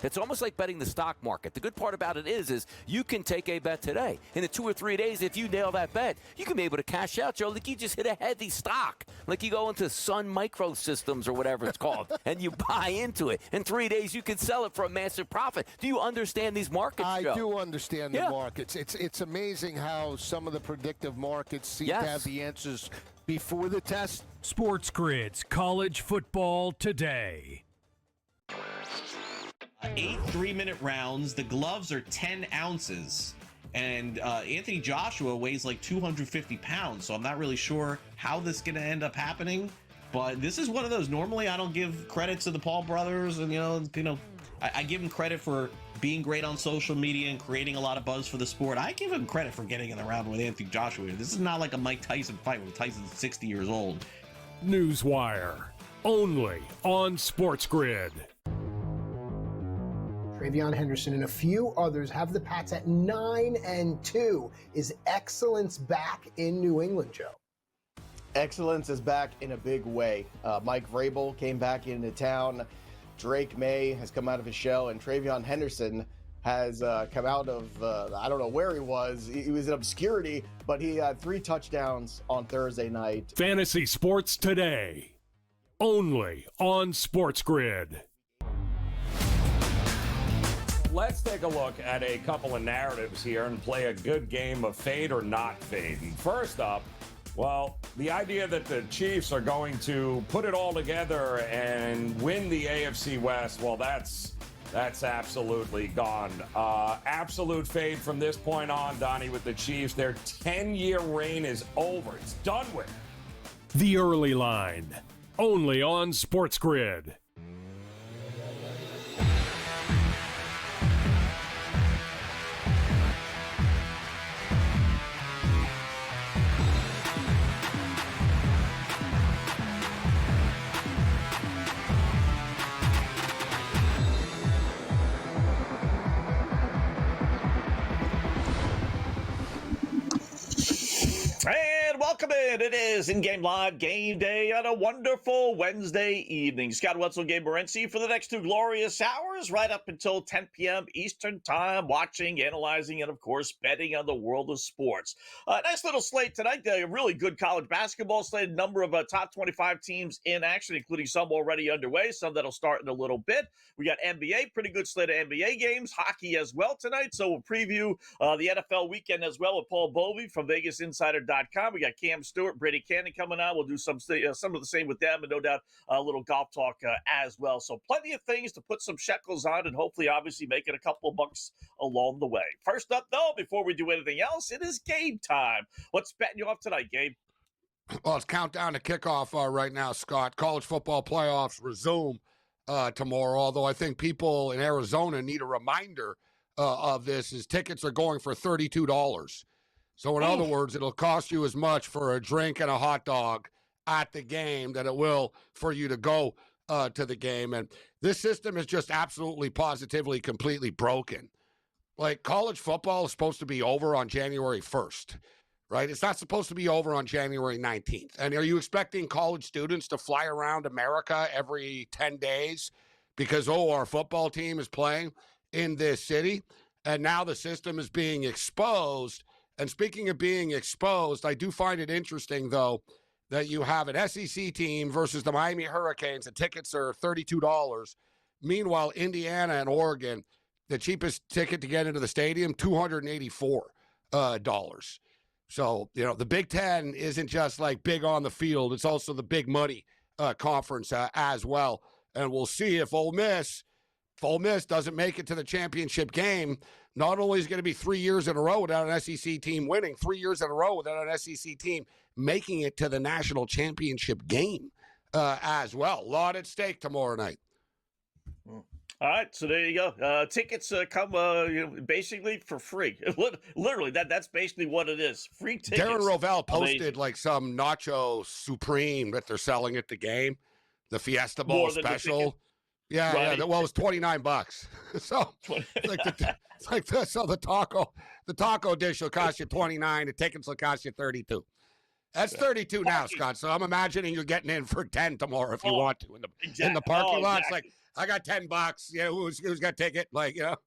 It's almost like betting the stock market. The good part about it is you can take a bet today. In 2 or 3 days, if you nail that bet, you can be able to cash out, Joe. Like you just hit a heavy stock. Like you go into Sun Microsystems or whatever it's called, and you buy into it. In 3 days, you can sell it for a massive profit. Do you understand these markets, Joe? I do understand the markets. It's amazing how some of the predictive markets seem to have the answers before the test. SportsGrid's College Football Today. 8 3-minute rounds. The gloves are 10 ounces. And Anthony Joshua weighs like 250 pounds. So I'm not really sure how this is going to end up happening. But this is one of those. Normally, I don't give credit to the Paul brothers. And, I give them credit for being great on social media and creating a lot of buzz for the sport. I give him credit for getting in the round with Anthony Joshua. This is not like a Mike Tyson fight where Tyson's 60 years old. Newswire. Only on SportsGrid. Travion Henderson and a few others have the Pats at 9-2. Is excellence back in New England, Joe? Excellence is back in a big way. Mike Vrabel came back into town. Drake May has come out of his shell, and Travion Henderson has come out of, I don't know where he was. He was in obscurity, but he had 3 touchdowns on Thursday night. Fantasy Sports Today. Only on SportsGrid. Let's take a look at a couple of narratives here and play a good game of fade or not fade. And first up, well, the idea that the Chiefs are going to put it all together and win the AFC West, well, that's absolutely gone. Absolute fade from this point on, Donnie, with the Chiefs. Their 10-year reign is over. It's done with. The Early Line. Only on SportsGrid. And welcome in. It is in-game live game day on a wonderful Wednesday evening. Scott Wetzel and Gabriel Morency for the next 2 glorious hours, right up until 10 p.m. Eastern time, watching, analyzing, and, of course, betting on the world of sports. Nice little slate tonight. A really good college basketball slate. A number of top 25 teams in action, including some already underway, some that'll start in a little bit. We got NBA, pretty good slate of NBA games, hockey as well tonight. So we'll preview the NFL weekend as well with Paul Bovey from VegasInsider.com. We got Cam Stewart, Brady Cannon coming on. We'll do some of the same with them, and no doubt a little golf talk as well. So plenty of things to put some shekels on and hopefully, obviously, make it a couple of bucks along the way. First up, though, before we do anything else, it is game time. What's betting you off tonight, Gabe? Well, it's countdown to kickoff right now, Scott. College football playoffs resume tomorrow, although I think people in Arizona need a reminder of this, is tickets are going for $32. So in other words, it'll cost you as much for a drink and a hot dog at the game than it will for you to go to the game. And this system is just absolutely, positively, completely broken. Like, college football is supposed to be over on January 1st, right? It's not supposed to be over on January 19th. And are you expecting college students to fly around America every 10 days because, our football team is playing in this city? And now the system is being exposed. And speaking of being exposed, I do find it interesting, though, that you have an SEC team versus the Miami Hurricanes. The tickets are $32. Meanwhile, Indiana and Oregon, the cheapest ticket to get into the stadium, $284. So, the Big Ten isn't just like big on the field. It's also the big money conference as well. And we'll see if Ole Miss doesn't make it to the championship game. Not only is it going to be 3 years in a row without an SEC team winning, 3 years in a row without an SEC team making it to the national championship game as well. A lot at stake tomorrow night. All right, so there you go. Tickets come basically for free. Literally, that's basically what it is. Free tickets. Darren Rovell posted like some Nacho Supreme that they're selling at the game, the Fiesta Bowl special. Yeah, right. Yeah. Well, it was $29. So the taco dish will cost you $29. The tickets will cost you $32. That's $32 now, Scott. So I'm imagining you're getting in for $10 tomorrow if you want to in the parking lot. Exactly. I got $10. Yeah, who's got a ticket? Like, you know.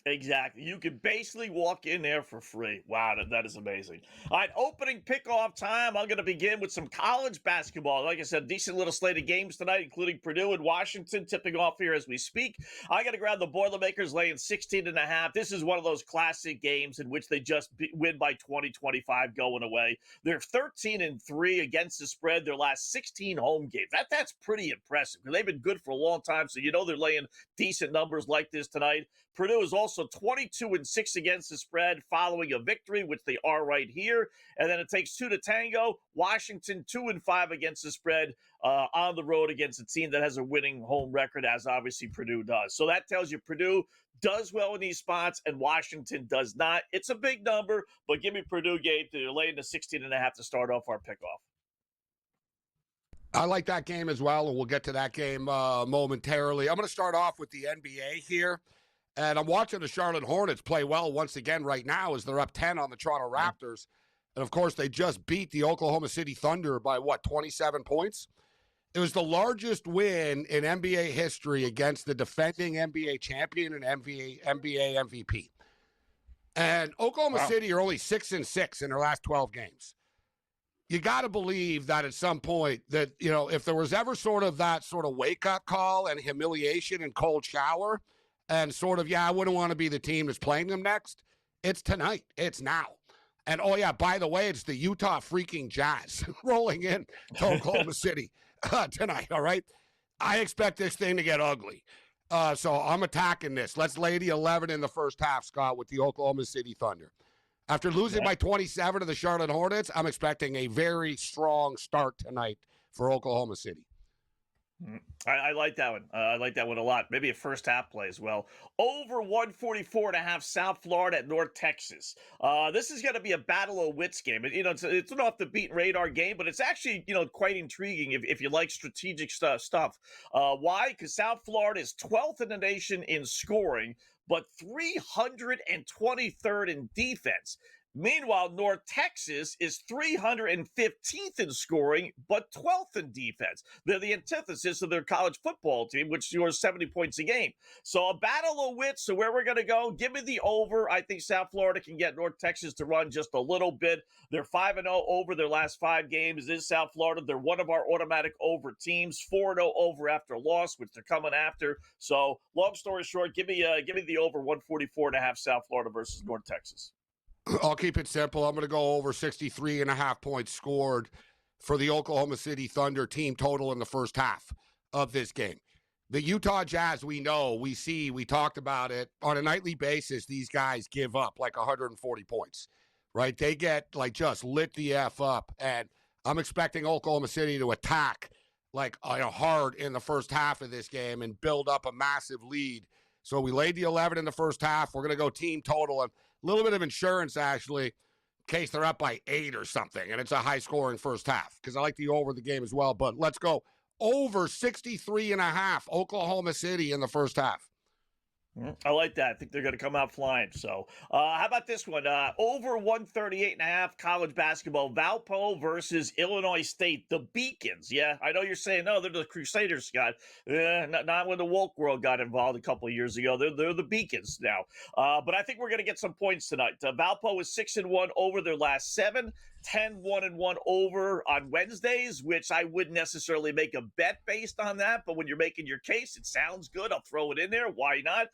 Exactly. You could basically walk in there for free. Wow, that is amazing. All right, opening pickoff time. I'm going to begin with some college basketball. Like I said, decent little slate of games tonight, including Purdue and Washington tipping off here as we speak. I got to grab the Boilermakers laying 16.5. This is one of those classic games in which they just win by 20-25 going away. They're 13-3 against the spread their last 16 home games. That's pretty impressive because they've been good for a long time, so you know they're laying decent numbers like this tonight. Purdue is also 22-6 against the spread following a victory, which they are right here. And then it takes two to tango. Washington 2-5 against the spread on the road against a team that has a winning home record, as obviously Purdue does. So that tells you Purdue does well in these spots and Washington does not. It's a big number, but give me Purdue, Gabe. They're laying the 16.5 to start off our pickoff. I like that game as well, and we'll get to that game momentarily. I'm going to start off with the NBA here. And I'm watching the Charlotte Hornets play well once again right now as they're up 10 on the Toronto Raptors. And, of course, they just beat the Oklahoma City Thunder by, 27 points? It was the largest win in NBA history against the defending NBA champion and NBA MVP. And Oklahoma City are only 6-6 in their last 12 games. You got to believe that at some point that, you know, if there was ever sort of that sort of wake-up call and humiliation and cold shower – and sort of, I wouldn't want to be the team that's playing them next. It's tonight. It's now. And, by the way, it's the Utah freaking Jazz rolling in to Oklahoma City tonight, all right? I expect this thing to get ugly. So I'm attacking this. Let's lay the 11 in the first half, Scott, with the Oklahoma City Thunder. After losing by 27 to the Charlotte Hornets, I'm expecting a very strong start tonight for Oklahoma City. I like that one. I like that one a lot. Maybe a first half play as well. Over 144.5 South Florida at North Texas. This is going to be a battle of wits game. You know, it's an off the beat radar game, but it's actually, you know, quite intriguing if you like strategic stuff. Why? Because South Florida is 12th in the nation in scoring, but 323rd in defense. Meanwhile, North Texas is 315th in scoring, but 12th in defense. They're the antithesis of their college football team, which scores 70 points a game. So a battle of wits. So where we're going to go, give me the over. I think South Florida can get North Texas to run just a little bit. They're 5-0 over their last 5 games. This is South Florida. They're one of our automatic over teams. 4-0 over after a loss, which they're coming after. So long story short, give me the over 144.5 South Florida versus North Texas. I'll keep it simple. I'm going to go over 63.5 points scored for the Oklahoma City Thunder team total in the first half of this game. The Utah Jazz, we know, we see, we talked about it. On a nightly basis, these guys give up like 140 points, right? They get like just lit the F up. And I'm expecting Oklahoma City to attack like hard in the first half of this game and build up a massive lead. So we laid the 11 in the first half. We're going to go team total. And a little bit of insurance, actually, in case they're up by 8 or something, and it's a high-scoring first half, because I like the over the game as well. But let's go over 63.5 Oklahoma City in the first half. I like that. I think they're going to come out flying. So how about this one? Over 138.5 college basketball. Valpo versus Illinois State. The Beacons. Yeah, I know you're saying, no, they're the Crusaders, Scott. Not when the woke world got involved a couple of years ago. They're the Beacons now. But I think we're going to get some points tonight. Valpo is 6-1 over their last 7. 10-1-1 over on Wednesdays, which I wouldn't necessarily make a bet based on that. But when you're making your case, it sounds good. I'll throw it in there. Why not?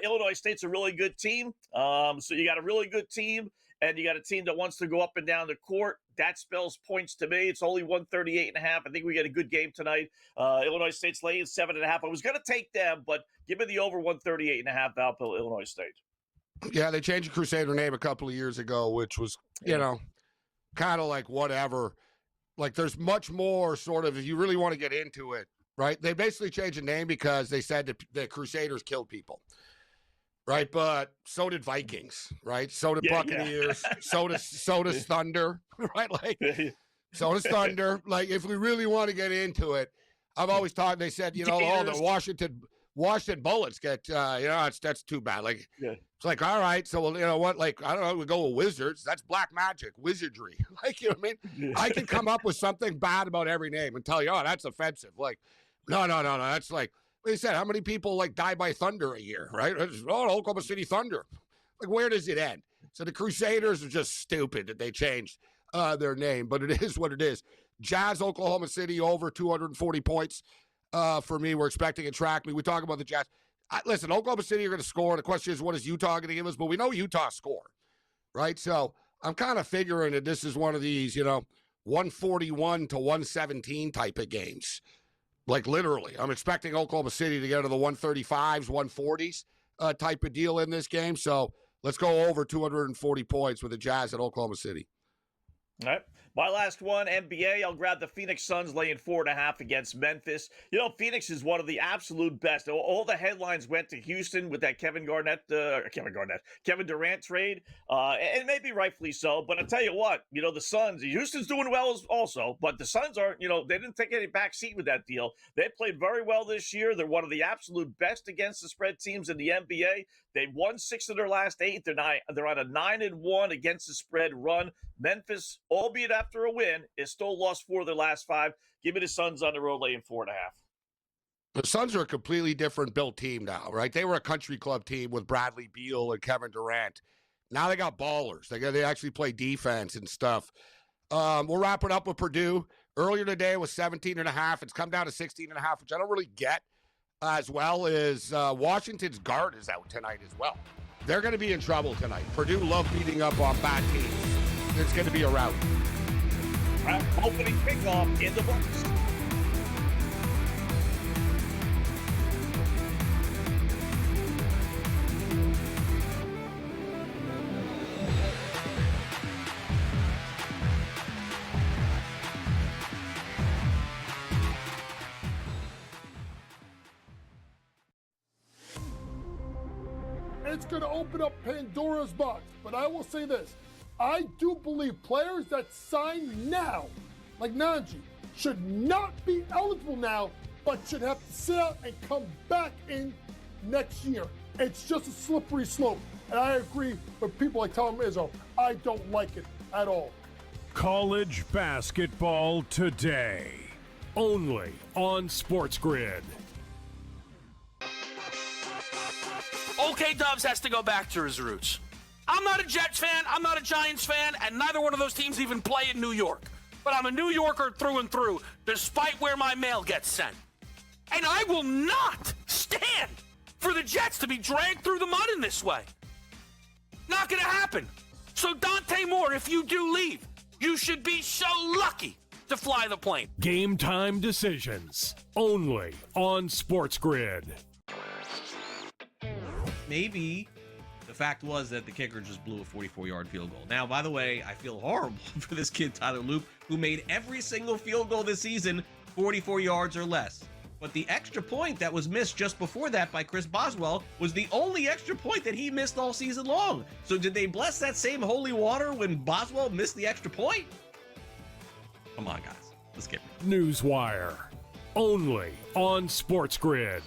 Illinois State's a really good team. So you got a really good team, and you got a team that wants to go up and down the court. That spells points to me. It's only 138.5. I think we get a good game tonight. Illinois State's laying 7.5. I was going to take them, but give me the over 138.5 Valpo, Illinois State. Yeah, they changed the Crusader name a couple of years ago, which was, you know, kind of like whatever. Like there's much more sort of, if you really want to get into it, right? They basically changed the name because they said that the Crusaders killed people, right? But so did Vikings, right? So did Buccaneers, so does Thunder, right? Like, so does Thunder. Like, if we really want to get into it, I've always thought, they said, you know, all the Washington Bullets get, you know, that's too bad. Like, it's like, all right, so, well, you know what, like, I don't know, we go with Wizards. That's black magic, wizardry. Like, you know what I mean? I can come up with something bad about every name and tell you, oh, that's offensive. Like, no, that's like, They said, how many people like die by thunder a year, right? Oh, Oklahoma City Thunder. Like, where does it end? So the Crusaders are just stupid that they changed their name, but it is what it is. Jazz, Oklahoma City, over 240 points. For me, we're expecting a track meet. We talk about the Jazz. Listen, Oklahoma City are going to score. The question is, what is Utah going to give us? But we know Utah score, right? So I'm kind of figuring that this is one of these, 141 to 117 type of games. Like, literally. I'm expecting Oklahoma City to get to the 135s, 140s type of deal in this game. So let's go over 240 points with the Jazz at Oklahoma City. All right. My last one, NBA. I'll grab the Phoenix Suns laying 4.5 against Memphis. Phoenix is one of the absolute best. All the headlines went to Houston with that Kevin Durant trade, and maybe rightfully so. But I'll tell you what, the Suns, Houston's doing well also, but the Suns aren't, they didn't take any back seat with that deal. They played very well this year. They're one of the absolute best against the spread teams in the NBA. They've won 6 of their last 8. They're on a 9-1 against the spread run. Memphis, albeit after a win, is still lost 4 of their last 5. Give me the Suns on the road laying 4.5. The Suns are a completely different built team now, right? They were a country club team with Bradley Beal and Kevin Durant. Now they got ballers. They actually play defense and stuff. We're wrapping up with Purdue. Earlier today it was 17.5. It's come down to 16.5, which I don't really get. As well as Washington's guard is out tonight as well. They're going to be in trouble tonight. Purdue love beating up on bad teams. It's going to be a rout. Opening kickoff in the books. It's going to open up Pandora's box. But I will say this. I do believe players that sign now, like Najee, should not be eligible now, but should have to sit out and come back in next year. It's just a slippery slope. And I agree with people like Tom Izzo. I don't like it at all. College basketball today. Only on SportsGrid. OK Dubs has to go back to his roots. I'm not a Jets fan, I'm not a Giants fan, and neither one of those teams even play in New York. But I'm a New Yorker through and through, despite where my mail gets sent. And I will not stand for the Jets to be dragged through the mud in this way. Not gonna happen. So Dante Moore, if you do leave, you should be so lucky to fly the plane. Game time decisions. Only on SportsGrid. Maybe the fact was that the kicker just blew a 44-yard field goal. Now, by the way, I feel horrible for this kid, Tyler Loop, who made every single field goal this season 44 yards or less. But the extra point that was missed just before that by Chris Boswell was the only extra point that he missed all season long. So did they bless that same holy water when Boswell missed the extra point? Come on, guys. Let's get it. Newswire. Only on SportsGrid.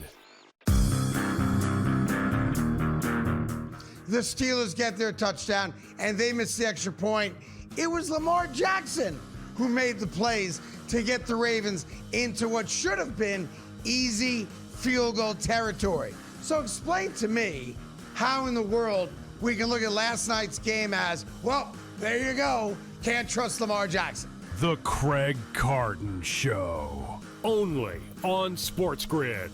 The Steelers get their touchdown, and they miss the extra point. It was Lamar Jackson who made the plays to get the Ravens into what should have been easy field goal territory. So explain to me how in the world we can look at last night's game as, well, there you go, can't trust Lamar Jackson. The Craig Carton Show. Only on SportsGrid.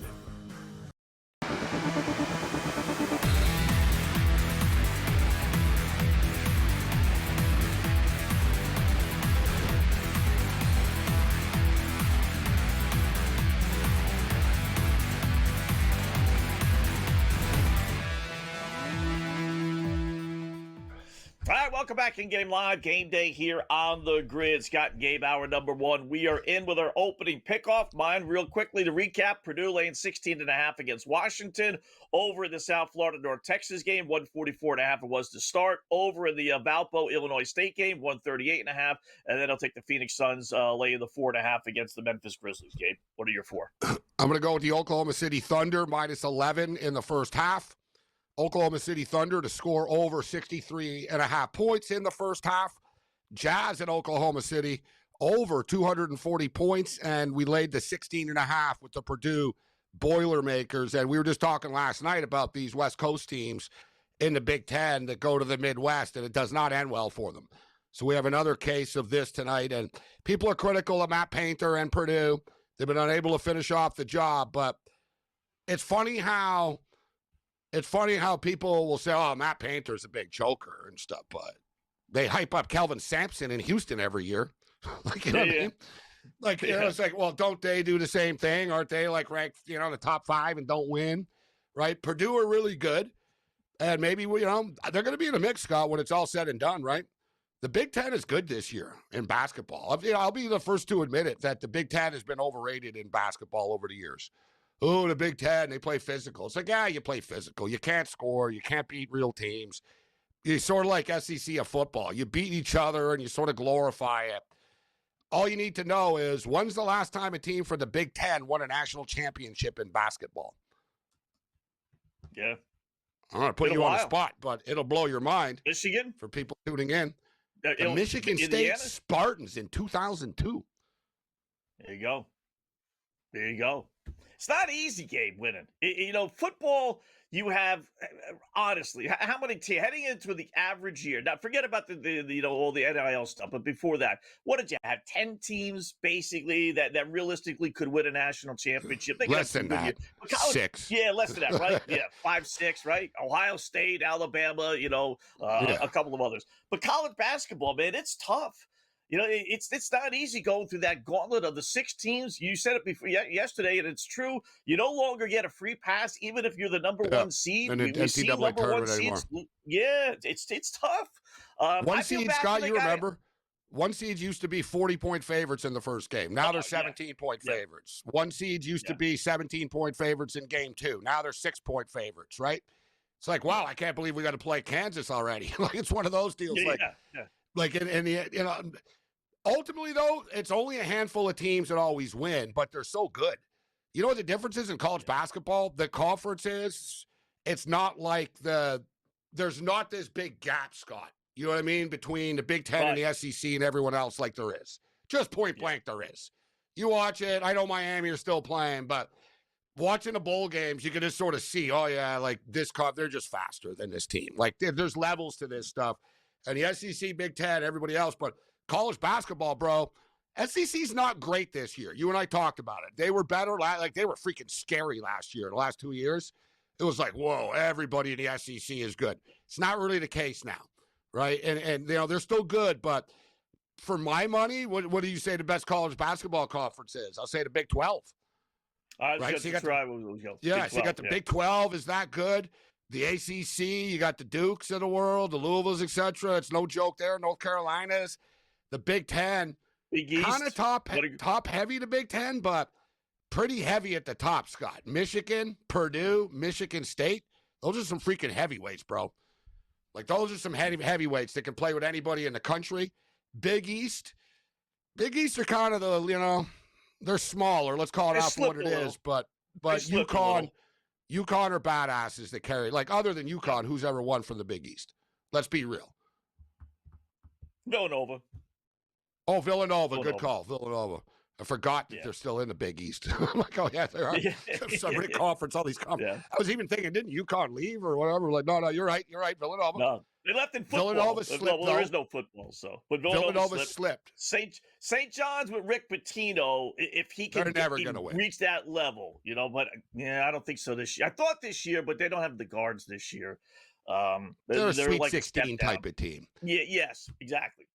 All right, welcome back in Game Live. Game Day here on the grid. Scott and Gabe, hour number 1. We are in with our opening pickoff. Mine, real quickly to recap, Purdue laying 16.5 against Washington. Over in the South Florida, North Texas game, 144.5 it was to start. Over in the Valpo, Illinois State game, 138.5. And then I'll take the Phoenix Suns laying the 4.5 against the Memphis Grizzlies. Gabe, what are your 4? I'm going to go with the Oklahoma City Thunder, minus 11 in the first half. Oklahoma City Thunder to score over 63.5 points in the first half. Jazz in Oklahoma City over 240 points, and we laid the 16.5 with the Purdue Boilermakers. And we were just talking last night about these West Coast teams in the Big Ten that go to the Midwest, and it does not end well for them. So we have another case of this tonight, and people are critical of Matt Painter and Purdue. They've been unable to finish off the job, but it's funny how people will say, oh, Matt Painter's a big choker and stuff, but they hype up Kelvin Sampson in Houston every year. Like, you know what I mean? Like, you know, it's like, well, don't they do the same thing? Aren't they like ranked, you know, in the top 5 and don't win? Right? Purdue are really good. And maybe, you know, they're going to be in the mix, Scott, when it's all said and done, right? The Big Ten is good this year in basketball. I'll be the first to admit it, that the Big Ten has been overrated in basketball over the years. Oh, the Big Ten, they play physical. It's like, yeah, you play physical. You can't score. You can't beat real teams. You sort of like SEC of football. You beat each other and you sort of glorify it. All you need to know is, when's the last time a team from the Big Ten won a national championship in basketball? Yeah. I'm going to put you on the spot, but it'll blow your mind. Michigan? For people tuning in. The Michigan State Spartans in 2002. There you go. There you go. It's not easy, Gabe, winning. You know, football, you have, honestly, how many teams, heading into the average year, now forget about the you know, all the NIL stuff, but before that, what did you have? 10 teams, basically, that realistically could win a national championship? Less than that. 6. Yeah, less than that, right? Yeah, 5, 6, right? Ohio State, Alabama, you know, a couple of others. But college basketball, man, it's tough. You know, it's not easy going through that gauntlet of the 6 teams. You said it before yesterday, and it's true. You no longer get a free pass, even if you're the number 1 seed. And we see number 1 seeds. Yeah, it's tough. One seed, Scott, you remember? 1 seed used to be 40-point favorites in the first game. Now they're 17-point favorites. 1 seed used to be 17-point favorites in game 2. Now they're 6-point favorites, right? It's like, wow, I can't believe we got to play Kansas already. Like, it's one of those deals. Like in the, you know, ultimately, though, it's only a handful of teams that always win, but they're so good. You know what the difference is in college basketball? The conference is, it's not like there's not this big gap, Scott. You know what I mean? Between the Big Ten and the SEC and everyone else, like there is. Just point blank, there is. You watch it, I know Miami are still playing, but watching the bowl games, you can just sort of see, oh, yeah, like this, they're just faster than this team. Like, there's levels to this stuff. And the SEC, Big Ten, everybody else, but college basketball, bro, SEC's not great this year. You and I talked about it. They were better, like they were freaking scary last year. The last 2 years, it was like, whoa, everybody in the SEC is good. It's not really the case now, right? And you know, they're still good, but for my money, what do you say the best college basketball conference is? I'll say the Big 12. Right? So you got you got the Big 12. Is that good? The ACC, you got the Dukes of the world, the Louisvilles, etc. It's no joke there. North Carolina's, the Big Ten, kind of top heavy, the Big Ten, but pretty heavy at the top, Scott. Michigan, Purdue, Michigan State, those are some freaking heavyweights, bro. Like, those are some heavyweights that can play with anybody in the country. Big East are kind of the, you know, they're smaller. Let's call it out for what it is, but UConn are badasses that carry. Like, other than UConn, who's ever won from the Big East? Let's be real. Villanova. Oh, Villanova. Good call. Villanova. I forgot that they're still in the Big East. I'm like, oh, yeah, they are. Some conference, all these conferences. I was even thinking, didn't UConn leave or whatever? Like, no, you're right. Villanova. No, they left in football. Villanova slipped. Well, there is no football, so. But Villanova slipped. St. John's with Rick Pitino, if he can reach that level, you know, but yeah, I don't think so this year. I thought this year, but they don't have the guards this year. They're a Sweet 16 type of team. Yeah, yes, exactly.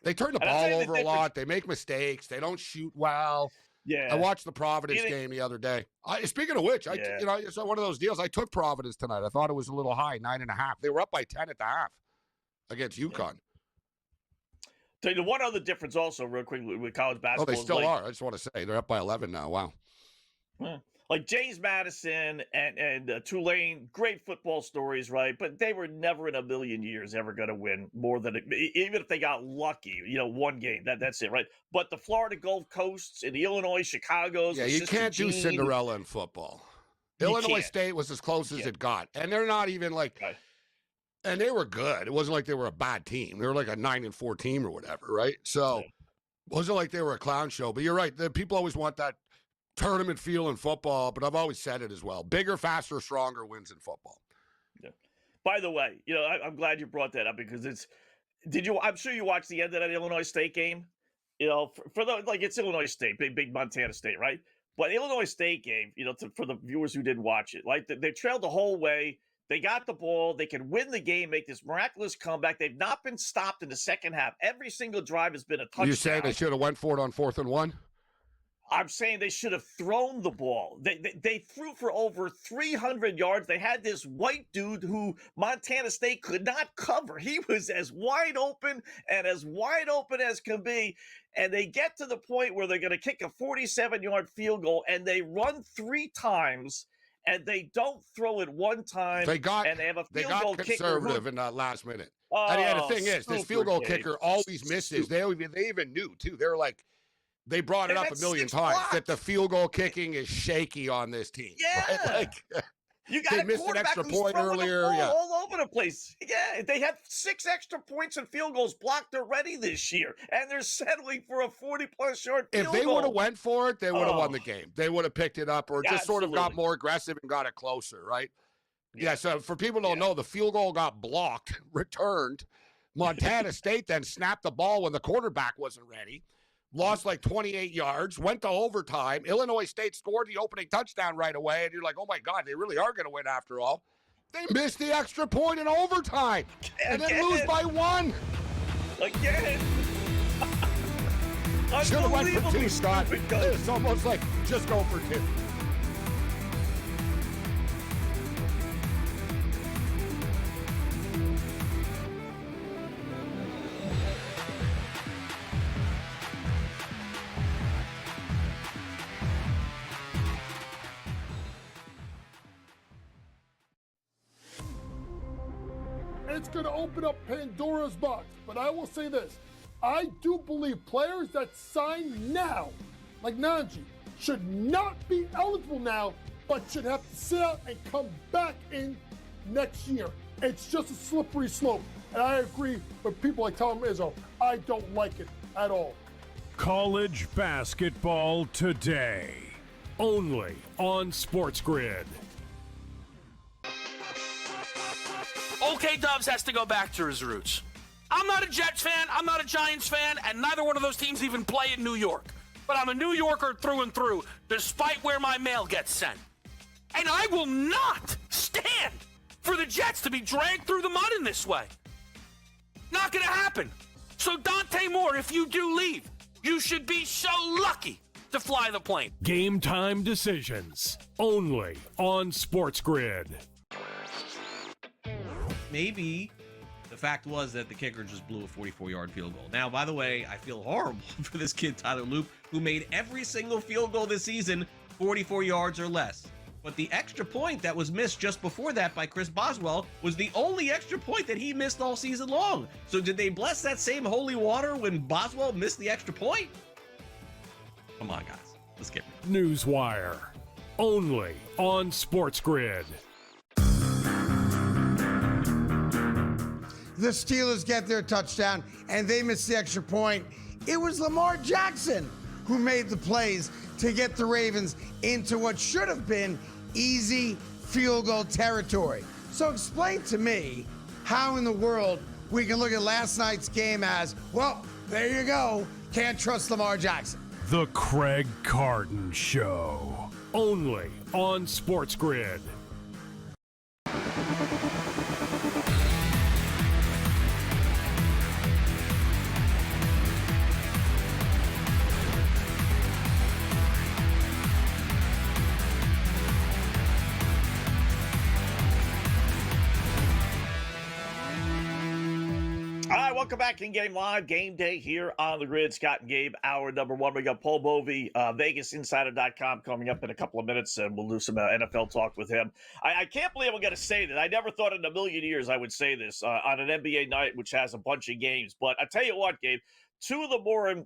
They turn the ball over a lot. They make mistakes. They don't shoot well. Yeah. I watched the Providence game the other day. Speaking of which, it's one of those deals. I took Providence tonight. I thought it was a little high, 9.5. They were up by 10 at the half against UConn. So the one other difference also, real quick, with college basketball. Oh, they still are. I just want to say they're up by 11 now. Wow. Yeah. Like James Madison and Tulane, great football stories, right? But they were never in a million years ever going to win more than even if they got lucky, you know, one game. That's it, right? But the Florida Gulf Coasts and the Illinois Chicago's, you can't do Cinderella in football. Illinois State was as close as it got, and they're not even like. Right. And they were good. It wasn't like they were a bad team. They were like a 9-4 team or whatever, right? So it wasn't like they were a clown show. But you're right. The people always want that tournament feel in football, but I've always said it as well. Bigger, faster, stronger wins in football. Yeah. By the way, I'm glad you brought that up because I'm sure you watched the end of that Illinois State game. It's Illinois State, big Montana State, right? But the Illinois State game, for the viewers who didn't watch it, like they trailed the whole way. They got the ball. They can win the game, make this miraculous comeback. They've not been stopped in the second half. Every single drive has been a touchdown. You say they should have went for it on 4th and 1? I'm saying they should have thrown the ball. They threw for over 300 yards. They had this white dude who Montana State could not cover. He was as wide open as can be. And they get to the point where they're going to kick a 47-yard field goal, and they run 3 times, and they don't throw it one time. And they have a field goal kicker conservative in that last minute. Oh, and the thing is, this field goal kicker always misses. They even knew, too. They're like, they brought it up a million times that the field goal kicking is shaky on this team. Yeah. Right? You got they missed an extra point earlier. Yeah. All over the place. Yeah. They had 6 extra points and field goals blocked already this year, and they're settling for a 40-plus yard field goal. If they would have went for it, they would have won the game. They would have picked it up or just sort of got more aggressive and got it closer, right? Yeah, so for people who don't know, the field goal got blocked, returned. Montana State then snapped the ball when the quarterback wasn't ready. Lost like 28 yards, went to overtime. Illinois State scored the opening touchdown right away, and you're like, oh, my God, they really are going to win after all. They missed the extra point in overtime and then lose by 1. Again. Should have went for 2, Scott. It's almost like just go for 2. It's going to open up Pandora's box. But I will say this. I do believe players that sign now, like Najee, should not be eligible now, but should have to sit out and come back in next year. It's just a slippery slope. And I agree with people like Tom Izzo. I don't like it at all. College basketball today, only on SportsGrid. OK Dubs has to go back to his roots. I'm not a Jets fan, I'm not a Giants fan, and neither one of those teams even play in New York. But I'm a New Yorker through and through, despite where my mail gets sent. And I will not stand for the Jets to be dragged through the mud in this way. Not gonna happen. So Dante Moore, if you do leave, you should be so lucky to fly the plane. Game time decisions, only on SportsGrid. Maybe the fact was that the kicker just blew a 44-yard field goal. Now, by the way, I feel horrible for this kid, Tyler Loop, who made every single field goal this season 44 yards or less. But the extra point that was missed just before that by Chris Boswell was the only extra point that he missed all season long. So did they bless that same holy water when Boswell missed the extra point? Come on, guys. Let's get it. Newswire, only on SportsGrid. The Steelers get their touchdown, and they miss the extra point. It was Lamar Jackson who made the plays to get the Ravens into what should have been easy field goal territory. So explain to me how in the world we can look at last night's game as, well, there you go, can't trust Lamar Jackson. The Craig Carton Show, only on SportsGrid. Welcome back in Game Live, Game Day here on the grid. Scott and Gabe, hour number 1. We got Paul Bovey, VegasInsider.com coming up in a couple of minutes, and we'll do some NFL talk with him. I can't believe I'm going to say that. I never thought in a million years I would say this on an NBA night, which has a bunch of games. But I tell you what, Gabe, 2 of the more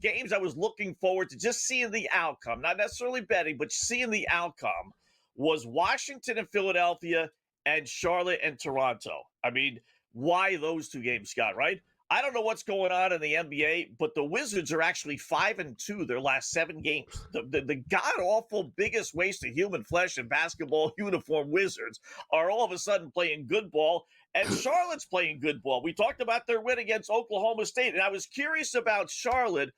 games I was looking forward to just seeing the outcome, not necessarily betting, but seeing the outcome, was Washington and Philadelphia and Charlotte and Toronto. I mean, why those 2 games, Scott, right? I don't know what's going on in the NBA, but the Wizards are actually 5-2 their last 7 games. The god-awful biggest waste of human flesh in basketball uniform Wizards are all of a sudden playing good ball, and Charlotte's playing good ball. We talked about their win against Oklahoma State, and I was curious about Charlotte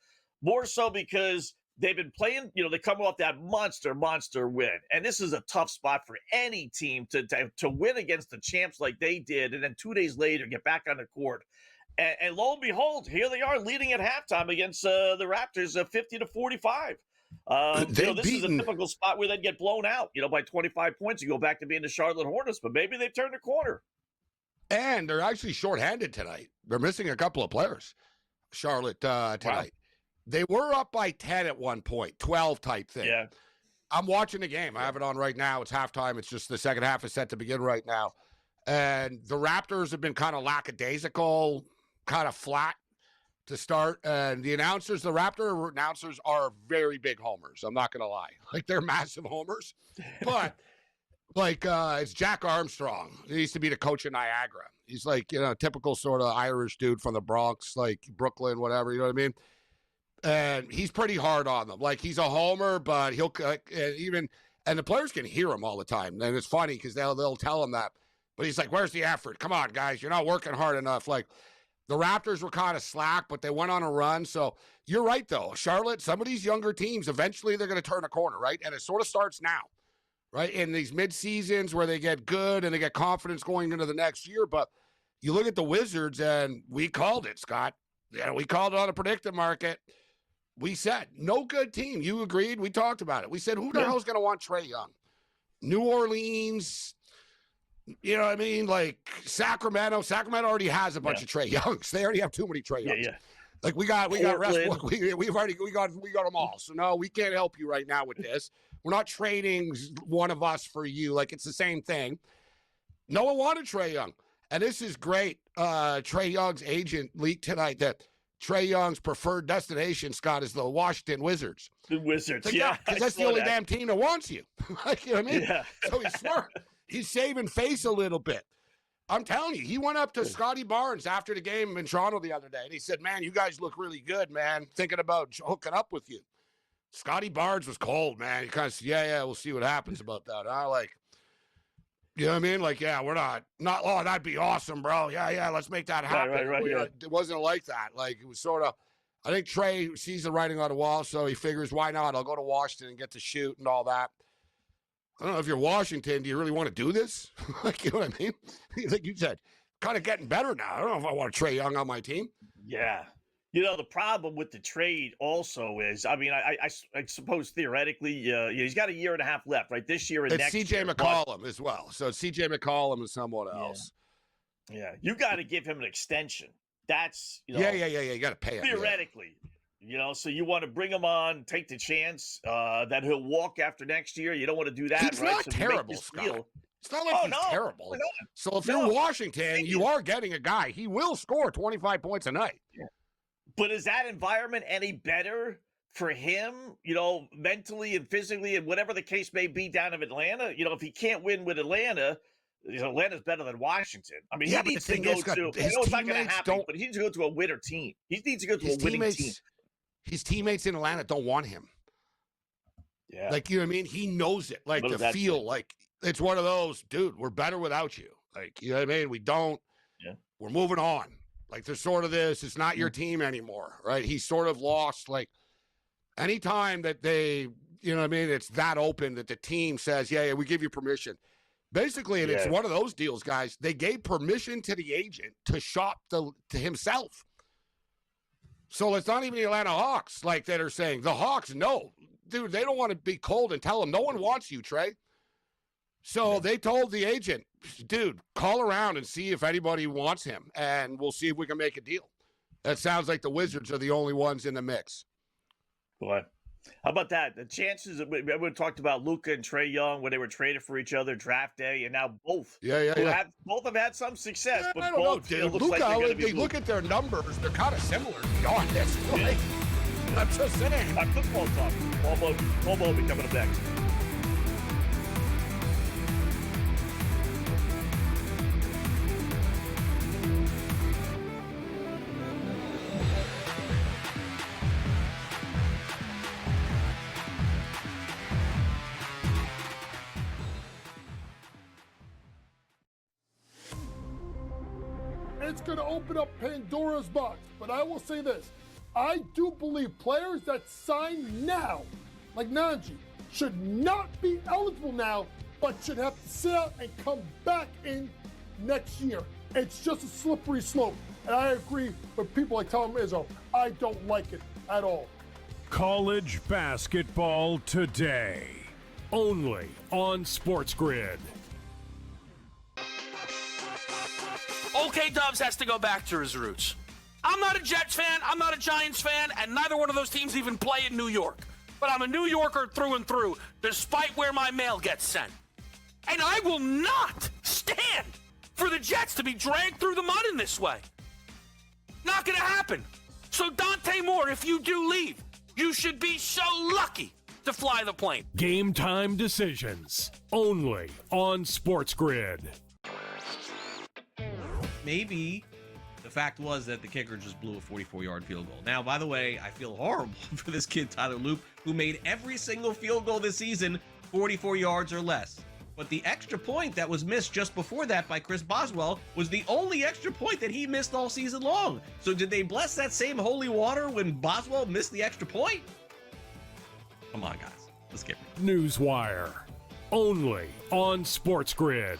more so because they've been playing, they come off that monster win. And this is a tough spot for any team to win against the champs like they did, and then 2 days later get back on the court. And lo and behold, here they are leading at halftime against the Raptors 50-45. This is a typical spot where they'd get blown out, by 25 points and go back to being the Charlotte Hornets. But maybe they've turned the corner. And they're actually shorthanded tonight. They're missing a couple of players, Charlotte, tonight. Wow. They were up by 10 at one point, 12 type thing. Yeah. I'm watching the game. I have it on right now. It's halftime. It's just the second half is set to begin right now. And the Raptors have been kind of lackadaisical, kind of flat to start. And the Raptor announcers are very big homers. I'm not going to lie. Like, they're massive homers. But, it's Jack Armstrong. He used to be the coach of Niagara. He's typical sort of Irish dude from the Bronx, like Brooklyn, whatever. You know what I mean? And he's pretty hard on them. Like, he's a homer, but he'll and the players can hear him all the time. And it's funny because they'll tell him that. But he's like, where's the effort? Come on, guys. You're not working hard enough. Like, the Raptors were kind of slack, but they went on a run. So you're right, though. Charlotte, some of these younger teams, eventually they're going to turn a corner, right? And it sort of starts now, right? In these mid-seasons where they get good and they get confidence going into the next year. But you look at the Wizards, and we called it, Scott. Yeah, we called it on the predictive market. We said, no good team. You agreed. We talked about it. We said, who the hell is going to want Trae Young? New Orleans, you know what I mean? Like Sacramento. Sacramento already has a bunch of Trae Youngs. They already have too many Trae Youngs. Yeah. Like we got Westbrook. We got them all. So no, we can't help you right now with this. We're not trading one of us for you. Like, it's the same thing. No one wanted Trae Young. And this is great. Trae Young's agent leaked tonight that Trae Young's preferred destination, Scott, is the Washington Wizards. The Wizards, like, because that's the only damn team that wants you. Like, you know what I mean? Yeah. So he's smart. He's saving face a little bit. I'm telling you, he went up to Scotty Barnes after the game in Toronto the other day, and he said, man, you guys look really good, man. Thinking about hooking up with you. Scotty Barnes was cold, man. He kind of said, yeah, we'll see what happens about that. I like, you know what I mean? Like, yeah, we're not, oh, that'd be awesome, bro. Yeah, let's make that happen. Right, yeah. It wasn't like that. Like, it was sort of, I think Trae sees the writing on the wall, so he figures, why not? I'll go to Washington and get to shoot and all that. I don't know if you're Washington, do you really want to do this? Like, you know what I mean? Like you said, kind of getting better now. I don't know if I want Trae Young on my team. Yeah. The problem with the trade also is, I mean, I suppose theoretically, he's got a year and a half left, right? This year and next year. It's C.J. McCollum as well. So it's C.J. McCollum and someone else. Yeah. You got to give him an extension. That's, Yeah. You got to pay him. Theoretically. So you want to bring him on, take the chance that he'll walk after next year. You don't want to do that, he's right? Not so terrible, Scott. It's not like he's terrible. So if you're Washington, you are getting a guy. He will score 25 points a night. Yeah. But is that environment any better for him, mentally and physically and whatever the case may be down in Atlanta? If he can't win with Atlanta, Atlanta's better than Washington. I mean, he needs to go to, I know it's not going to happen, but he needs to go to a winner team. He needs to go to a winning team. His teammates in Atlanta don't want him. Yeah. Like, you know what I mean? He knows it. Like, the feel, like, it's one of those, dude, we're better without you. Like, you know what I mean? We don't. Yeah. We're moving on. Like, there's sort of this, it's not your team anymore, right? He's sort of lost, like, anytime that they, you know what I mean? It's that open that the team says, yeah, we give you permission. Basically, and it's one of those deals, guys. They gave permission to the agent to shop to himself. So it's not even the Atlanta Hawks, like, that are saying. The Hawks, no. Dude, they don't want to be cold and tell them, no one wants you, Trae. So they told the agent, dude, call around and see if anybody wants him, and we'll see if we can make a deal. That sounds like the Wizards are the only ones in the mix. Boy. How about that? The chances of, we talked about Luka and Trae Young when they were traded for each other draft day, and now both. Both have had some success, but I don't both know, dude. Luka, if they look at their numbers, they're kind of similar, to be honest. Like, I'm just saying. Football talk. Paul Bowman coming up next. it's going to open up Pandora's box. But I will say this. I do believe players that sign now, like Najee, should not be eligible now, but should have to sit out and come back in next year. It's just a slippery slope. And I agree with people like Tom Izzo. I don't like it at all. College basketball today, only on SportsGrid. OK Dubs has to go back to his roots. I'm not a Jets fan, I'm not a Giants fan, and neither one of those teams even play in New York. But I'm a New Yorker through and through, despite where my mail gets sent. And I will not stand for the Jets to be dragged through the mud in this way. Not gonna happen. So Dante Moore, if you do leave, you should be so lucky to fly the plane. Game time decisions, only on SportsGrid. Maybe the fact was that the kicker just blew a 44-yard field goal. Now, by the way, I feel horrible for this kid, Tyler Loop, who made every single field goal this season 44 yards or less. But the extra point that was missed just before that by Chris Boswell was the only extra point that he missed all season long. So did they bless that same holy water when Boswell missed the extra point? Come on, guys. Let's get it. Newswire, only on SportsGrid.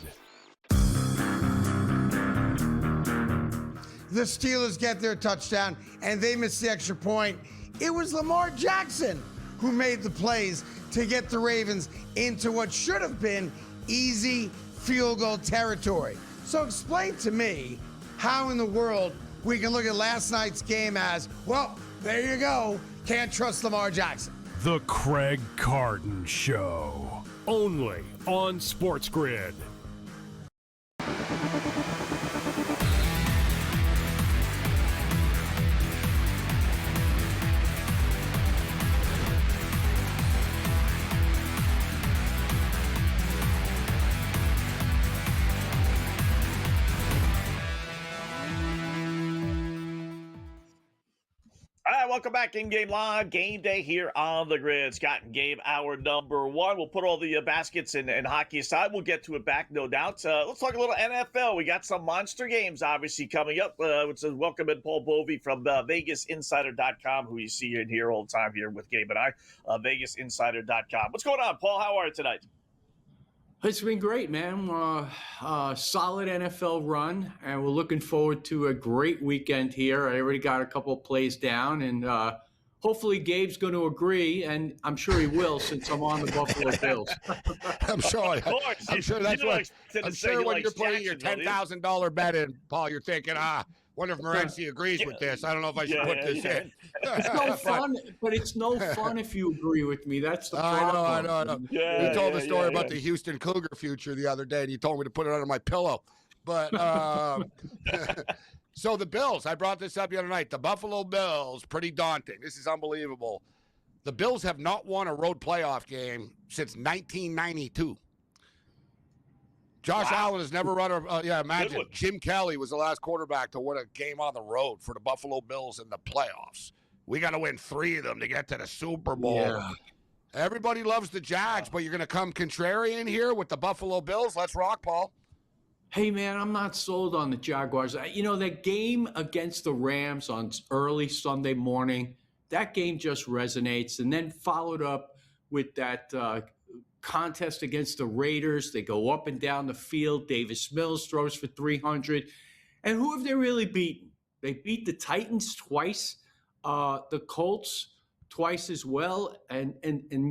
The Steelers get their touchdown, and they miss the extra point. It was Lamar Jackson who made the plays to get the Ravens into what should have been easy field goal territory. So explain to me how in the world we can look at last night's game as, well, there you go, can't trust Lamar Jackson. The Craig Carton Show, only on SportsGrid. All right, welcome back. In-game live, game day here on the grid. Scott and Gabe, hour number one. We'll put all the baskets and hockey aside. We'll get to it back, no doubt. Let's talk a little NFL. We got some monster games, obviously, coming up. Which is welcome in Paul Bovey from VegasInsider.com, who you see in here all the time here with Gabe and I. VegasInsider.com. What's going on, Paul? How are you tonight? It's been great, man. Solid NFL run, and we're looking forward to a great weekend here. I already got a couple of plays down, and hopefully Gabe's going to agree, and I'm sure he will since I'm on the Buffalo Bills. I'm sure. Of course. I'm sure that's what. I'm sure when you're putting your $10,000 bet in, Paul, you're thinking, wonder if Morency agrees with this. I don't know if I should put this in. It's no fun, but it's no fun if you agree with me. That's the problem. I know. Yeah, you told the story about the Houston Cougar future the other day, and you told me to put it under my pillow. But so the Bills, I brought this up the other night. The Buffalo Bills, pretty daunting. This is unbelievable. The Bills have not won a road playoff game since 1992. Josh Allen has never run imagine. Jim Kelly was the last quarterback to win a game on the road for the Buffalo Bills in the playoffs. We got to win 3 of them to get to the Super Bowl. Yeah. Everybody loves the Jags, but you're going to come contrarian here with the Buffalo Bills. Let's rock, Paul. Hey, man, I'm not sold on the Jaguars. You know, that game against the Rams on early Sunday morning, that game just resonates. And then followed up with that contest against the Raiders. They go up and down the field. Davis Mills throws for 300. And who have they really beaten? They beat the Titans twice, the Colts twice as well. And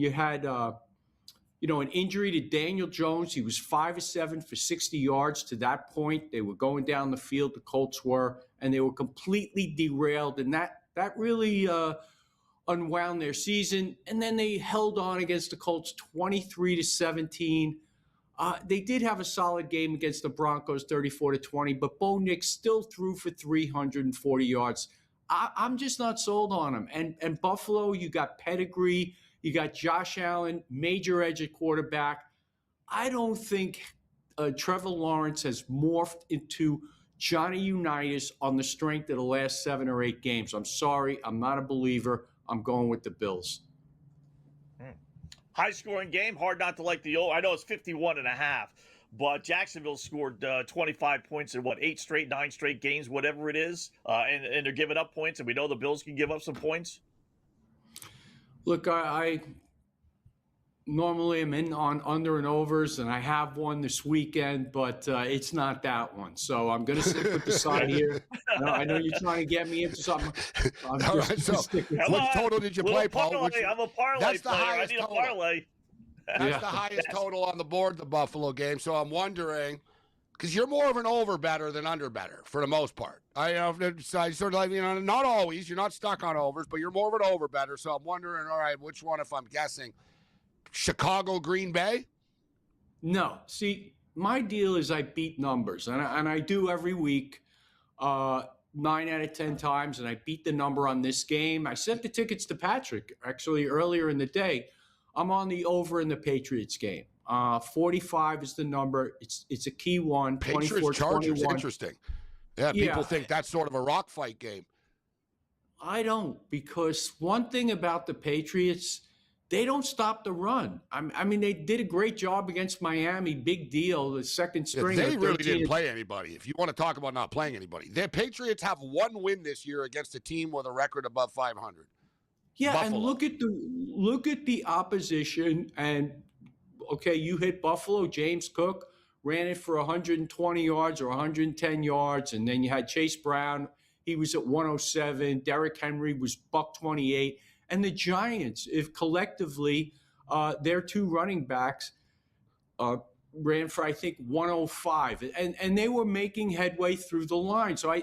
you had, an injury to Daniel Jones. He was 5 of 7 for 60 yards to that point. They were going down the field, the Colts were, and they were completely derailed. And that really unwound their season, and then they held on against the Colts 23-17. They did have a solid game against the Broncos 34-20, but Bo Nix still threw for 340 yards. I'm just not sold on him. And Buffalo, you got pedigree, you got Josh Allen, major edge at quarterback. I don't think Trevor Lawrence has morphed into Johnny Unitas on the strength of the last 7 or 8 games. I'm sorry, I'm not a believer. I'm going with the Bills. High-scoring game. Hard not to like the old. I know it's 51.5, but Jacksonville scored 25 points in 9 straight games, whatever it is, and they're giving up points, and we know the Bills can give up some points. Look, I normally am in on under and overs, and I have one this weekend, but it's not that one. So I'm going to stick with the side here. I know you're trying to get me into something. All right, so what total did you play, Paul? I'm a parlay player. I need a parlay. That's the highest total on the board, the Buffalo game. So I'm wondering, because you're more of an over better than under better for the most part. I sort of like, not always. You're not stuck on overs, but you're more of an over better. So I'm wondering, all right, which one, if I'm guessing, Chicago, Green Bay? No. See, my deal is I beat numbers, and I do every week, 9 out of 10 times, and I beat the number on this game. I sent the tickets to Patrick, actually, earlier in the day. I'm on the over in the Patriots game. 45 is the number. It's a key one. Patriots Chargers, interesting. Yeah, people think that's sort of a rock fight game. I don't, because one thing about the Patriots, they don't stop the run. I mean, they did a great job against Miami. Big deal. The second string. They really didn't play anybody. If you want to talk about not playing anybody, the Patriots have one win this year against a team with a record above 500. Yeah, Buffalo. And look at the opposition. And okay, you hit Buffalo. James Cook ran it for 120 yards or 110 yards, and then you had Chase Brown. He was at 107. Derrick Henry was $128. And the Giants, if collectively, their two running backs ran for, I think, 105. And they were making headway through the line. So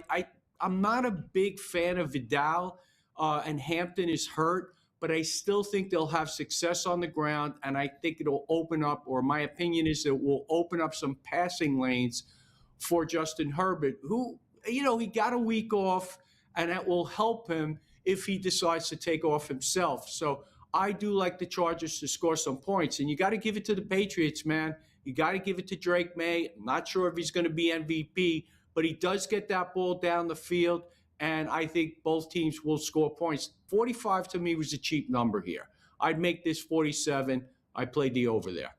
I'm not a big fan of Vidal, and Hampton is hurt, but I still think they'll have success on the ground. And I think it'll open up, or my opinion is it will open up some passing lanes for Justin Herbert, who, he got a week off, and that will help him if he decides to take off himself. So I do like the Chargers to score some points. And you got to give it to the Patriots, man. You got to give it to Drake May. I'm not sure if he's going to be MVP, but he does get that ball down the field, and I think both teams will score points. 45 to me was a cheap number here. I'd make this 47. I played the over there.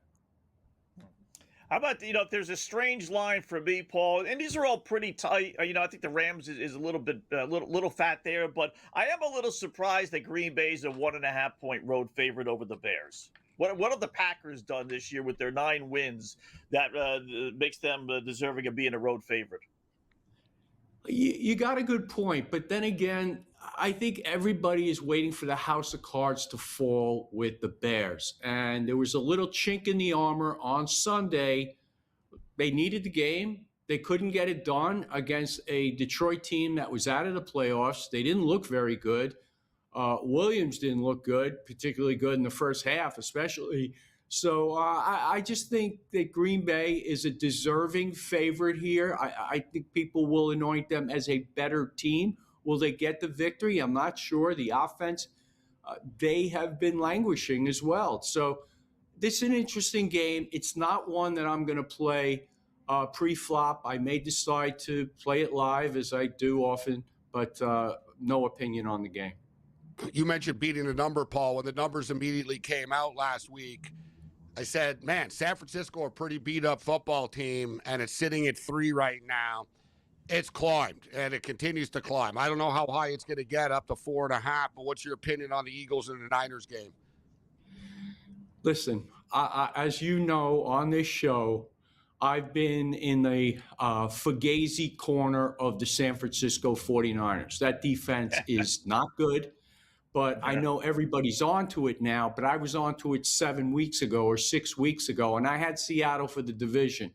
How about, if there's a strange line for me, Paul, and these are all pretty tight. I think the Rams is a little bit, little fat there, but I am a little surprised that Green Bay is a 1.5-point road favorite over the Bears. What have the Packers done this year with their 9 wins that makes them deserving of being a road favorite? You got a good point, but then again, I think everybody is waiting for the house of cards to fall with the Bears. And there was a little chink in the armor on Sunday. They needed the game. They couldn't get it done against a Detroit team that was out of the playoffs. They didn't look very good. Williams didn't look good, particularly good in the first half, especially. So I just think that Green Bay is a deserving favorite here. I think people will anoint them as a better team. Will they get the victory? I'm not sure. The offense, they have been languishing as well. So this is an interesting game. It's not one that I'm going to play pre-flop. I may decide to play it live, as I do often, but no opinion on the game. You mentioned beating the number, Paul. When the numbers immediately came out last week, I said, man, San Francisco, a pretty beat-up football team, and it's sitting at 3 right now. It's climbed, and it continues to climb. I don't know how high it's going to get, up to 4.5, but what's your opinion on the Eagles and the Niners game? Listen, as you know, on this show, I've been in the Fugazi corner of the San Francisco 49ers. That defense is not good. But I know everybody's onto it now, but I was onto it 7 weeks ago or 6 weeks ago, and I had Seattle for the division.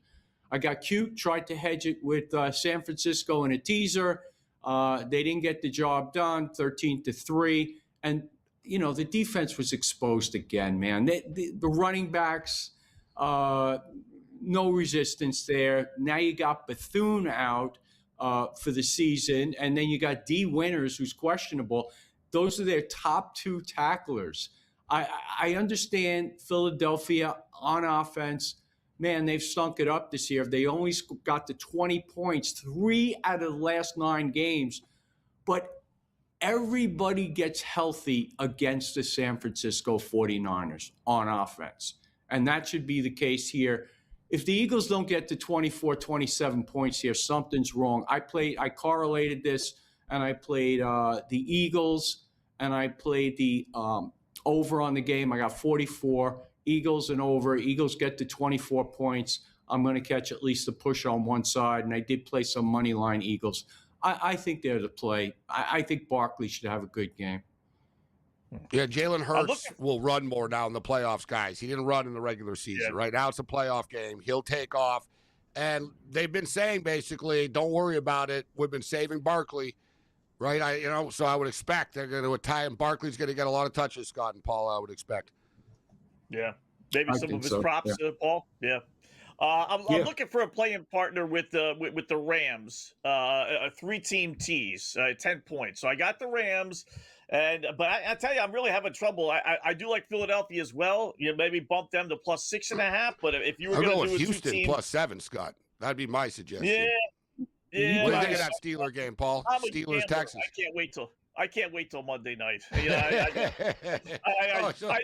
I got cute, tried to hedge it with San Francisco in a teaser. They didn't get the job done, 13-3. And, the defense was exposed again, man. The running backs, no resistance there. Now you got Bethune out for the season, and then you got D. Winters, who's questionable. Those are their top 2 tacklers. I understand Philadelphia on offense. Man, they've stunk it up this year. They only got to 20 points, 3 out of the last 9 games. But everybody gets healthy against the San Francisco 49ers on offense. And that should be the case here. if the Eagles don't get to 24, 27 points here, something's wrong. I correlated this, and I played the Eagles, and I played the over on the game. I got 44. Eagles and over. Eagles get to 24 points. I'm going to catch at least a push on one side, and I did play some money line Eagles. I think they're the play. I think Barkley should have a good game. Yeah, Jalen Hurts will run more now in the playoffs, guys. He didn't run in the regular season. Right now it's a playoff game. He'll take off. And they've been saying, basically, don't worry about it. We've been saving Barkley, right? So I would expect they're going to tie him. Barkley's going to get a lot of touches, Scott and Paul, I would expect. Yeah. Maybe some of his props, Paul. Yeah. I'm looking for a playing partner with the Rams, a 3-team tease, 10 points. So I got the Rams, but I tell you, I'm really having trouble. I do like Philadelphia as well. Maybe bump them to plus 6.5. But if you were going to do a Houston 2-team, plus 7, Scott, that'd be my suggestion. Yeah. What do you think of that Steeler game, Paul? Steelers, Texas. I can't wait till Monday night. I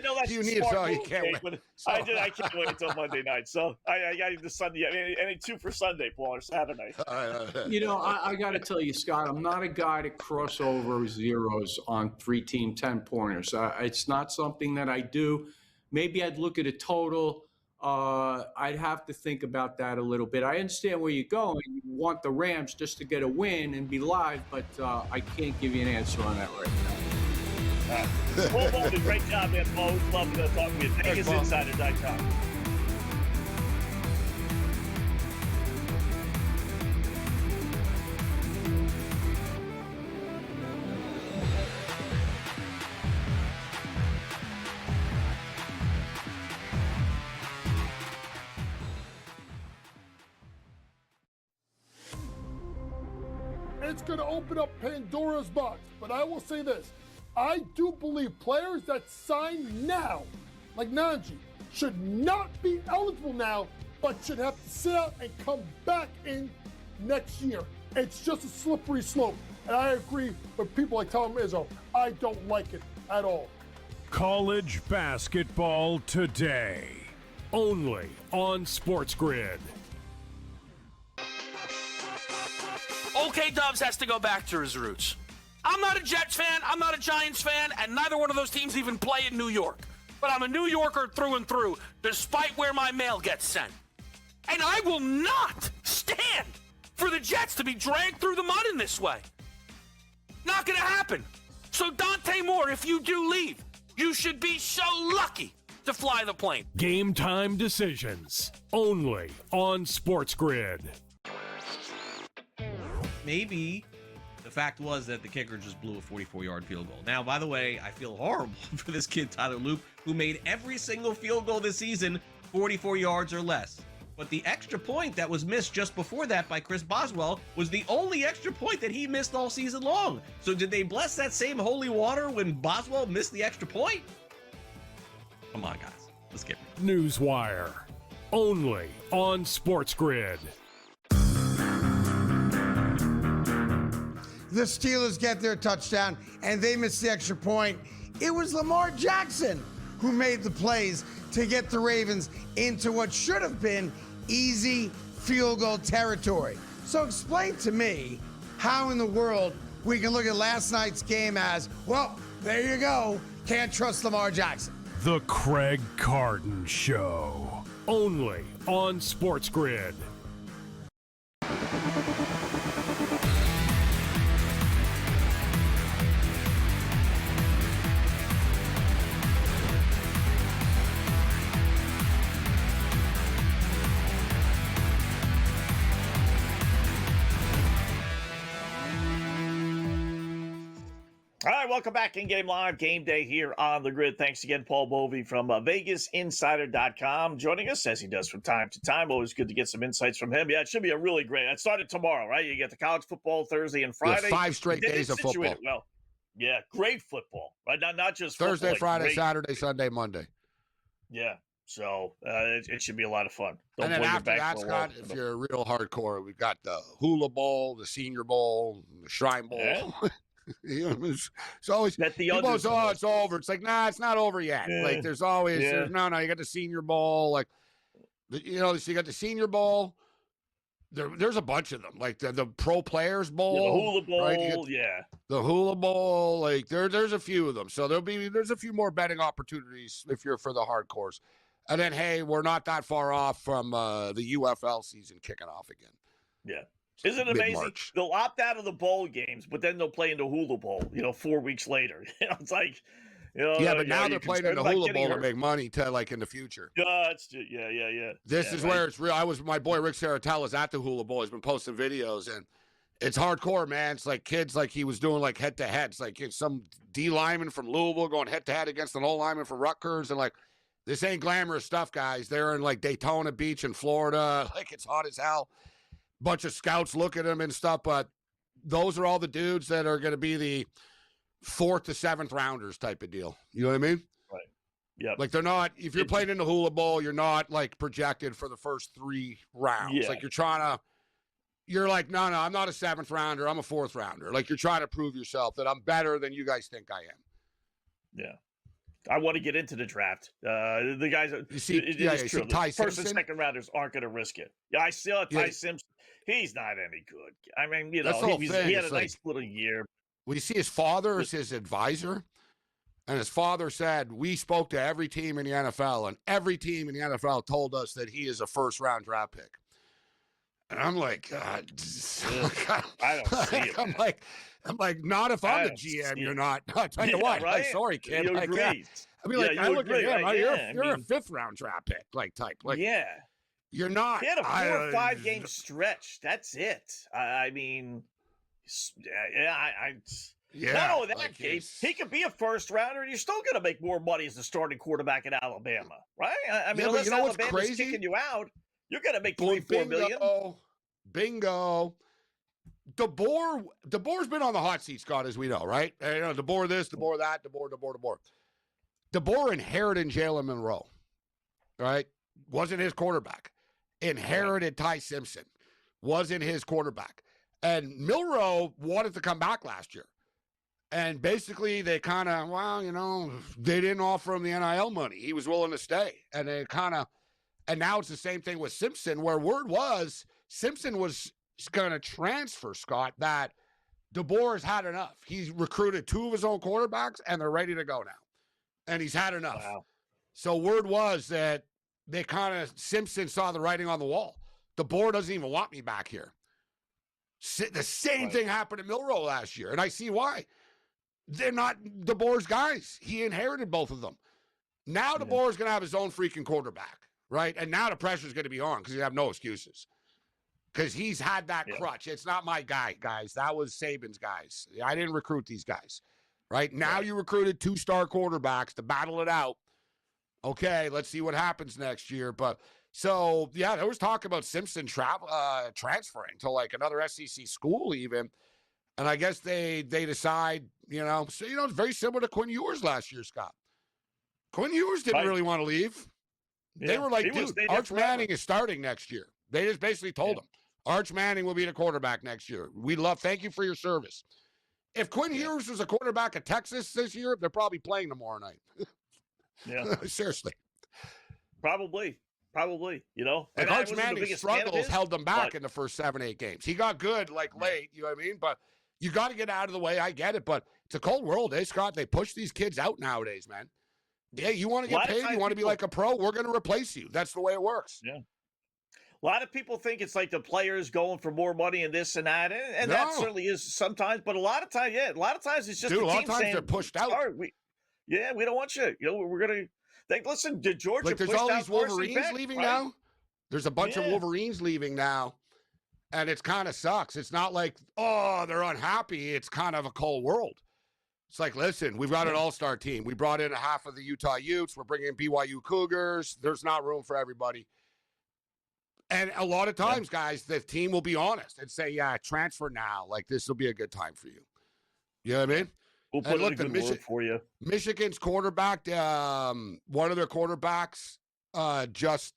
know that's you need smart you move, can't but I can't wait till Monday night. So I got the Sunday. Any 2 for Sunday, Paul, or Saturday. I got to tell you, Scott, I'm not a guy to cross over zeros on 3-team 10-pointers. It's not something that I do. Maybe I'd look at a total. I'd have to think about that a little bit. I understand where you're going. You want the Rams just to get a win and be live, but I can't give you an answer on that right now. Paul Bowman, great job, man. Always love to talk to you. VegasInsider.com. It's going to open up Pandora's box. But I will say this. I do believe players that sign now, like Najee, should not be eligible now, but should have to sit out and come back in next year. It's just a slippery slope. And I agree with people like Tom Izzo. I don't like it at all. College basketball today, only on SportsGrid. OK Dubs has to go back to his roots. I'm not a Jets fan, I'm not a Giants fan, and neither one of those teams even play in New York. But I'm a New Yorker through and through, despite where my mail gets sent. And I will not stand for the Jets to be dragged through the mud in this way. Not going to happen. So Dante Moore, if you do leave, you should be so lucky to fly the plane. Game time decisions, only on SportsGrid. Maybe the fact was that the kicker just blew a 44-yard field goal. Now, by the way, I feel horrible for this kid, Tyler Loop, who made every single field goal this season 44 yards or less. But the extra point that was missed just before that by Chris Boswell was the only extra point that he missed all season long. So did they bless that same holy water when Boswell missed the extra point? Come on, guys. Let's get it. Newswire, only on SportsGrid. The Steelers get their touchdown, and they miss the extra point. It was Lamar Jackson who made the plays to get the Ravens into what should have been easy field goal territory. So explain to me how in the world we can look at last night's game as, well, there you go, can't trust Lamar Jackson. The Craig Carton Show, only on SportsGrid. All right, welcome back in Game Live, Game Day here on the Grid. Thanks again, Paul Bovey from VegasInsider.com, joining us as he does from time to time. Always good to get some insights from him. Yeah, it should be a really great. It started tomorrow, right? You get the college football Thursday and Friday. Yeah, 5 straight days of football. Well, yeah, great football, right? Not just Thursday, football, Friday, great. Saturday, Sunday, Monday. Yeah, so it should be a lot of fun. And then after that, Scott, if you're real hardcore, we've got the Hula Bowl, the Senior Bowl, the Shrine Bowl. Yeah. It's always people say, oh, it's over. It's like, nah, it's not over yet. Yeah. Like there's always no, you got the Senior Bowl. Like You know, so you got the Senior Bowl. There's a bunch of them, like the Pro Players Bowl, the Hula Bowl, right? The Hula Bowl, like there's a few of them. So there's a few more betting opportunities if you're for the hardcores. And then, hey, we're not that far off from the UFL season kicking off again. Yeah. Isn't it amazing? Mid-March. They'll opt out of the bowl games, but then they'll play in the Hula Bowl, 4 weeks later. It's like, yeah, but now they're playing in the Hula Bowl to make money in the future. Yeah. This is where it's real. My boy Rick Saratella's at the Hula Bowl. He's been posting videos, and it's hardcore, man. It's like kids, like he was doing like head-to-head. It's like some D lineman from Louisville going head-to-head against an O lineman from Rutgers, and like, this ain't glamorous stuff, guys. They're in like Daytona Beach in Florida. Like, it's hot as hell. Bunch of scouts look at them and stuff, but those are all the dudes that are going to be the 4th to 7th rounders type of deal. You know what I mean? Right. Yeah. Like, they're not, if you're playing in the Hula Bowl, you're not like projected for the first 3 rounds. Yeah. Like, you're like, no, I'm not a 7th rounder. I'm a 4th rounder. Like, you're trying to prove yourself that I'm better than you guys think I am. Yeah. I want to get into the draft. The guys, you see true. Ty First Simpson? and second rounders aren't going to risk it. Yeah, I saw Ty Simpson. He's not any good. I mean, he had a nice little year. Well, you see, his father is his advisor, and his father said, we spoke to every team in the NFL, and every team in the NFL told us that he is a first-round draft pick. And I'm like, God, I don't see it. I'm like, not if I'm the GM, you're not. I'll tell you what. Right? Sorry, kid. You agree. I mean, I look at him. You're a 5th-round draft pick, type. Like, yeah. You're not. He had a 4 or 5 game stretch. That's it. I mean, not only that, Gabe, he could be a first rounder, and you're still going to make more money as the starting quarterback in Alabama, right? I mean, unless Alabama's kicking you out, you're going to make $3-4 million. Bingo. DeBoer's been on the hot seat, Scott, as we know, right? DeBoer this, DeBoer that, DeBoer. DeBoer inherited Jalen Monroe, right? Wasn't his quarterback. Inherited Ty Simpson. Wasn't his quarterback. And Milroe wanted to come back last year. And basically they kind of, they didn't offer him the NIL money. He was willing to stay. And and now it's the same thing with Simpson, where word was Simpson was going to transfer, Scott, that DeBoer's had enough. He's recruited 2 of his own quarterbacks, and they're ready to go now. And he's had enough. Wow. So word was that Simpson saw the writing on the wall. DeBoer doesn't even want me back here. The same thing happened to Milroe last year, and I see why. They're not DeBoer's guys. He inherited both of them. Now DeBoer's going to have his own freaking quarterback, right? And now the pressure's going to be on because you have no excuses. Because he's had that crutch. It's not my guy, guys. That was Saban's guys. I didn't recruit these guys, right? Now you recruited 2-star quarterbacks to battle it out. Okay, let's see what happens next year. But so, there was talk about Simpson transferring to like another SEC school even. And I guess they decide, it's very similar to Quinn Ewers last year, Scott. Quinn Ewers didn't really want to leave. Yeah, they were like, dude, Arch Manning is starting next year. They just basically told him, Arch Manning will be the quarterback next year. Thank you for your service. If Quinn Ewers was a quarterback at Texas this year, they're probably playing tomorrow night. Yeah. Seriously. Probably. And Arch Manning's struggles held them back in the first 7-8 games. He got good late, you know what I mean? But you got to get out of the way. I get it, but it's a cold world, Scott? They push these kids out nowadays, man. Yeah, you want to get paid, you want to be like a pro, we're going to replace you. That's the way it works. Yeah. A lot of people think it's like the players going for more money and this and that, and that certainly is sometimes. But a lot of times, it's just a lot of times they're pushed out. We don't want you. We're gonna. Listen, did Georgia? Like, there's all these Wolverines leaving now. There's a bunch of Wolverines leaving now, and it's kind of sucks. It's not like they're unhappy. It's kind of a cold world. It's like, listen, we've got an all-star team. We brought in half of the Utah Utes. We're bringing in BYU Cougars. There's not room for everybody. And a lot of times, guys, the team will be honest and say, transfer now. Like, this will be a good time for you. You know what I mean? We'll put in a good word for you. Michigan's quarterback, one of their quarterbacks just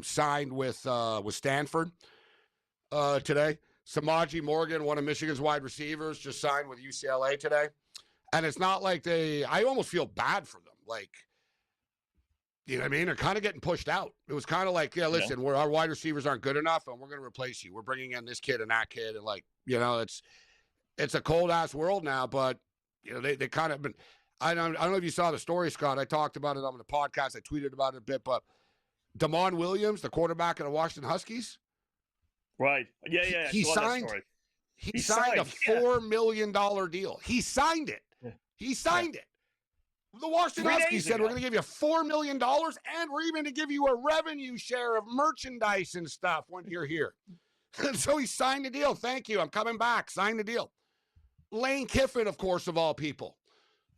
signed with Stanford today. Samaje Morgan, one of Michigan's wide receivers, just signed with UCLA today. And it's not like I almost feel bad for them. Like, You know what I mean? They're kind of getting pushed out. It was kind of like, yeah, listen, our wide receivers aren't good enough, and we're going to replace you. We're bringing in this kid and that kid, and like, you know, it's a cold ass world now. But you know, they kind of been. I don't know if you saw the story, Scott. I talked about it on the podcast. I tweeted about it a bit, but Damon Williams, the quarterback of the Washington Huskies, right? Yeah. He signed. He signed a $4 million deal. He signed it. Yeah. He signed it. The Washington Huskies said, we're going to give you $4 million, and we're even going to give you a revenue share of merchandise and stuff when you're here. So he signed the deal. Thank you. I'm coming back. Sign the deal. Lane Kiffin, of course, of all people.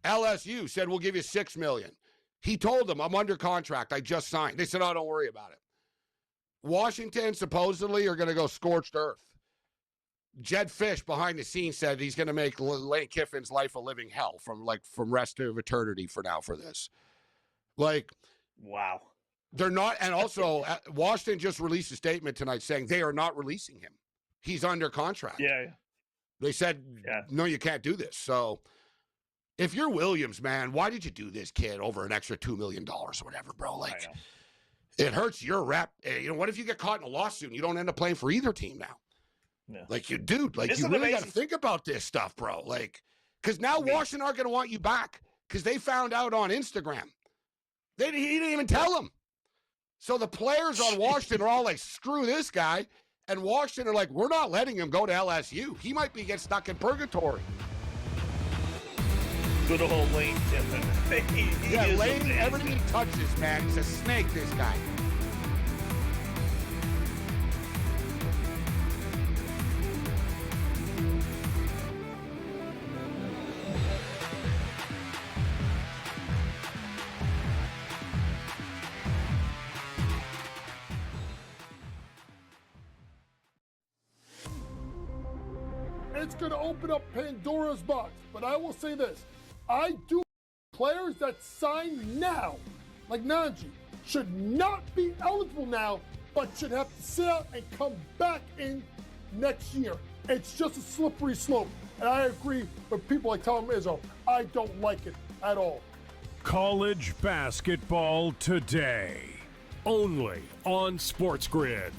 LSU said, we'll give you $6 million. He told them, I'm under contract. I just signed. They said, oh, don't worry about it. Washington supposedly are going to go scorched earth. Jed Fish behind the scenes said he's going to make Lane Kiffin's life a living hell from rest of eternity for now for this. Like, wow. They're not. And also Washington just released a statement tonight saying they are not releasing him. He's under contract. Yeah. They said, no, you can't do this. So if you're Williams, man, why did you do this kid over an extra $2 million or whatever, bro? Like, it hurts your rep. You know, what if you get caught in a lawsuit and you don't end up playing for either team now? No. Like, you really got to think about this stuff, bro. Like, because now Washington aren't going to want you back because they found out on Instagram. He didn't even tell them. So the players on Washington are all like, screw this guy. And Washington are like, we're not letting him go to LSU. He might be getting stuck in purgatory. Good old Lane Kiffin. Lane, everything he touches, man, he's a snake, this guy. It's going to open up Pandora's box. But I will say this. I do players that sign now, like Najee, should not be eligible now, but should have to sit out and come back in next year. It's just a slippery slope. And I agree with people like Tom Izzo. I don't like it at all. College basketball today, only on SportsGrid.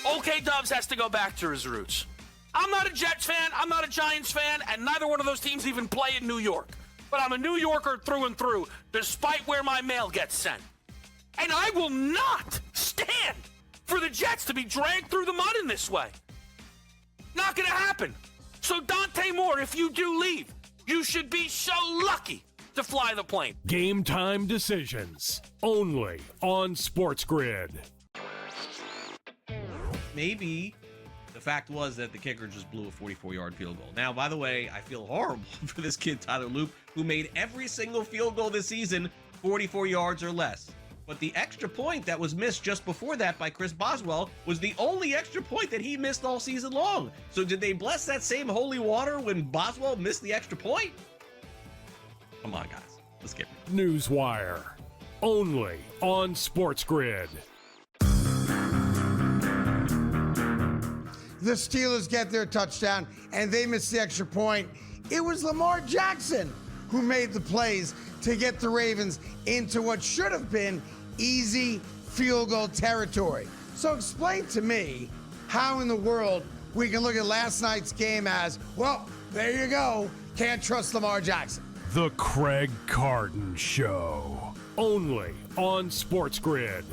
OK Dubs has to go back to his roots. I'm not a Jets fan, I'm not a Giants fan, and neither one of those teams even play in New York. But I'm a New Yorker through and through, despite where my mail gets sent. And I will not stand for the Jets to be dragged through the mud in this way. Not gonna happen. So Dante Moore, if you do leave, you should be so lucky to fly the plane. Game time decisions, only on SportsGrid. Maybe the fact was that the kicker just blew a 44-yard field goal. Now, by the way, I feel horrible for this kid, Tyler Loop, who made every single field goal this season 44 yards or less. But the extra point that was missed just before that by Chris Boswell was the only extra point that he missed all season long. So did they bless that same holy water when Boswell missed the extra point? Come on, guys. Let's get it. Newswire, only on SportsGrid. The Steelers get their touchdown, and they miss the extra point. It was Lamar Jackson who made the plays to get the Ravens into what should have been easy field goal territory. So explain to me how in the world we can look at last night's game as, well, there you go, can't trust Lamar Jackson. The Craig Carton Show, only on SportsGrid.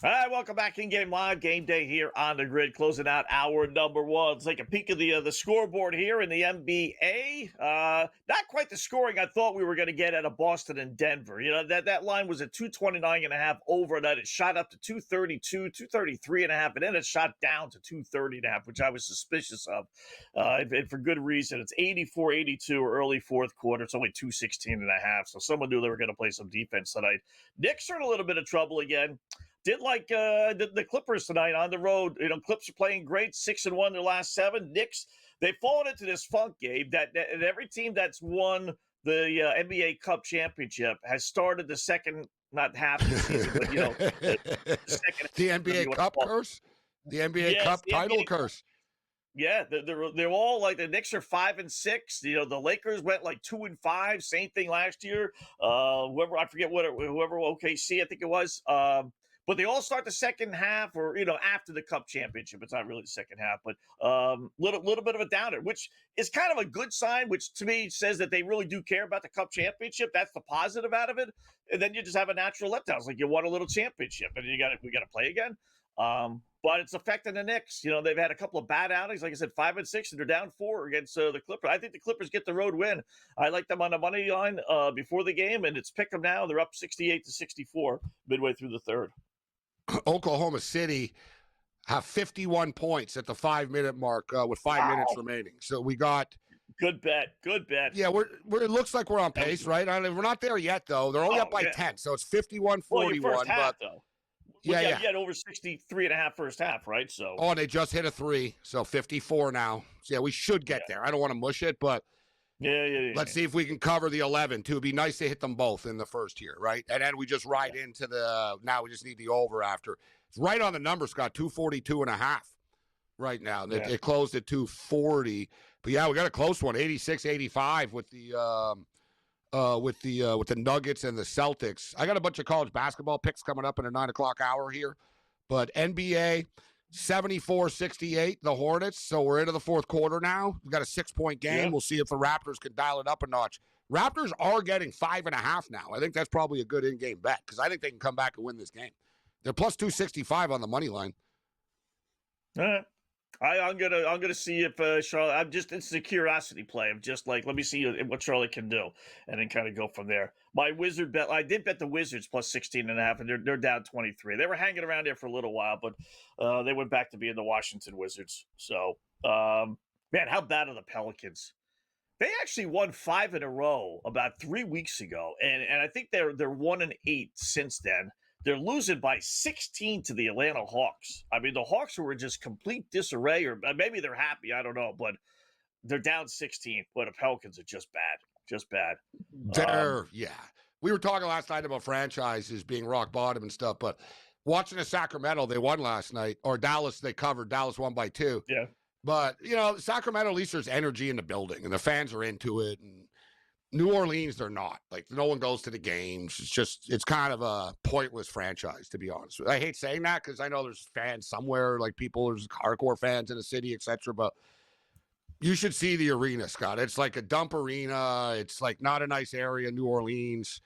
All right, welcome back in Game Live. Game Day here on the grid, closing out hour number one. Let's take a peek at the scoreboard here in the NBA. Not quite the scoring I thought we were going to get out of Boston and Denver. You know, that line was at 229.5 overnight. It shot up to 232, 233.5, and then it shot down to 230.5, which I was suspicious of, and for good reason. It's 84-82 early fourth quarter. It's only 216.5, so someone knew they were going to play some defense tonight. Knicks are in a little bit of trouble again. did like the Clippers tonight on the road. You know, Clips are playing great, 6-1 their last 7. Knicks, they've fallen into this funk, Gabe, that every team that's won the NBA Cup championship has started the second, not half the season, but the second. The NBA Cup curse, the NBA Cup title curse. Yeah, they're all like the Knicks are 5-6. You know, the Lakers went like 2-5. Same thing last year. Whoever OKC, I think it was. But they all start the second half, or after the Cup championship. It's not really the second half, but little bit of a downer, which is kind of a good sign. Which to me says that they really do care about the Cup championship. That's the positive out of it. And then you just have a natural letdown. It's like you won a little championship, and we got to play again. But it's affecting the Knicks. You know, they've had a couple of bad outings. Like I said, 5-6, and they're down 4 against the Clippers. I think the Clippers get the road win. I like them on the money line before the game, and it's pick them now. They're up 68-64 midway through the third. Oklahoma City have 51 points at the 5-minute mark with 5 minutes remaining. So we got good bet. Yeah, it looks like we're on pace, right? We're not there yet, though. They're only up by 10, so it's 51-41. Well, your first half, though. Yeah. You had over 63.5 first half, right? So. Oh, and they just hit a 3, so 54 now. So, yeah, we should get there. I don't want to mush it, but let's see if we can cover the 11, too. It'd be nice to hit them both in the first year, right? And then we just ride into now we just need the over after. It's right on the number, Scott, 242.5 right now. It closed at 240. But, yeah, we got a close one, 86-85 with the Nuggets and the Celtics. I got a bunch of college basketball picks coming up in a 9 o'clock hour here. But NBA, 74-68, the Hornets. So we're into the fourth quarter now. We've got a 6-point game. Yeah. We'll see if the Raptors can dial it up a notch. Raptors are getting 5.5 now. I think that's probably a good in-game bet because I think they can come back and win this game. They're plus 265 on the money line. All right. I'm gonna see if Charlotte. It's a curiosity play. I'm just like, let me see what Charlotte can do, and then kind of go from there. My Wizard bet. I did bet the Wizards plus 16.5, and they're down 23. They were hanging around there for a little while, but they went back to being the Washington Wizards. So, man, how bad are the Pelicans? They actually won 5 in a row about 3 weeks ago, and I think they're 1-8 since then. They're losing by 16 to the Atlanta Hawks. I mean, the Hawks were just complete disarray, or maybe they're happy. I don't know, but they're down 16. But the Pelicans are just bad. Yeah. We were talking last night about franchises being rock bottom and stuff, but watching the Sacramento, they won last night, or Dallas, they covered. Dallas won by 2. Yeah. But, Sacramento, at least there's energy in the building, and the fans are into it, and New Orleans, they're not. Like, no one goes to the games. It's kind of a pointless franchise, to be honest with you. I hate saying that because I know there's fans somewhere, like there's hardcore fans in the city, etc. But you should see the arena, Scott. It's like a dump arena. It's like not a nice area, New Orleans.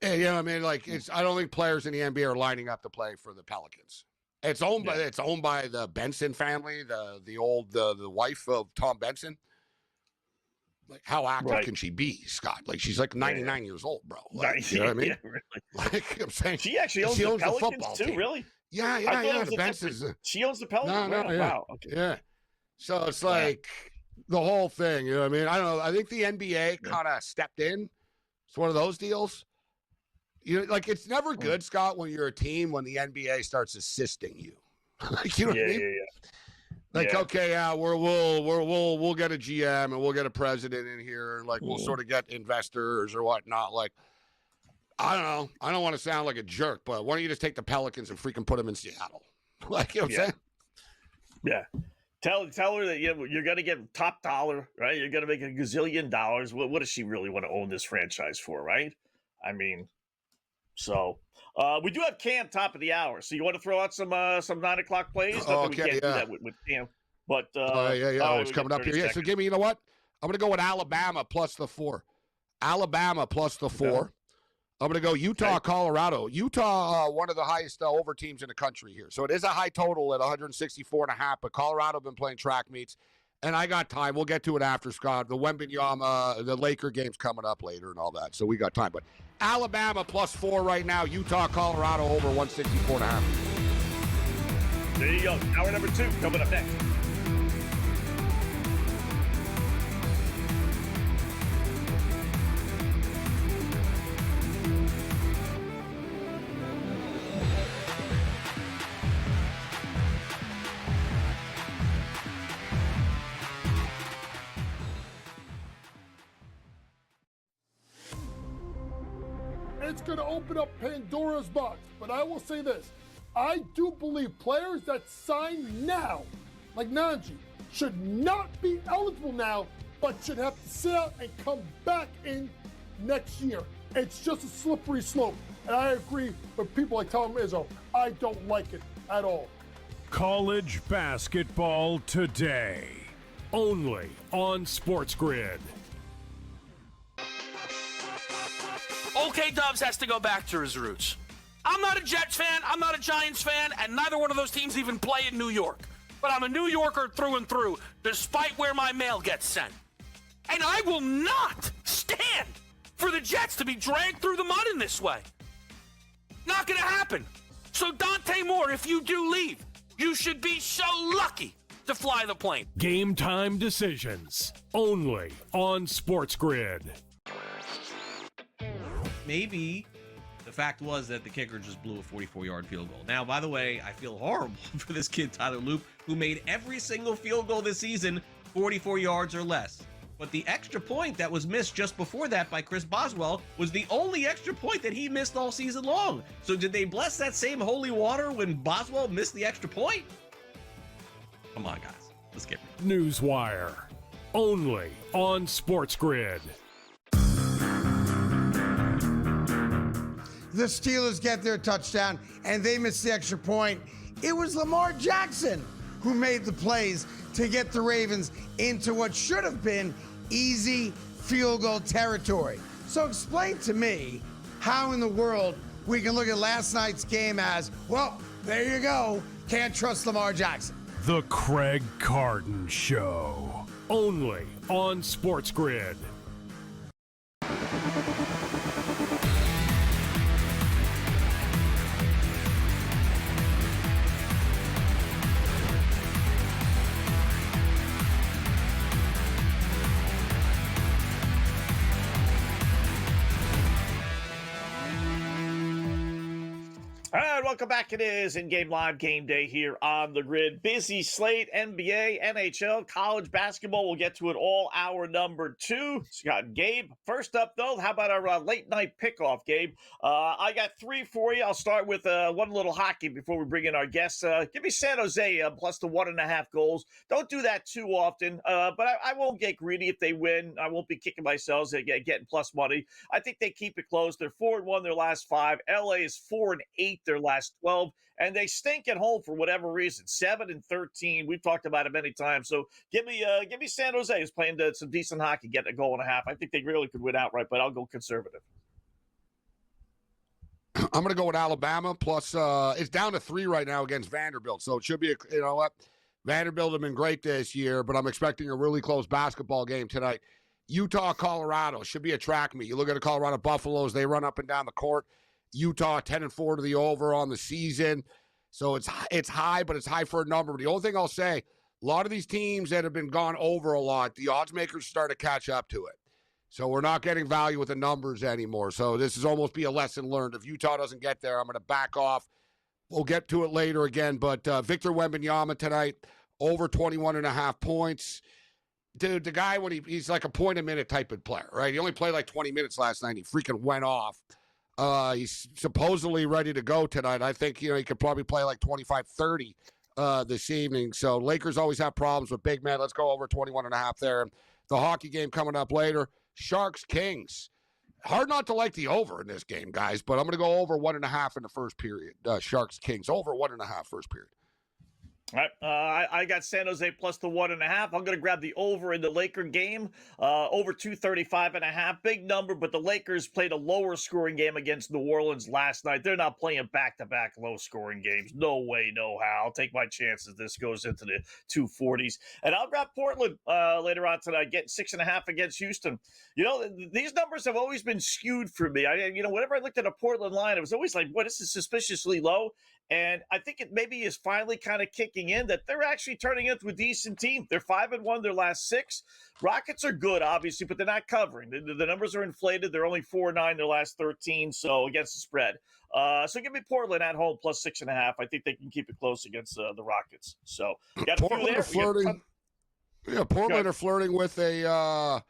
And, I don't think players in the NBA are lining up to play for the Pelicans. It's owned by the Benson family, the wife of Tom Benson. Like, how active can she be, Scott? Like, she's like 99 years old, bro. Like, you know what I mean? Yeah, really. Like, I'm saying, she actually owns the Pelicans too, team. Really? Yeah. The Bensons. She owns the Pelicans. No, yeah. Wow. Okay. Yeah. So it's like the whole thing. You know what I mean? I don't know. I think the NBA kind of stepped in. It's one of those deals. It's never good, Scott, when you're a team when the NBA starts assisting you. Like, you know what I mean? Yeah. Like, okay, we'll get a GM and we'll get a president in here, and like we'll sort of get investors or whatnot. Like, I don't know. I don't want to sound like a jerk, but why don't you just take the Pelicans and freaking put them in Seattle? Like, you know what I'm saying? Yeah. Tell her that you're going to get top dollar, right? You're going to make $1 gazillion. What does she really want to own this franchise for, right? I mean, so we do have Cam top of the hour. So you want to throw out some 9 o'clock plays? We can't do that with Cam. But it's coming up here. Yeah, so give me, you know what? I'm going to go with Alabama plus the 4. Alabama plus the 4. Okay. I'm going to go Utah, Colorado. Utah, one of the highest over teams in the country here. So it is a high total at 164.5, but Colorado been playing track meets. And I got time. We'll get to it after, Scott. The Wembanyama, the Laker game's coming up later and all that. So we got time. But Alabama plus 4 right now. Utah, Colorado over 164.5. There you go. Hour number 2 coming up next. it's going to open up Pandora's box. But I will say this. I do believe players that sign now, like Najee, should not be eligible now, but should have to sit out and come back in next year. It's just a slippery slope. And I agree with people like Tom Izzo. I don't like it at all. College basketball today, only on SportsGrid. OK Dubs has to go back to his roots. I'm not a Jets fan, I'm not a Giants fan, and neither one of those teams even play in New York. But I'm a New Yorker through and through, despite where my mail gets sent. And I will not stand for the Jets to be dragged through the mud in this way. Not gonna happen. So Dante Moore, if you do leave, you should be so lucky to fly the plane. Game time decisions, only on SportsGrid. Maybe the fact was that the kicker just blew a 44-yard field goal. Now, by the way, I feel horrible for this kid, Tyler Loop, who made every single field goal this season 44 yards or less. But the extra point that was missed just before that by Chris Boswell was the only extra point that he missed all season long. So did they bless that same holy water when Boswell missed the extra point? Come on, guys. Let's get it. Newswire, only on SportsGrid. The Steelers get their touchdown, and they miss the extra point. It was Lamar Jackson who made the plays to get the Ravens into what should have been easy field goal territory. So explain to me how in the world we can look at last night's game as, well, there you go, can't trust Lamar Jackson. The Craig Carton Show, only on SportsGrid. All right, welcome back. It is in-game live game day here on the grid. Busy slate, NBA, NHL, college basketball. We'll get to it all. Hour number 2. Scott and Gabe. First up, though, how about our late night pickoff, Gabe? I got 3 for you. I'll start with one little hockey before we bring in our guests. Give me San Jose plus the 1.5 goals. Don't do that too often, but I won't get greedy if they win. I won't be kicking myself getting plus money. I think they keep it close. They're 4-1 their last 5. LA is 4-8 their last 12, and they stink at home for whatever reason. 7-13. We've talked about it many times. So give me San Jose is playing some decent hockey, getting a goal and a half. I think they really could win outright, but I'll go conservative. I'm going to go with Alabama. Plus, it's down to 3 right now against Vanderbilt, so it should be you know what? Vanderbilt have been great this year, but I'm expecting a really close basketball game tonight. Utah, Colorado should be a track meet. You look at the Colorado Buffaloes; they run up and down the court. Utah 10-4 to the over on the season. So it's high, but it's high for a number. But the only thing I'll say, a lot of these teams that have been gone over a lot, the odds makers start to catch up to it. So we're not getting value with the numbers anymore. So this is almost be a lesson learned. If Utah doesn't get there, I'm going to back off. We'll get to it later again. But Victor Wembanyama tonight, over 21.5 points. Dude, the guy, when he's like a point-a-minute type of player, right? He only played like 20 minutes last night. He freaking went off. He's supposedly ready to go tonight. I think, he could probably play like 25-30 this evening. So Lakers always have problems with big men. Let's go over 21.5 there. The hockey game coming up later. Sharks, Kings. Hard not to like the over in this game, guys, but I'm going to go over 1.5 in the first period. Sharks, Kings, over 1.5 first period. All right, I got San Jose plus the 1.5. I'm going to grab the over in the Laker game, over 235.5. Big number, but the Lakers played a lower scoring game against New Orleans last night. They're not playing back-to-back low scoring games. No way, no how. I'll take my chances. This goes into the 240s. And I'll grab Portland later on tonight, getting 6.5 against Houston. These numbers have always been skewed for me. Whenever I looked at a Portland line, it was always like, what, this is suspiciously low. And I think it maybe is finally kind of kicking in that they're actually turning into a decent team. They're 5-1 their last 6. Rockets are good, obviously, but they're not covering. The numbers are inflated. They're only 4-9 their last 13, so against the spread. So give me Portland at home plus 6.5. I think they can keep it close against the Rockets. So got Portland are flirting. Portland are flirting with a.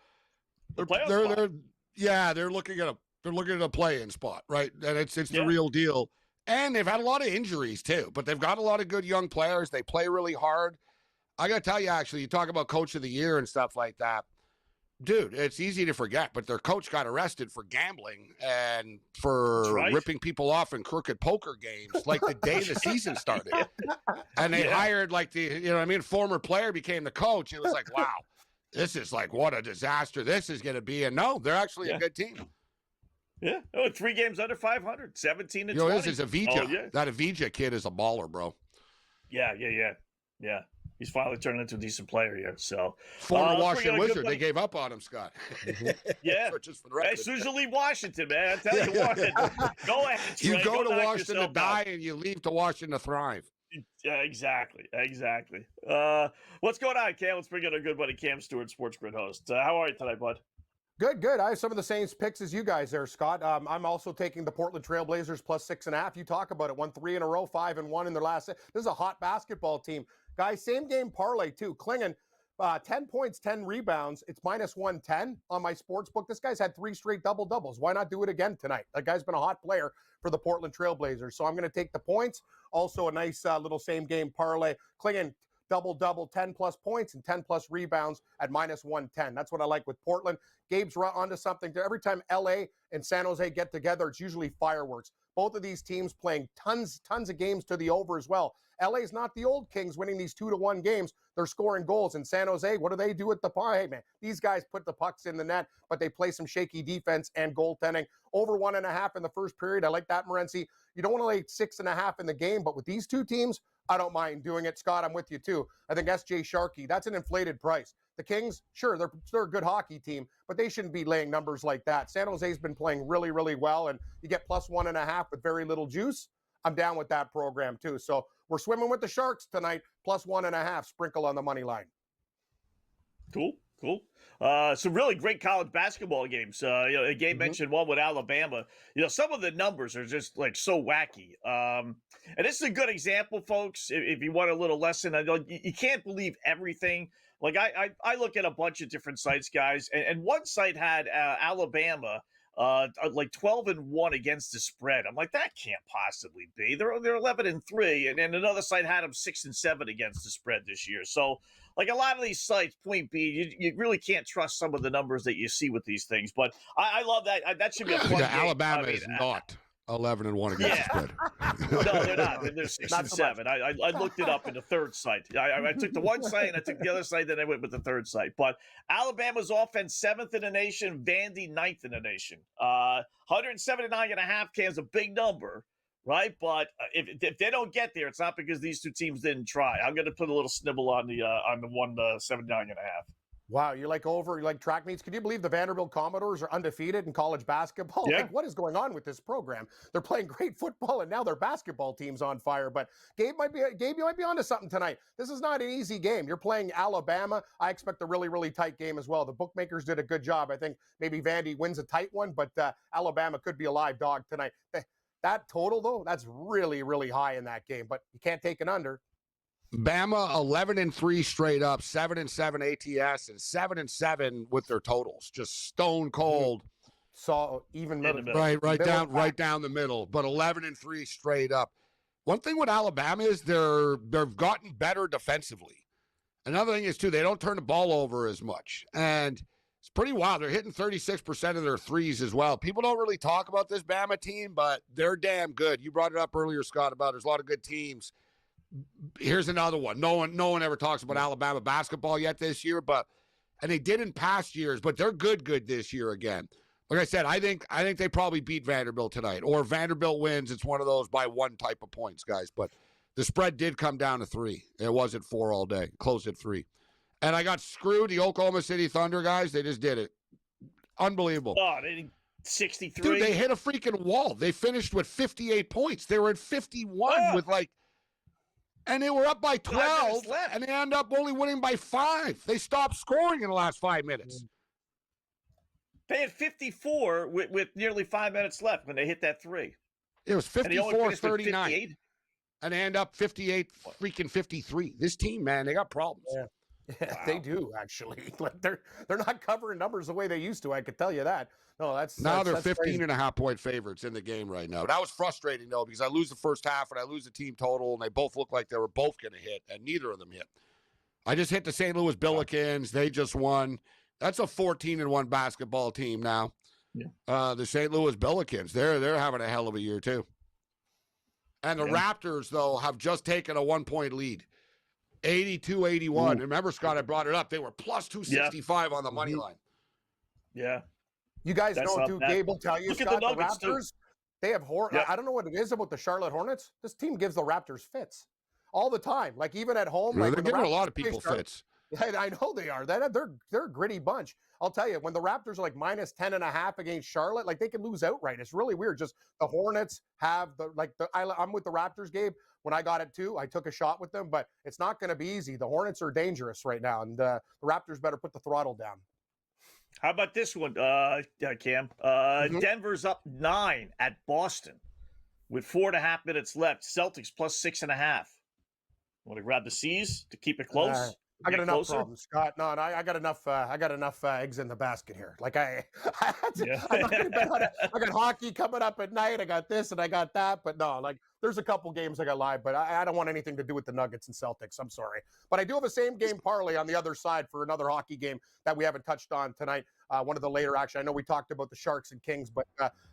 They're looking at a They're looking at a play-in spot, right? And it's the real deal. And they've had a lot of injuries, too. But they've got a lot of good young players. They play really hard. I got to tell you, actually, you talk about Coach of the Year and stuff like that. Dude, it's easy to forget, but their coach got arrested for gambling and for ripping people off in crooked poker games like the day the season started. And they hired former player became the coach. It was like, wow, this is like, what a disaster this is going to be. And no, they're actually a good team. Yeah. Oh, 3 games under 500, 17 and 20. This is Avija. That Avija kid is a baller, bro. Yeah. He's finally turned into a decent player here. So former Washington Wizard, they gave up on him, Scott. Yeah, just for the record. As soon as you leave Washington, man, I tell you what, go ahead. Trey, you go to Washington to die, out. and you leave to Washington to thrive. Yeah, exactly. What's going on, Cam? Let's bring in our good buddy Cam Stewart, SportsGrid host. How are you tonight, bud? Good. I have some of the same picks as you guys there, Scott. I'm also taking the Portland Trailblazers plus 6.5. You talk about it. Won 3 in a row, 5-1 in their last. This is a hot basketball team. Guys, same game parlay, too. Klingon, 10 points, 10 rebounds. It's minus 110 on my sports book. This guy's had 3 straight double-doubles. Why not do it again tonight? That guy's been a hot player for the Portland Trailblazers. So I'm going to take the points. Also a nice little same game parlay. Klingon, double-double, 10-plus points and 10-plus rebounds at minus 110. That's what I like with Portland. Gabe's onto something. Every time LA and San Jose get together, it's usually fireworks. Both of these teams playing tons of games to the over as well. LA's not the old Kings winning these 2-1 games. They're scoring goals. In San Jose, what do they do with the puck? Hey, man, these guys put the pucks in the net, but they play some shaky defense and goaltending. Over 1.5 in the first period. I like that, Morency. You don't want to lay 6.5 in the game, but with these two teams, I don't mind doing it. Scott, I'm with you too. I think SJ Sharkey, that's an inflated price. The Kings, sure, they're a good hockey team, but they shouldn't be laying numbers like that. San Jose's been playing really, really well, and you get plus 1.5 with very little juice. I'm down with that program too. So we're swimming with the Sharks tonight, plus 1.5, sprinkle on the money line. Cool. Some really great college basketball games. Gabe mentioned one with Alabama. Some of the numbers are just like so wacky. And this is a good example, folks. If you want a little lesson, I know you can't believe everything. Like I look at a bunch of different sites, guys, and one site had Alabama like 12-1 against the spread. I'm like, that can't possibly be. They're 11-3, and then another site had them 6-7 against the spread this year. So, like a lot of these sites, point B, you really can't trust some of the numbers that you see with these things. But I love that. That should be a fun game. Alabama is not 11-1 against the spread. No, they're not. They're 6-7. I looked it up in the third site. I took the one site and I took the other site, then I went with the third site. But Alabama's offense 7th in the nation, Vandy 9th in the nation. 179.5 Cam's a big number, right? But if they don't get there, it's not because these two teams didn't try. I'm going to put a little snibble on the 179.5. Wow, you like track meets? Can you believe the Vanderbilt Commodores are undefeated in college basketball? Yeah. Like, what is going on with this program? They're playing great football, and now their basketball team's on fire. But Gabe, you might be onto something tonight. This is not an easy game. You're playing Alabama. I expect a really, really tight game as well. The bookmakers did a good job. I think maybe Vandy wins a tight one, but Alabama could be a live dog tonight. That total, though, that's really, really high in that game, but you can't take an under. Bama 11-3 straight up, 7-7 ATS, and 7-7 with their totals. Just stone cold. So even middle, right down the middle. But 11-3 straight up. One thing with Alabama is they've gotten better defensively. Another thing is too, they don't turn the ball over as much, and it's pretty wild. They're hitting 36% of their threes as well. People don't really talk about this Bama team, but they're damn good. You brought it up earlier, Scott, about there's a lot of good teams. Here's another one. No one ever talks about Alabama basketball yet this year, and they did in past years, but they're good this year again. Like I said, I think they probably beat Vanderbilt tonight, or Vanderbilt wins. It's one of those by one type of points, guys. But the spread did come down to 3. It wasn't 4 all day. Closed at 3. And I got screwed. The Oklahoma City Thunder guys, they just did it. Unbelievable. Oh, they 63. Dude, they hit a freaking wall. They finished with 58 points. They were at 51 with and they were up by 12, and they end up only winning by 5. They stopped scoring in the last 5 minutes. They had 54 with nearly 5 minutes left when they hit that 3. It was 54-39. And they end up 58, freaking 53. This team, man, they got problems. Yeah. They do actually. Like they're not covering numbers the way they used to. I could tell you that. No, now they're that's 15 crazy. and a half point favorites in the game right now. That was frustrating though, because I lose the first half and I lose the team total, and they both look like they were both going to hit, and neither of them hit. I just hit the St. Louis Billikens. They just won. That's a 14-1 basketball team now. Yeah. The St. Louis Billikens, they're having a hell of a year too. And the Raptors though have just taken a 1-point lead. 82-81. Remember, Scott, I brought it up. They were plus 265 on the money line. Yeah. You guys That's know, not too, bad. Gabe will tell you, Look at Scott, the the Nuggets, too. Raptors, they have I don't know what it is about the Charlotte Hornets. This team gives the Raptors fits all the time. Like, even at home. Well, like they're when the giving a Raptors lot of play people Charlotte- fits. I know they are. They're a gritty bunch. I'll tell you, when the Raptors are like minus 10.5 against Charlotte, like they can lose outright. It's really weird. Just the Hornets have I'm with the Raptors, Gabe. When I got it too, I took a shot with them, but it's not going to be easy. The Hornets are dangerous right now, and the Raptors better put the throttle down. How about this one, Cam? Denver's up 9 at Boston with 4.5 minutes left. Celtics plus 6.5. Want to grab the C's to keep it close? I got Get enough closer? problems, Scott. No, I got enough. I got enough eggs in the basket here. Like I'm not gonna bet on it. I got hockey coming up at night. I got this and I got that. But no, like there's a couple games I got live, but I don't want anything to do with the Nuggets and Celtics. I'm sorry, but I do have a same game parlay on the other side for another hockey game that we haven't touched on tonight. One of the later action. I know we talked about the Sharks and Kings, but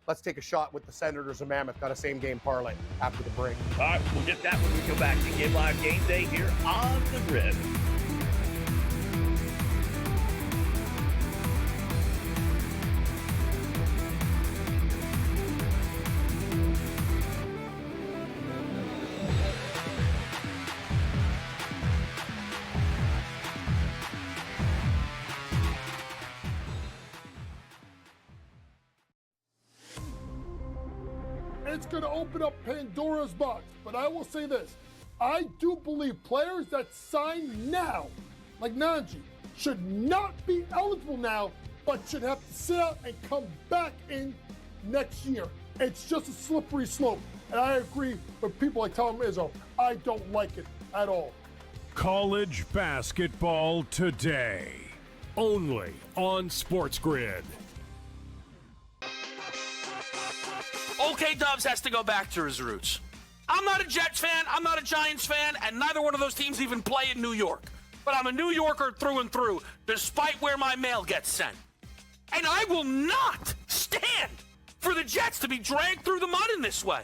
let's take a shot with the Senators and Mammoth. Got a same game parlay after the break. All right, we'll get that when we come back to Game Live Game Day here on the Grid. It's going to open up Pandora's box. But I will say this. I do believe players that sign now, like Nanji, should not be eligible now, but should have to sit out and come back in next year. It's just a slippery slope. And I agree with people like Tom Izzo. I don't like it at all. College basketball today. Only on SportsGrid. OK Dubs has to go back to his roots. I'm not a Jets fan, I'm not a Giants fan, and neither one of those teams even play in New York. But I'm a New Yorker through and through, despite where my mail gets sent. And I will not stand for the Jets to be dragged through the mud in this way.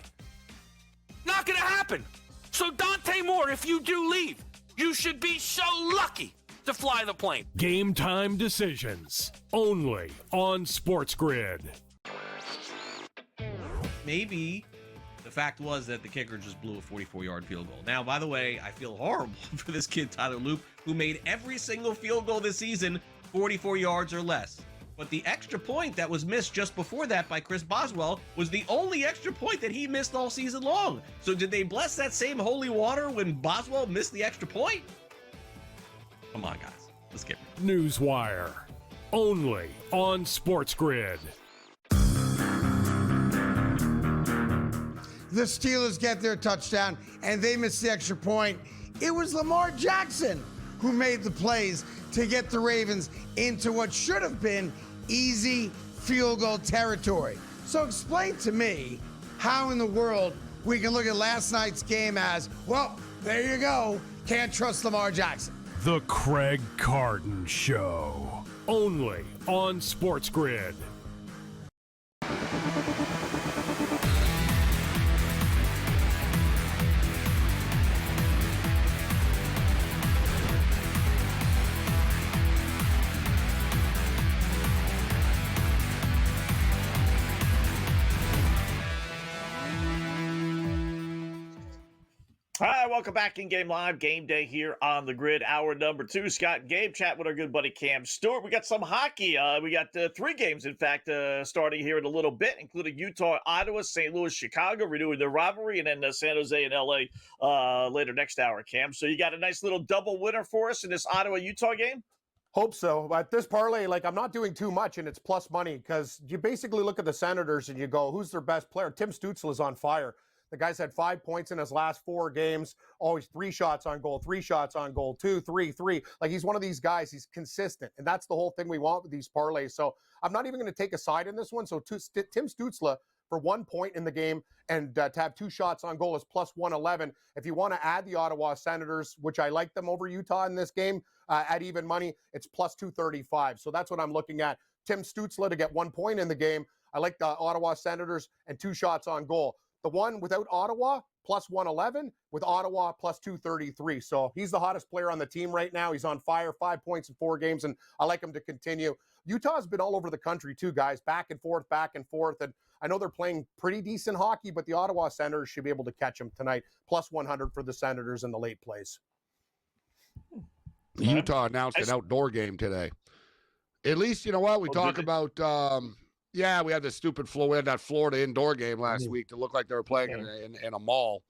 Not gonna happen. So Dante Moore, if you do leave, you should be so lucky to fly the plane. Game time decisions. Only on SportsGrid. Maybe the fact was that the kicker just blew a 44-yard field goal. Now, by the way, I feel horrible for this kid, Tyler Loop, who made every single field goal this season 44 yards or less. But the extra point that was missed just before that by Chris Boswell was the only extra point that he missed all season long. So did they bless that same holy water when Boswell missed the extra point? Come on, guys. Let's get it. Newswire. Only on SportsGrid. The Steelers get their touchdown, and they miss the extra point. It was Lamar Jackson who made the plays to get the Ravens into what should have been easy field goal territory. So explain to me how in the world we can look at last night's game as, well, there you go, can't trust Lamar Jackson. The Craig Carden Show. Only on SportsGrid. All right, welcome back in Game Live, Game Day here on the Grid. Hour number 2. Scott and Gabe chat with our good buddy Cam Stewart. We got some hockey. We got 3 games, in fact, starting here in a little bit, including Utah, Ottawa, St. Louis, Chicago, renewing their rivalry, and then San Jose and LA later next hour, Cam. So you got a nice little double winner for us in this Ottawa-Utah game? Hope so. But this parlay, like, I'm not doing too much, and it's plus money because you basically look at the Senators and you go, who's their best player? Tim Stützle is on fire. The guy's had 5 points in his last 4 games. Always 3 shots on goal, 3 shots on goal, 2, 3, 3. Like, he's one of these guys. He's consistent, and that's the whole thing we want with these parlays. So I'm not even going to take a side in this one. So Tim Stützle for 1 point in the game and to have 2 shots on goal is plus 111. If you want to add the Ottawa Senators, which I like them over Utah in this game, at even money, it's plus 235. So that's what I'm looking at. Tim Stützle to get 1 point in the game. I like the Ottawa Senators and 2 shots on goal. The one without Ottawa, plus 111, with Ottawa, plus 233. So he's the hottest player on the team right now. He's on fire, 5 points in 4 games, and I like him to continue. Utah's been all over the country too, guys, back and forth. And I know they're playing pretty decent hockey, but the Ottawa Senators should be able to catch them tonight. Plus 100 for the Senators in the late plays. Utah announced an outdoor game today. At least, you know what? We talk about, we had this stupid we had that Florida indoor game last week that looked like they were playing in a mall.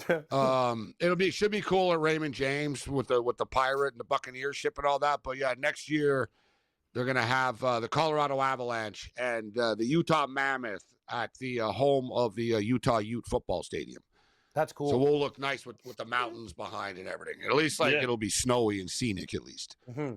Should be cool at Raymond James with the Pirate and the Buccaneers ship and all that. But yeah, next year they're going to have the Colorado Avalanche and the Utah Mammoth at the home of the Utah Ute football stadium. That's cool. So we'll look nice with the mountains behind and everything. At least it'll be snowy and scenic at least. Mm-hmm.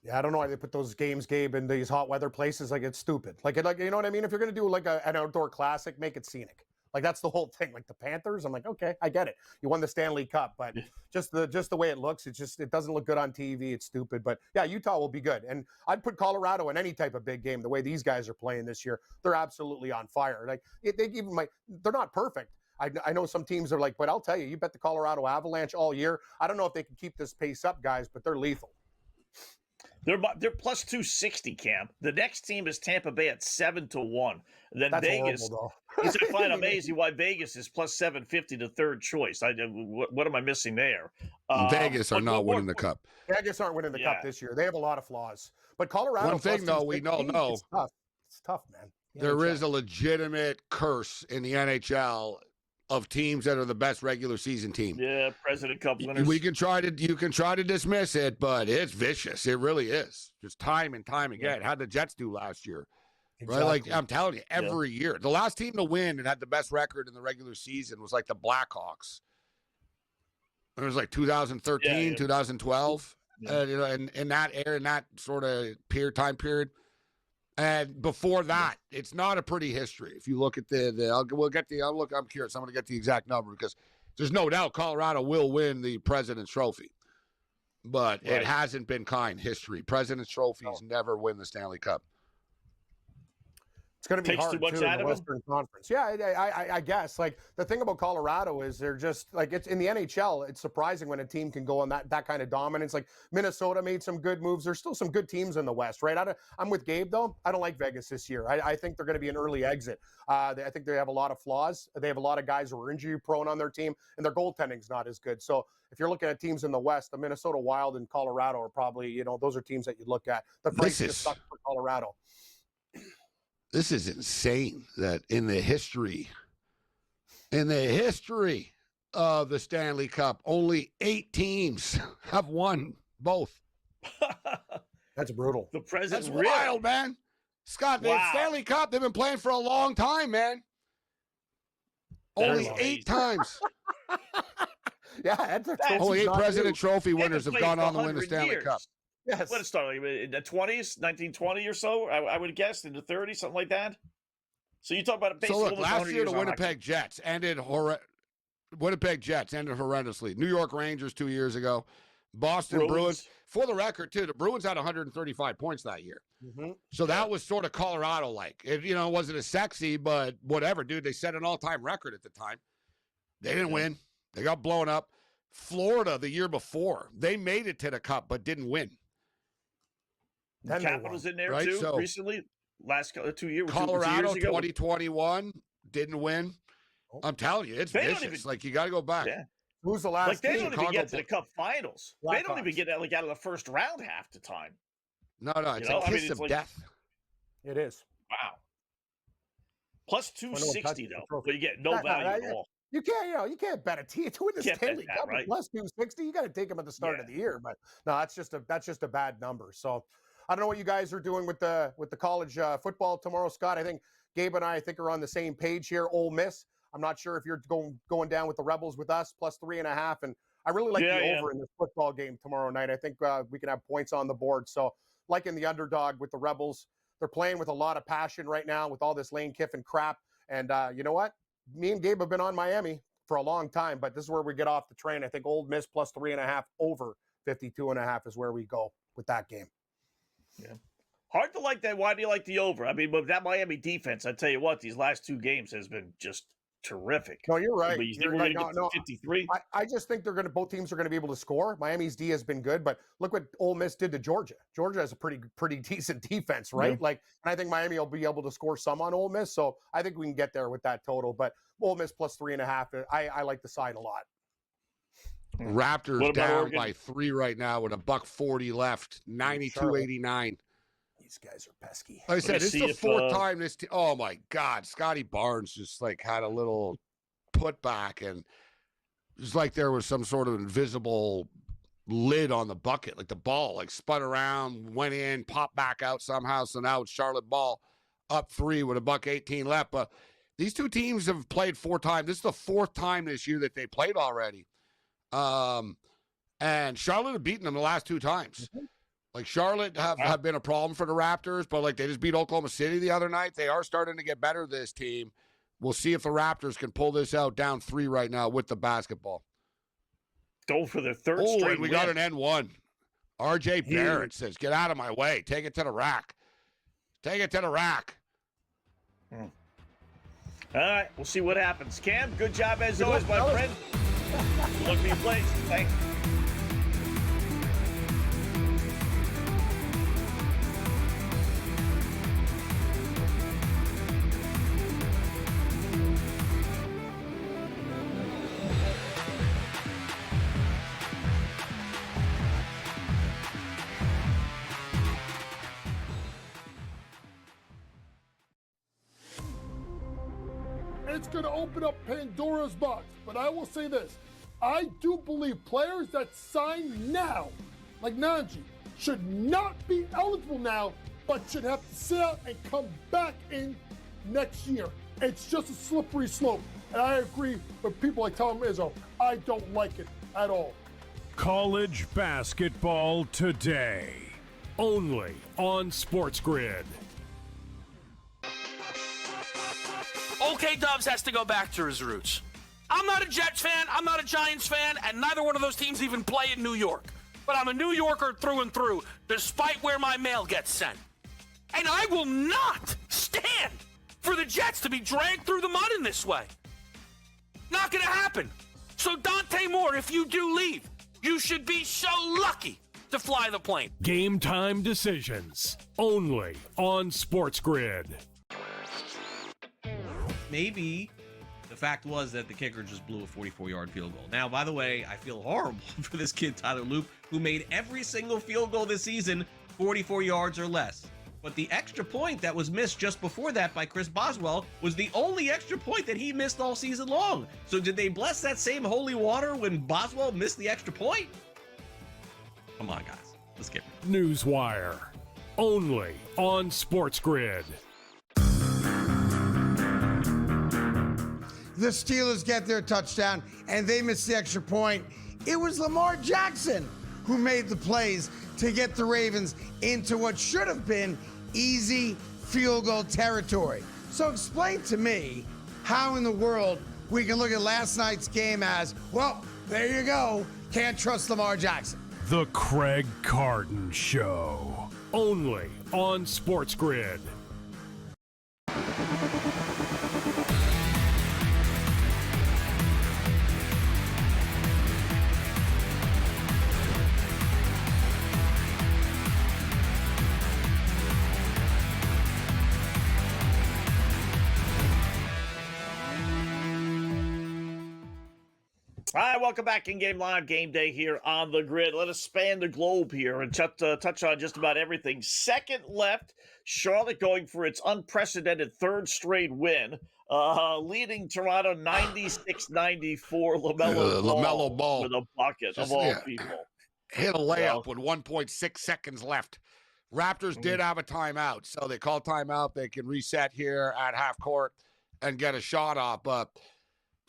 Yeah, I don't know why they put those games, Gabe, in these hot weather places. Like, it's stupid. Like you know what I mean? If you're going to do like an outdoor classic, make it scenic. Like, that's the whole thing. Like the Panthers, I'm like, okay, I get it. You won the Stanley Cup, but just the way it looks, it doesn't look good on TV. It's stupid. But yeah, Utah will be good. And I'd put Colorado in any type of big game. The way these guys are playing this year, they're absolutely on fire. Like they're not perfect. I know some teams are like, but I'll tell you, you bet the Colorado Avalanche all year. I don't know if they can keep this pace up, guys, but they're lethal. They're plus 260, Cam. The next team is Tampa Bay at 7-1. Then That's Vegas. Horrible, It's I find amazing why Vegas is plus 750 to third choice. What am I missing there? Vegas are not winning the cup. Vegas aren't winning the cup this year. They have a lot of flaws. But Colorado. One thing though, we all know. It's tough, man. There is a legitimate curse in the NHL of teams that are the best regular season team. Yeah, President Cup winners. You can try to dismiss it, but it's vicious. It really is. Just time and time again. How'd the Jets do last year? Exactly. Right? Like, I'm telling you, every year. The last team to win and had the best record in the regular season was like the Blackhawks. It was like 2013, 2012. In that era, in that sort of time period. And before that, it's not a pretty history. If you look at I'm curious. I'm going to get the exact number because there's no doubt Colorado will win the President's Trophy. But it hasn't been kind history. President's Trophies never win the Stanley Cup. It's going to be hard, too, in the Western Conference. Yeah, I guess. Like, the thing about Colorado is they're just, like, it's in the NHL, it's surprising when a team can go on that kind of dominance. Like, Minnesota made some good moves. There's still some good teams in the West, right? I'm with Gabe, though. I don't like Vegas this year. I think they're going to be an early exit. I think they have a lot of flaws. They have a lot of guys who are injury-prone on their team, and their goaltending's not as good. So if you're looking at teams in the West, the Minnesota Wild and Colorado are probably, those are teams that you'd look at. The price just sucks for Colorado. This is insane that in the history of the Stanley Cup, only 8 teams have won both. That's brutal. That's wild, man. Scott, the Stanley Cup, they've been playing for a long time, man. Only 8 times. That's only 8 President Trophy winners have gone on to win the Stanley Cup. Yes. What it started in the 20s, 1920 or so, I would guess, in the 30s, something like that. So you talk about it basically. So look, last year the Winnipeg Jets ended horrendously. New York Rangers 2 years ago, Boston Bruins. For the record, too, the Bruins had 135 points that year. Mm-hmm. So that was sort of Colorado-like. It wasn't as sexy, but whatever, dude. They set an all-time record at the time. They didn't win. They got blown up. Florida the year before, they made it to the Cup but didn't win. The Capitals in there too recently. Last 2 years. Colorado 2021 didn't win. I'm telling you, it's vicious. Like, you got to go back. Yeah. Who's the last team? They don't even get to the Cup Finals. They don't even get out of the first round half the time. No, it's a kiss of death. It is. Wow. Plus 260 though, but you get no value at all. You can't bet a team to win the Stanley Cup at plus 260. You got to take them at the start of the year, but no, that's just a bad number. So I don't know what you guys are doing with the college football tomorrow, Scott. I think Gabe and I are on the same page here. Ole Miss. I'm not sure if you're going down with the Rebels with us, plus 3.5. And I really like the over in this football game tomorrow night. I think we can have points on the board. So liking the underdog with the Rebels. They're playing with a lot of passion right now with all this Lane Kiffin crap. And you know what? Me and Gabe have been on Miami for a long time, but this is where we get off the train. I think Ole Miss plus 3.5 over 52.5 is where we go with that game. Yeah. Hard to like that. Why do you like the over? I mean, with that Miami defense, I tell you what, these last two games has been just terrific. No, you're right. But you think we're going to get to 53? I just think both teams are going to be able to score. Miami's D has been good, but look what Ole Miss did to Georgia. Georgia has a pretty decent defense, right? Yeah. And I think Miami will be able to score some on Ole Miss, so I think we can get there with that total. But Ole Miss plus 3.5, I like the side a lot. Raptors down by 3 right now with $1.40 left, 92-89. These guys are pesky. Like I said, this is the fourth time this team. Oh my God, Scotty Barnes just had a little putback, and it was like there was some sort of invisible lid on the bucket, like the ball spun around, went in, popped back out somehow. So now it's Charlotte ball up 3 with $1.18 left. But these two teams have played 4 times. This is the 4th time this year that they played already. And Charlotte have beaten them the last 2 times. Charlotte have been a problem for the Raptors, but they just beat Oklahoma City the other night. They are starting to get better, this team. We'll see if the Raptors can pull this out down 3 right now with the basketball. Go for their third straight and we got an N1. RJ Barrett says, get out of my way. Take it to the rack. Take it to the rack. All right, we'll see what happens. Cam, good job as always, my friend. Look at your place. Thanks. It's going to open up Pandora's box. But I will say this. I do believe players that sign now, like Nanji, should not be eligible now, but should have to sit out and come back in next year. It's just a slippery slope. And I agree with people like Tom Izzo. I don't like it at all. College basketball today, only on SportsGrid. OK Dubs has to go back to his roots. I'm not a Jets fan, I'm not a Giants fan, and neither one of those teams even play in New York. But I'm a New Yorker through and through, despite where my mail gets sent. And I will not stand for the Jets to be dragged through the mud in this way. Not gonna happen. So Dante Moore, if you do leave, you should be so lucky to fly the plane. Game time decisions, only on SportsGrid. Maybe the fact was that the kicker just blew a 44-yard field goal. Now, by the way, I feel horrible for this kid, Tyler Loop, who made every single field goal this season 44 yards or less. But the extra point that was missed just before that by Chris Boswell was the only extra point that he missed all season long. So did they bless that same holy water when Boswell missed the extra point? Come on, guys. Let's get it. Newswire, only on SportsGrid. The Steelers get their touchdown, and they miss the extra point. It was Lamar Jackson who made the plays to get the Ravens into what should have been easy field goal territory. So explain to me how in the world we can look at last night's game as, well, there you go, can't trust Lamar Jackson. The Craig Carton Show, only on SportsGrid. All right, welcome back in Game Live, Game Day here on the grid. Let us span the globe here and touch on just about everything. Second left, Charlotte going for its unprecedented 3rd straight win, leading Toronto 96-94. LaMelo Ball with a bucket of all people. Hit a layup with 1.6 seconds left. Raptors did have a timeout, so they call timeout. They can reset here at half court and get a shot off. But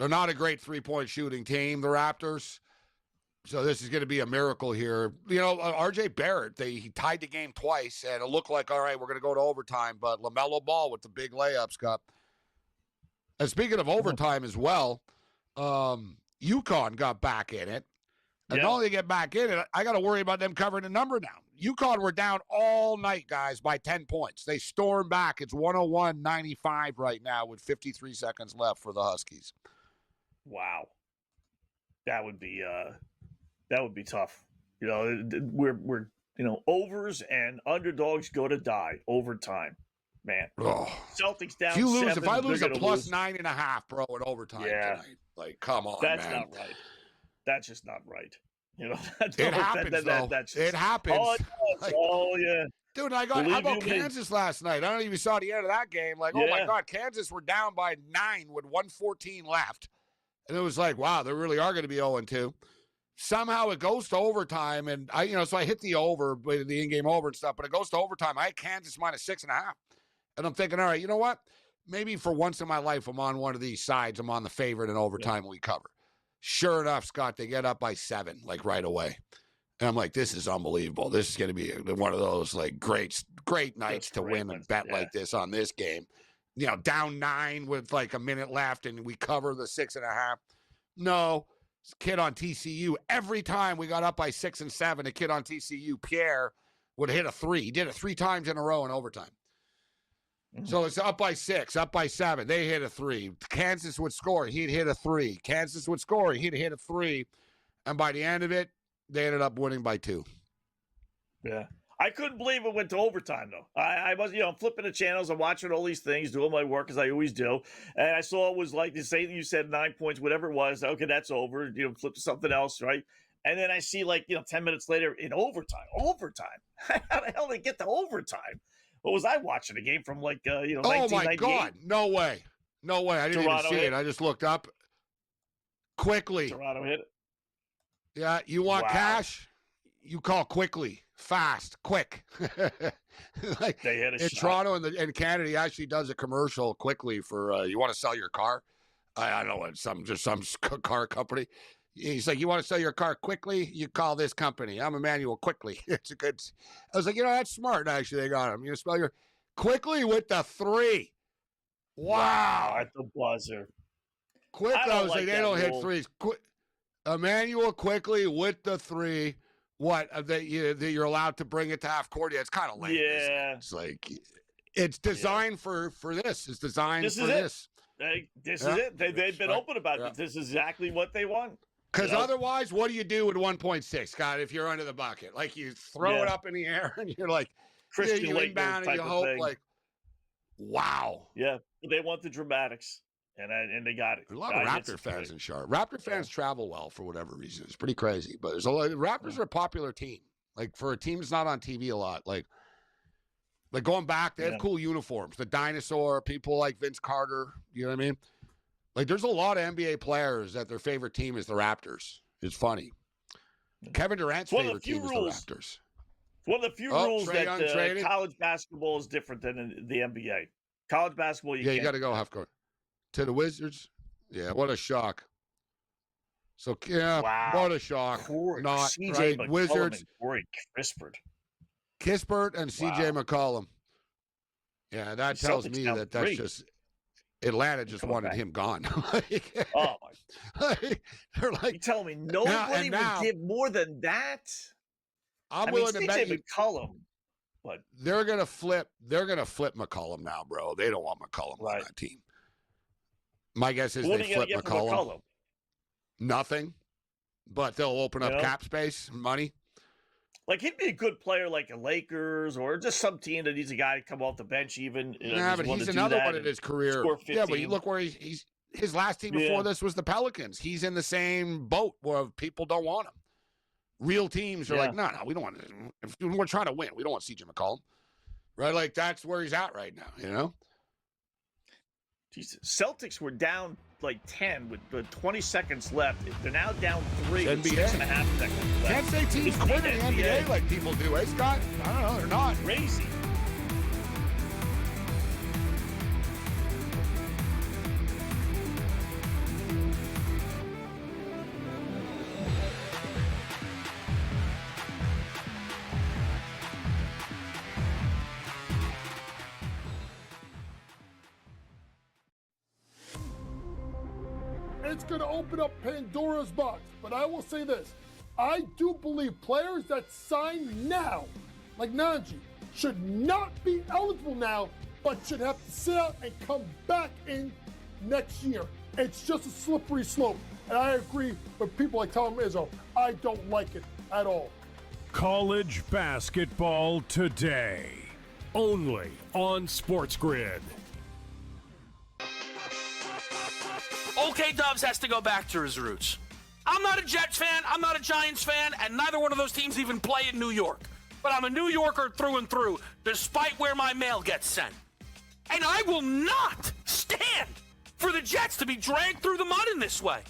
They're not a great three-point shooting team, the Raptors. So this is going to be a miracle here. You know, R.J. Barrett, he tied the game twice, and it looked like, all right, we're going to go to overtime. But LaMelo Ball with the big layups, Scott. And speaking of overtime as well, UConn got back in it. And not only get back in it, I got to worry about them covering the number now. UConn were down all night, guys, by 10 points. They stormed back. It's 101-95 right now with 53 seconds left for the Huskies. Wow. That would be tough. You know, we're overs and underdogs go to die overtime. Man. Oh. Celtics down. If I lose a plus 9.5, bro, in overtime tonight, like, come on, that's man. Not right. That's just not right. You know, it happens, though. It happens. Oh, yeah. Dude, how about Kansas last night? I don't know if you saw the end of that game. Like, oh, my God, Kansas were down by 9 with 1:14 left. And it was like, wow, they really are going to be 0-2. Somehow it goes to overtime, and so I hit the over, the in-game over and stuff, but it goes to overtime. I had Kansas minus 6.5. And I'm thinking, all right, you know what? Maybe for once in my life, I'm on one of these sides. I'm on the favorite in overtime we cover. Sure enough, Scott, they get up by 7, like right away. And I'm like, this is unbelievable. This is going to be one of those like great nights to win and bet like this on this game. You know, down 9 with like a minute left, and we cover the 6.5. No, this kid on TCU, every time we got up by 6 and 7, a kid on TCU, Pierre, would hit a 3. He did it 3 times in a row in overtime. So it's up by 6, up by 7. They hit a 3. Kansas would score. He'd hit a 3. Kansas would score. He'd hit a 3. And by the end of it, they ended up winning by 2. Yeah. I couldn't believe it went to overtime, though. I was, I'm flipping the channels. I'm watching all these things, doing my work as I always do. And I saw it was like the same thing you said, 9 points, whatever it was. Okay, that's over. Flip to something else, right? And then I see 10 minutes later in overtime. How the hell did they get to overtime? What was I watching? A game from 1998? Oh, my God. No way. I didn't even see it. I just looked up quickly. Toronto hit it. Yeah, you want cash? You call quickly, fast, quick. They had a in shot. Toronto and Canada, he actually does a commercial quickly for you want to sell your car. I don't know, some car company. He's like, you want to sell your car quickly? You call this company. I'm Emmanuel Quickly. It's a good. I was like, that's smart. Actually, they got him. You spell your quickly with the 3. Wow, at the buzzer. Quick. I was like, they don't hit 3s. Emmanuel Quickly with the 3. What that you're allowed to bring it to half court? Yeah, it's kind of lame. Yeah, it's like it's designed for this. It's designed for this. This is it. They've been open about it. This is exactly what they want. Because otherwise, what do you do with 1.6, Scott, if you're under the bucket? Like, you throw it up in the air, and you're like, you inbound, and you hope, like, wow. Yeah, they want the dramatics, and they got it. There's a lot of Raptor fans in Charlotte. Raptor fans travel well for whatever reason. It's pretty crazy. But there's a lot. Raptors are a popular team. Like, for a team that's not on TV a lot, like going back, they have cool uniforms. The dinosaur, people like Vince Carter, you know what I mean? Like, there's a lot of NBA players that their favorite team is the Raptors. It's funny. Kevin Durant's favorite team is the Raptors. It's one of the few rules that college basketball is different than the NBA. College basketball, you got to go half court. To the Wizards? Yeah, what a shock. So, what a shock. Not right. McCollum Wizards. And Corey Kispert and CJ McCollum. Yeah, that tells me that's just Atlanta just wanted him gone. Oh my! They're like, you telling me nobody would give more than that? I'm willing to bet you McCollum, but they're gonna flip. They're gonna flip McCollum now, bro. They don't want McCollum on that team. My guess is they flip McCollum. Nothing, but they'll open up cap space, money. Like, he'd be a good player like the Lakers or just some team that needs a guy to come off the bench even. But he's another one in his career. Yeah, but you look where he's his last team before this was the Pelicans. He's in the same boat where people don't want him. Real teams are like, no, we don't want him. If we're trying to win, we don't want CJ McCollum. Right? Like, that's where he's at right now, you know? Jesus. Celtics were down like 10 with 20 seconds left. They're now down 3 with 6.5 seconds left. Can't say teams quit in the NBA like people do, eh, Scott? I don't know. They're not. Crazy. it's going to open up Pandora's box. But I will say this. I do believe players that sign now, like Najee, should not be eligible now, but should have to sit out and come back in next year. It's just a slippery slope. And I agree with people like Tom Izzo. I don't like it at all. College basketball today, only on SportsGrid. OK Dubs has to go back to his roots. I'm not a Jets fan, I'm not a Giants fan, and neither one of those teams even play in New York. But I'm a New Yorker through and through, despite where my mail gets sent. And I will not stand for the Jets to be dragged through the mud in this way.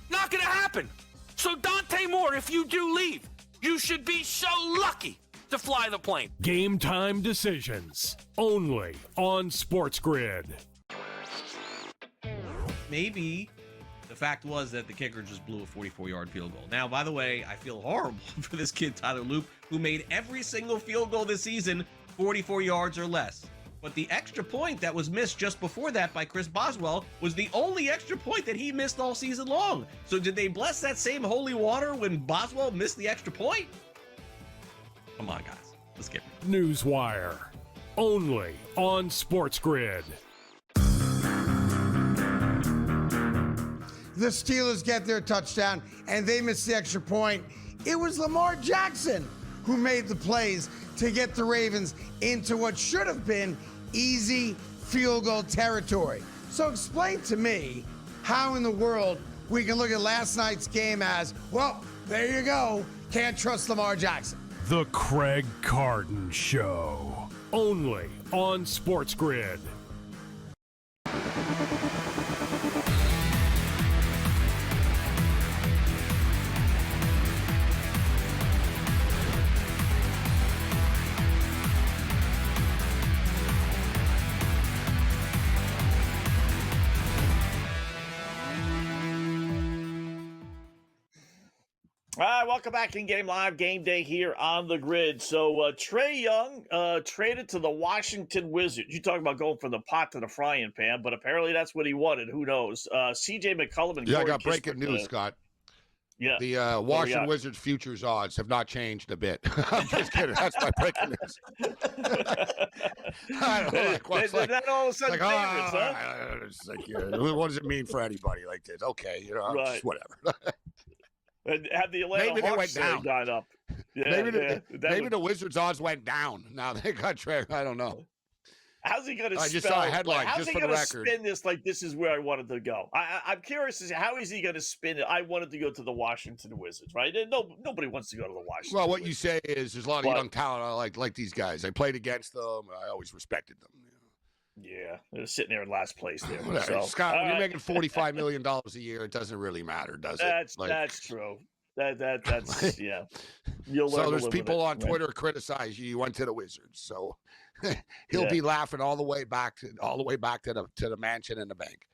Not gonna happen. So Dante Moore, if you do leave, you should be so lucky to fly the plane. Game time decisions, only on SportsGrid. Maybe the fact was that the kicker just blew a 44-yard field goal. Now, by the way, I feel horrible for this kid, Tyler Loop, who made every single field goal this season 44 yards or less. But the extra point that was missed just before that by Chris Boswell was the only extra point that he missed all season long. So did they bless that same holy water when Boswell missed the extra point? Come on, guys. Let's get it. Newswire, only on SportsGrid. The Steelers get their touchdown, and they miss the extra point. It was Lamar Jackson who made the plays to get the Ravens into what should have been easy field goal territory. So explain to me how in the world we can look at last night's game as, well, there you go, can't trust Lamar Jackson. The Craig Carton Show, only on SportsGrid. All right, welcome back in Game Live, Game Day here on the grid. So Trae Young traded to the Washington Wizards. You talk about going from the pot to the frying pan, but apparently that's what he wanted. Who knows? C.J. McCollum and Yeah, I Corey got breaking Kispert, news, Scott. Yeah. The Washington Wizards futures odds have not changed a bit. I'm just kidding. That's my breaking news. I don't know, they're not all of a sudden favorites, huh? It's like, what does it mean for anybody like this? Okay, Right. just whatever. And have the Atlanta Maybe they Hawks went down. gone up. Yeah, maybe the Wizards odds went down. Now they got Trey. I don't know. How's he going to spell? I just saw a headline, how's just he for the going to record. spin this like this is where I wanted to go? I'm curious as to how is he going to spin it. I wanted to go to the Washington Wizards, right? And nobody wants to go to the Washington Well, what Wizards. you say is there's a lot of young talent. I like these guys. I played against them. I always respected them. Yeah, they're sitting there in last place there. Whatever. So, Scott, when you're right. making $45 million a year, it doesn't really matter, does it? That's true. That's yeah. You'll learn So to there's live people with it, on right? Twitter criticize you. You went to the Wizards, so he'll Yeah. be laughing all the way back to the mansion and the bank.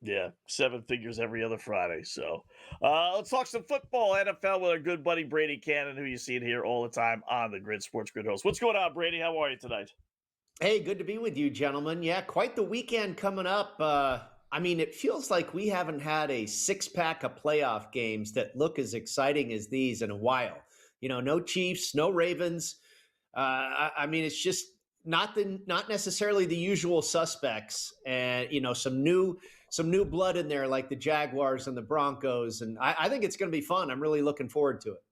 Yeah, 7 figures every other Friday. So let's talk some football, NFL with our good buddy Brady Cannon, who you see here all the time on the Grid Sports Grid host. What's going on, Brady? How are you tonight? Hey, good to be with you, gentlemen. Yeah, quite the weekend coming up. I mean, it feels like we haven't had a six-pack of playoff games that look as exciting as these in a while. You know, no Chiefs, no Ravens. I mean, it's just not necessarily the usual suspects, and some new blood in there like the Jaguars and the Broncos. And I think it's going to be fun. I'm really looking forward to it.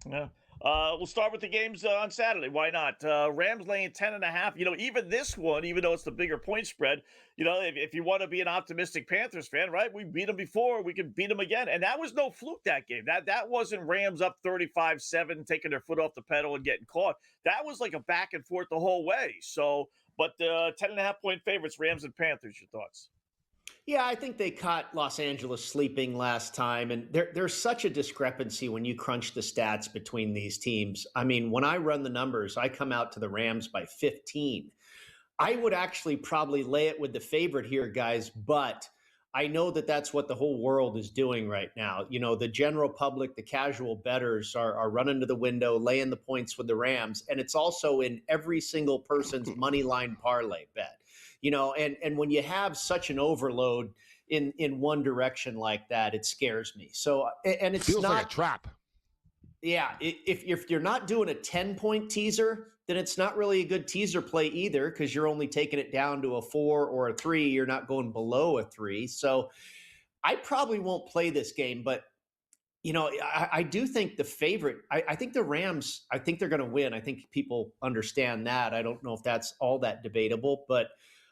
Yeah. We'll start with the games on Saturday. Why not? Rams laying 10.5. Even this one, even though it's the bigger point spread, if you want to be an optimistic Panthers fan, right? We beat them before. We can beat them again. And that was no fluke, that game. That wasn't Rams up 35-7, taking their foot off the pedal and getting caught. That was like a back and forth the whole way. So, but 10.5-point favorites, Rams and Panthers, your thoughts? Yeah, I think they caught Los Angeles sleeping last time. And there's such a discrepancy when you crunch the stats between these teams. I mean, when I run the numbers, I come out to the Rams by 15. I would actually probably lay it with the favorite here, guys, but I know that that's what the whole world is doing right now. The general public, the casual bettors are running to the window, laying the points with the Rams. And it's also in every single person's money line parlay bet. and when you have such an overload in one direction like that, it scares me. So, and it's feels not like a trap. Yeah, if you're not doing a 10-point teaser, then it's not really a good teaser play either, because you're only taking it down to a 4 or a 3. You're not going below a 3. So I probably won't play this game, but I do think the favorite, I think the Rams, I think they're going to win. I think people understand that. I don't know if that's all that debatable, but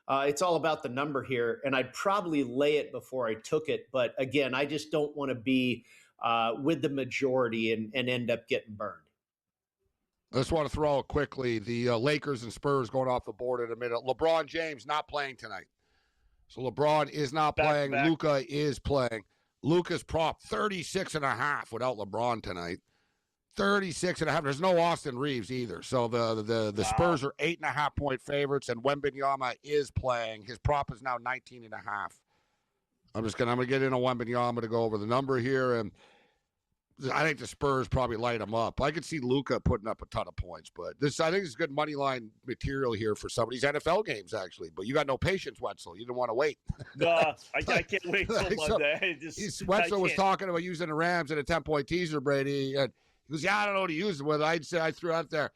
it's all about the number here. And I'd probably lay it before I took it. But again, I just don't want to be with the majority and end up getting burned. I just want to throw out quickly the Lakers and Spurs going off the board in a minute. LeBron James not playing tonight. So LeBron is not playing. Luka is playing. Luka's prop 36.5 without LeBron tonight. 36.5. There's no Austin Reeves either. So the Spurs are 8.5-point favorites, and Wembanyama is playing. His prop is now 19.5. I'm gonna get in on Wembanyama to go over the number here, and I think the Spurs probably light him up. I could see Luka putting up a ton of points, but I think it's good money line material here for some of these NFL games, actually. But you got no patience, Wetzel. You didn't want to wait. No, I can't wait till Monday. Wetzel was talking about using the Rams in a 10-point teaser, Brady, and he goes, "Yeah, I don't know what to use it with." I threw out there.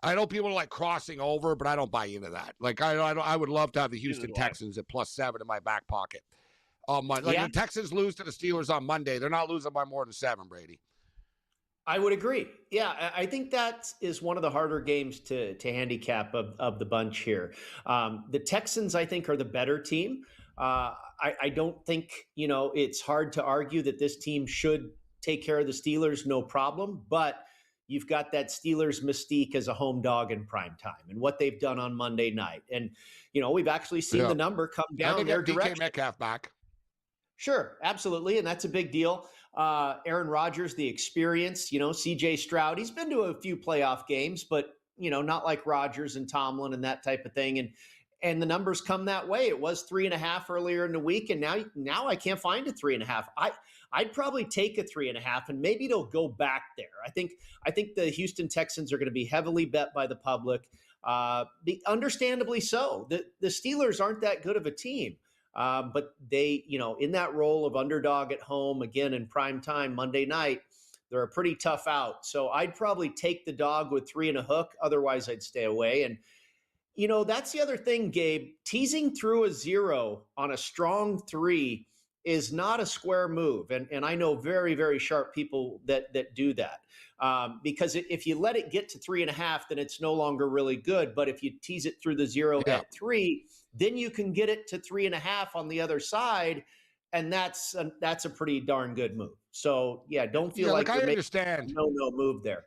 I know people are like crossing over, but I don't buy into that. Like I would love to have the Houston Texans at +7 in my back pocket. The Texans lose to the Steelers on Monday. They're not losing by more than 7, Brady. I would agree. Yeah, I think that is one of the harder games to handicap of the bunch here. The Texans, I think, are the better team. I don't think, it's hard to argue that this team should take care of the Steelers, no problem. But you've got that Steelers mystique as a home dog in prime time and what they've done on Monday night. And, we've actually seen the number come down their direction. DK Metcalf back. Sure, absolutely. And that's a big deal. Aaron Rodgers, the experience, CJ Stroud, he's been to a few playoff games, but, not like Rodgers and Tomlin and that type of thing. And the numbers come that way. It was 3.5 earlier in the week. And now I can't find a 3.5. I'd probably take a 3.5 and maybe it'll go back there. I think the Houston Texans are going to be heavily bet by the public. Understandably so. The Steelers aren't that good of a team. But they, in that role of underdog at home, again, in prime time, Monday night, they're a pretty tough out. So I'd probably take the dog with 3 and a hook. Otherwise, I'd stay away. And, that's the other thing, Gabe. Teasing through a 0 on a strong 3 is not a square move. And I know very, very sharp people that do that. Because if you let it get to 3.5, then it's no longer really good. But if you tease it through the 0 at 3, then you can get it to 3.5 on the other side, and that's a pretty darn good move. So don't feel like I understand no move there.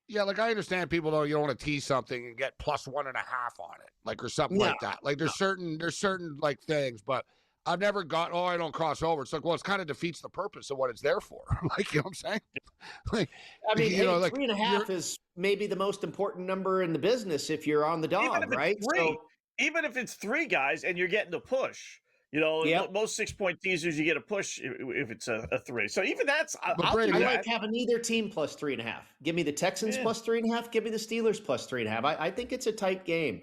Yeah, I understand people though you don't want to tease something and get +1.5 on it, or something like that. There's certain things, but I've never got, I don't cross over. It's it kind of defeats the purpose of what it's there for. You know what I'm saying? 3.5 is maybe the most important number in the business if you're on the dog, right? Even if it's 3 guys and you're getting the push, most 6-point teasers, you get a push if it's a 3. So even that's, I like having either team +3.5. Give me the Texans +3.5. Give me the Steelers +3.5. I think it's a tight game.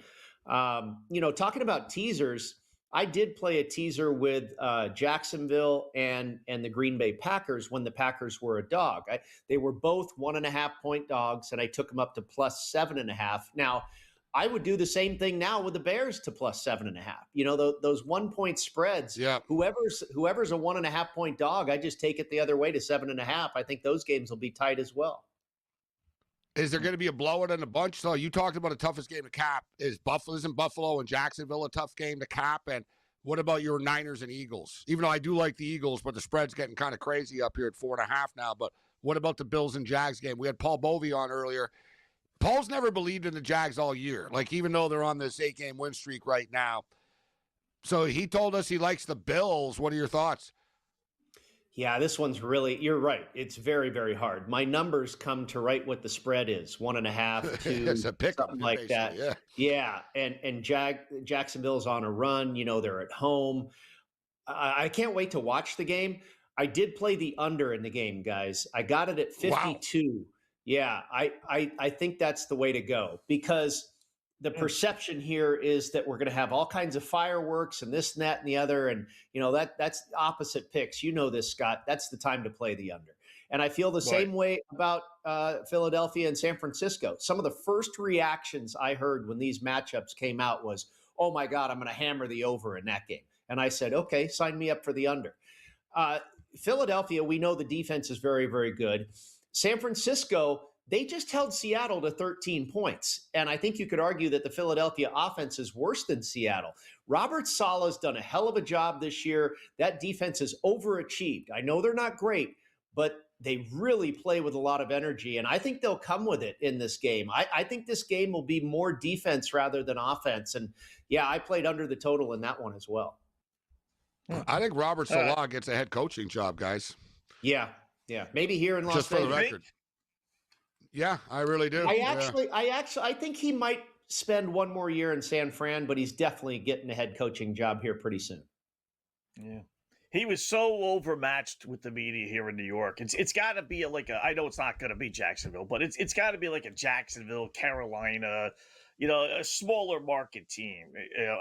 Talking about teasers, I did play a teaser with Jacksonville and the Green Bay Packers when the Packers were a dog. They were both 1.5-point dogs, and I took them up to +7.5. Now, I would do the same thing now with the Bears to +7.5. Those 1-point spreads. Yeah. Whoever's a 1.5-point dog, I just take it the other way to 7.5. I think those games will be tight as well. Is there going to be a blowout in a bunch? So you talked about the toughest game to cap. Isn't Buffalo and Jacksonville a tough game to cap? And what about your Niners and Eagles? Even though I do like the Eagles, but the spread's getting kind of crazy up here at 4.5 now. But what about the Bills and Jags game? We had Paul Bovey on earlier. Paul's never believed in the Jags all year, even though they're on this 8-game win streak right now. So he told us he likes the Bills. What are your thoughts? Yeah, this one's you're right. It's very, very hard. My numbers come to right what the spread is, 1.5, 2, it's a pick something like that. Yeah. And Jacksonville's on a run. They're at home. I can't wait to watch the game. I did play the under in the game, guys. I got it at 52. Wow. Yeah, I think that's the way to go because the perception here is that we're going to have all kinds of fireworks and this and that and the other. And, that's opposite picks. You know this, Scott. That's the time to play the under. And I feel the same way about Philadelphia and San Francisco. Some of the first reactions I heard when these matchups came out was, oh, my God, I'm going to hammer the over in that game. And I said, okay, sign me up for the under. Philadelphia, we know the defense is very, very good. San Francisco, they just held Seattle to 13 points. And I think you could argue that the Philadelphia offense is worse than Seattle. Robert Saleh's done a hell of a job this year. That defense has overachieved. I know they're not great, but they really play with a lot of energy. And I think they'll come with it in this game. I think this game will be more defense rather than offense. And yeah, I played under the total in that one as well. I think Robert Saleh gets a head coaching job, guys. Yeah. Maybe here in Las Vegas. Just for the record. Yeah, I really do. I think he might spend one more year in San Fran, but he's definitely getting a head coaching job here pretty soon. Yeah. He was so overmatched with the media here in New York. It's got to be I know it's not going to be Jacksonville, but it's got to be like a Jacksonville, Carolina, a smaller market team,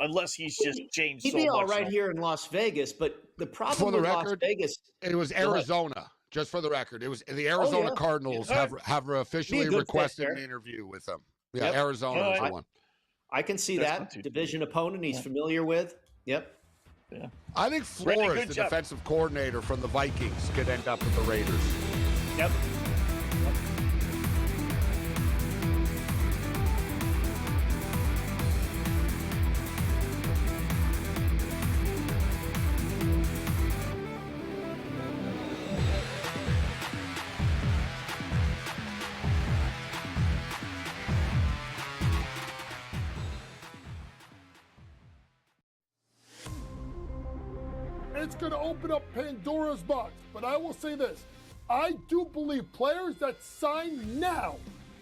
unless he's just changed so much. He'd be all right here in Las Vegas, but the problem with Las Vegas... It was Arizona, just for the record. It was the Arizona Cardinals have officially requested an interview with him. Yeah, yep. Arizona is the one. I can see that. Division opponent he's familiar with. Yep. Yeah. I think Flores, the defensive coordinator from the Vikings, could end up with the Raiders. Yep. It's going to open up Pandora's box. But I will say this. I do believe players that sign now,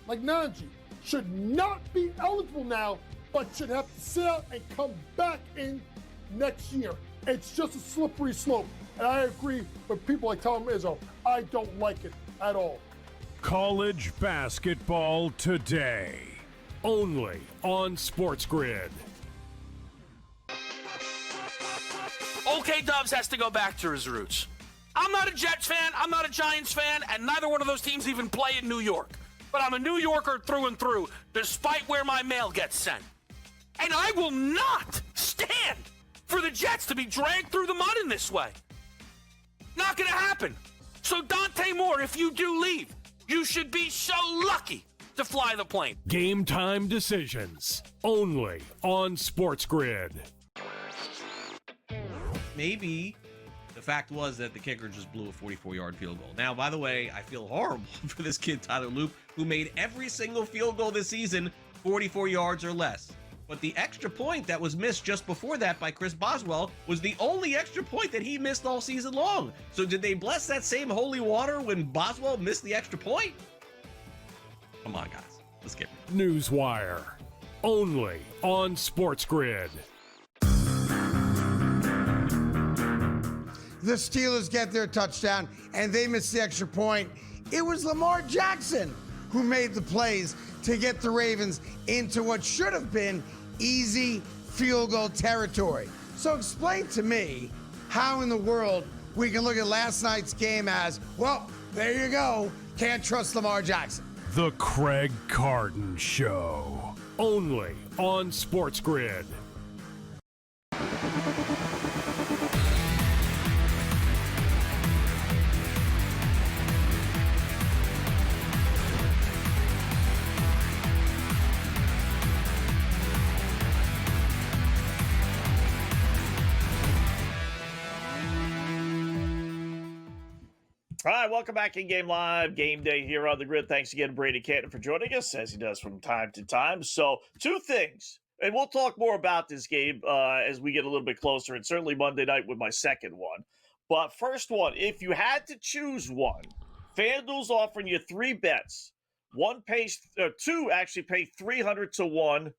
like Najee, should not be eligible now, but should have to sit out and come back in next year. It's just a slippery slope. And I agree with people like Tom Izzo. I don't like it at all. College basketball today, only on SportsGrid. OK Dubs has to go back to his roots. I'm not a Jets fan, I'm not a Giants fan, and neither one of those teams even play in New York. But I'm a New Yorker through and through, despite where my mail gets sent. And I will not stand for the Jets to be dragged through the mud in this way. Not gonna happen. So Dante Moore, if you do leave, you should be so lucky to fly the plane. Game time decisions, only on SportsGrid. Maybe the fact was that the kicker just blew a 44-yard field goal. Now, by the way, I feel horrible for this kid, Tyler Loop, who made every single field goal this season 44 yards or less. But the extra point that was missed just before that by Chris Boswell was the only extra point that he missed all season long. So did they bless that same holy water when Boswell missed the extra point? Come on, guys. Let's get it. Newswire, only on SportsGrid. The Steelers get their touchdown, and they miss the extra point. It was Lamar Jackson who made the plays to get the Ravens into what should have been easy field goal territory. So explain to me how in the world we can look at last night's game as, well, there you go, can't trust Lamar Jackson. The Craig Carton Show, only on SportsGrid. All right, welcome back in Game Live, Game Day here on the Grid. Thanks again, Brady Canton, for joining us, as he does from time to time. So, two things, and we'll talk more about this game as we get a little bit closer, and certainly Monday night with my second one. But first one, if you had to choose one, FanDuel's offering you 3 bets. Two actually pay 300 to 1,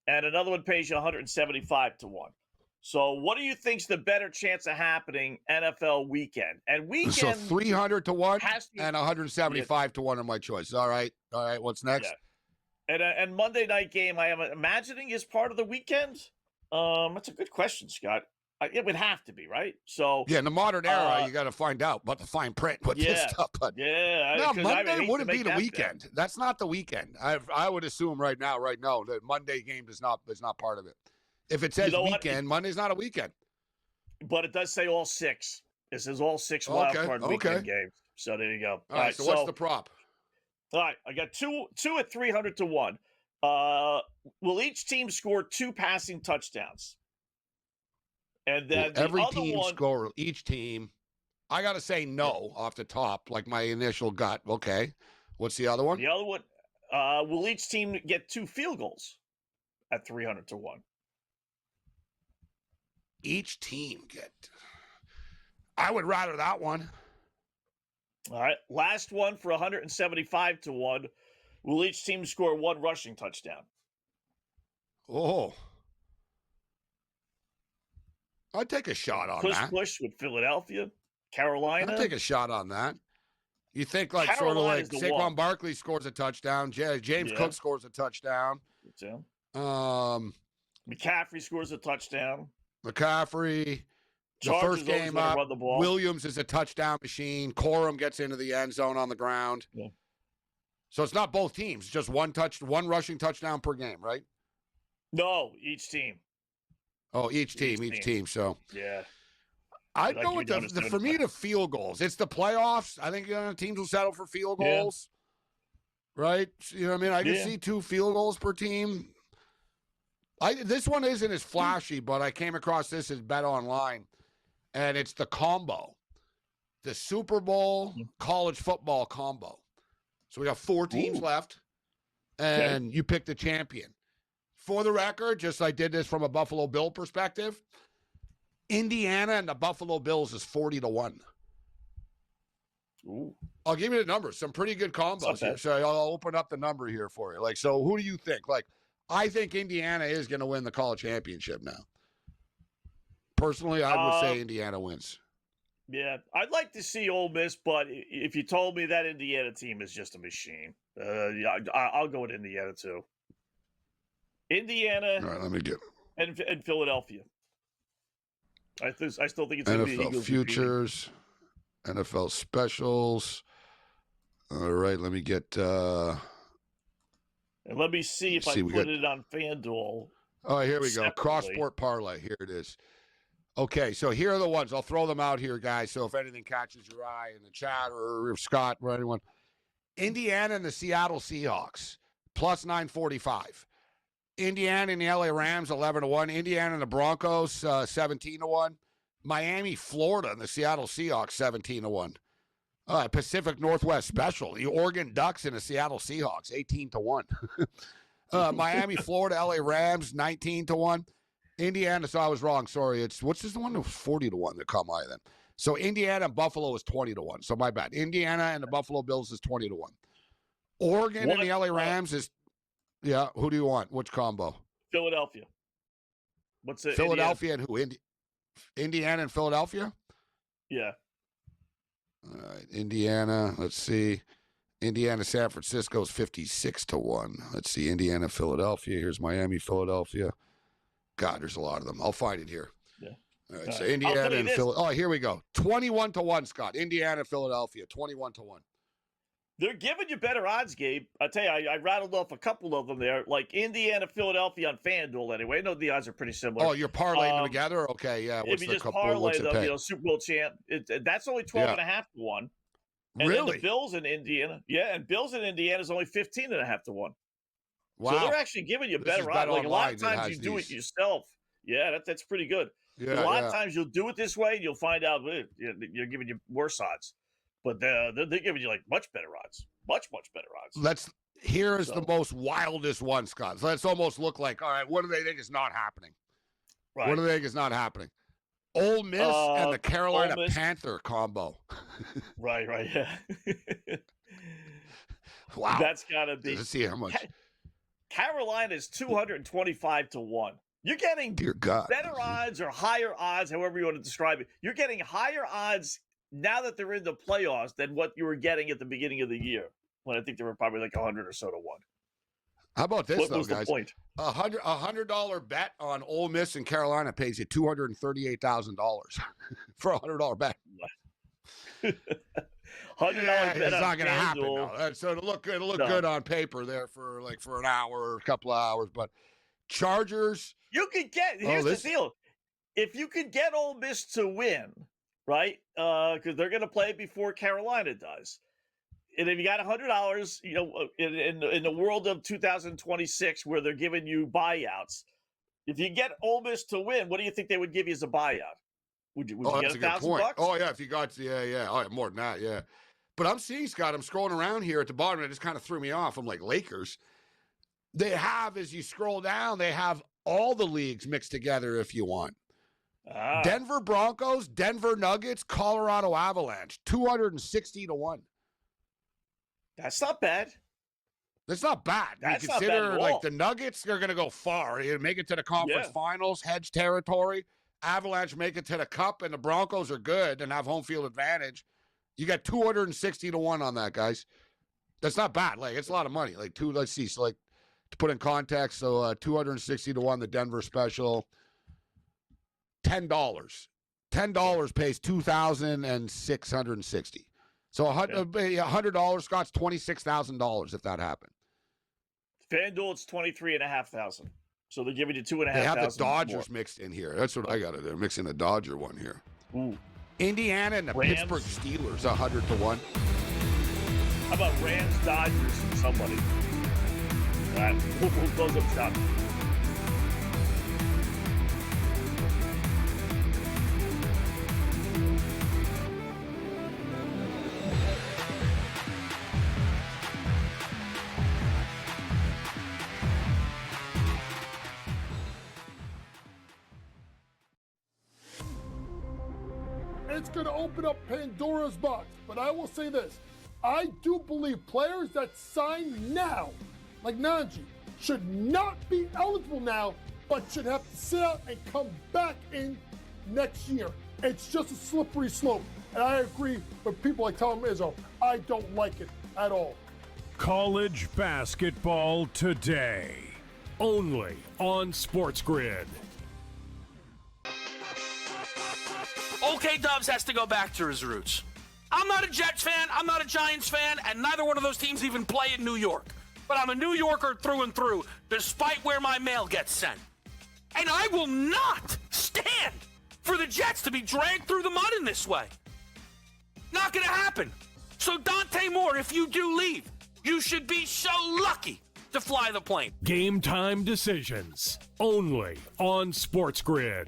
and another one pays you 175 to 1. So what do you think's the better chance of happening NFL weekend? And weekend, so 300 to 1 and 175 to 1 are my choice. All right. What's next? And Monday night game, I am imagining is part of the weekend. That's a good question, Scott. It would have to be, right? So Yeah, in the modern era, you got to find out about the fine print with this stuff. But no, Monday wouldn't be the weekend. That's not the weekend. I would assume right now, that Monday game is not part of it. If it says weekend, Monday's not a weekend. But it does say all 6. This is all 6 wild card weekend games. So there you go. All right. So what's the prop? All right, I got two at 300 to 1. Will each team score 2 passing touchdowns? And then every team score. Each team. I got to say no off the top, like my initial gut. Okay. What's the other one? The other one. Will each team get 2 field goals at 300 to 1? Each team get. I would rather that one. All right. Last one for 175 to 1. Will each team score 1 rushing touchdown? Oh. I'd take a shot on that. Push with Philadelphia, Carolina. I'd take a shot on that. You think like Carolina's sort of like Saquon Barkley scores a touchdown, James Cook scores a touchdown. McCaffrey scores a touchdown. McCaffrey. The first game up, Williams is a touchdown machine. Corum gets into the end zone on the ground. Yeah. So it's not both teams, just one rushing touchdown per game, right? No, each team. Oh, each team. So yeah, I'd go with for me the field goals. It's the playoffs. I think teams will settle for field goals, right? You know what I mean? I can see 2 field goals per team. This one isn't as flashy, but I came across this as Bet Online. And it's the combo, the Super Bowl college football combo. So we got 4 teams left, and you pick the champion. For the record, just I did this from a Buffalo Bill perspective, Indiana and the Buffalo Bills is 40 to 1. Ooh. I'll give you the numbers. Some pretty good combos here. So I'll open up the number here for you. So who do you think? I think Indiana is going to win the college championship now. Personally, I would say Indiana wins. Yeah, I'd like to see Ole Miss, but if you told me that Indiana team is just a machine, I'll go with Indiana too. Indiana. All right, let me get. And Philadelphia. I still think it's going to be NFL futures, NFL specials. All right, let me get. And let me see if I put it on FanDuel. Oh, here we go. Cross-sport parlay. Here it is. Okay, so here are the ones. I'll throw them out here, guys. So if anything catches your eye in the chat or Scott or anyone. Indiana and the Seattle Seahawks, plus 945. Indiana and the LA Rams, 11 to 1. Indiana and the Broncos, 17 to 1. Miami, Florida and the Seattle Seahawks, 17 to 1. Pacific Northwest Special, the Oregon Ducks and the Seattle Seahawks, 18 to 1. Miami, Florida, LA Rams, 19 to 1. Indiana, so I was wrong. Sorry. What's this one? It was 40 to 1 that caught my eye then. So Indiana and Buffalo is 20 to 1. So my bad. Indiana and the Buffalo Bills is 20 to 1. Oregon and the LA Rams is, who do you want? Which combo? Philadelphia. What's it? Philadelphia and who? Indiana and Philadelphia? Yeah. All right. Indiana, let's see. Indiana, San Francisco is 56 to 1. Let's see. Indiana, Philadelphia. Here's Miami, Philadelphia. God, there's a lot of them. I'll find it here. Yeah. All right. So Indiana and Philadelphia. Oh, here we go. 21 to 1, Scott. Indiana, Philadelphia. 21 to 1. They're giving you better odds, Gabe. I tell you, I rattled off a couple of them there, like Indiana, Philadelphia on FanDuel. Anyway, I know the odds are pretty similar. Oh, you're parlaying them together? Okay, yeah. If you just parlay them, Super Bowl champ, that's only 12.5 to 1. And really? the Bills in Indiana, and Bills in Indiana is only 15.5 to 1. Wow. So they're actually giving you better odds. Like a lot of times you do it yourself. Yeah, that's pretty good. Yeah, a lot of times you'll do it this way, and you'll find out you're giving you worse odds. But they're giving you like much better odds, much better odds. Here's the most wildest one, Scott. So let's almost look like, all right, what do they think is not happening? Right. What do they think is not happening? Ole Miss and the Carolina Panther combo. Right, yeah. Wow, that's gotta be. Let's see how much. Carolina is 225 to 1. You're getting better odds or higher odds, however you want to describe it. You're getting higher odds now that they're in the playoffs than what you were getting at the beginning of the year, when I think they were probably like 100 or so to 1. How about this, What though, was the guys? point? A $100 bet on Ole Miss and Carolina pays you $238,000 for a $100 bet. $100 Yeah, bet it's on not going to happen. FanDuel. No. So it'll look No. good on paper there for an hour or a couple of hours. But Chargers, You could get. Here's the deal: if you could get Ole Miss to win, right? Because they're going to play before Carolina does. And if you got $100, in the world of 2026, where they're giving you buyouts, if you get Ole Miss to win, what do you think they would give you as a buyout? Would you that's get a good point. $1,000? Oh yeah, if you got yeah. Oh, yeah, more than that, yeah. But I'm seeing, Scott, I'm scrolling around here at the bottom, and it just kind of threw me off. I'm like, Lakers. They have, as you scroll down, they have all the leagues mixed together if you want. Denver Broncos, Denver Nuggets, Colorado Avalanche, 260 to 1. That's not bad. That's not bad. That's you not consider bad at like all. the Nuggets are going to go far. You make it to the conference finals, hedge territory. Avalanche make it to the cup, and the Broncos are good and have home field advantage. You got 260 to 1 on that, guys. That's not bad. Like, it's a lot of money. Let's see. So, to put in context, so 260 to 1, the Denver special. $10 pays $2,660. So $100, Scott's $26,000 if that happened. FanDuel, it's $23,500. So they're giving you $2,500. They have the Dodgers mixed in here. That's what I got to do. Mixing the Dodger one here. Ooh. Indiana and the Rams. Pittsburgh Steelers, 100 to 1. How about Rams, Dodgers, and somebody? All right, we'll close up shop. It's going to open up Pandora's box. But I will say this. I do believe players that sign now, like Najee, should not be eligible now, but should have to sit out and come back in next year. It's just a slippery slope. And I agree with people like Tom Izzo. I don't like it at all. College basketball today, only on SportsGrid. OK Dubs has to go back to his roots. I'm not a Jets fan, I'm not a Giants fan, and neither one of those teams even play in New York. But I'm a New Yorker through and through, despite where my mail gets sent. And I will not stand for the Jets to be dragged through the mud in this way. Not gonna happen. So Dante Moore, if you do leave, you should be so lucky to fly the plane. Game time decisions, only on SportsGrid.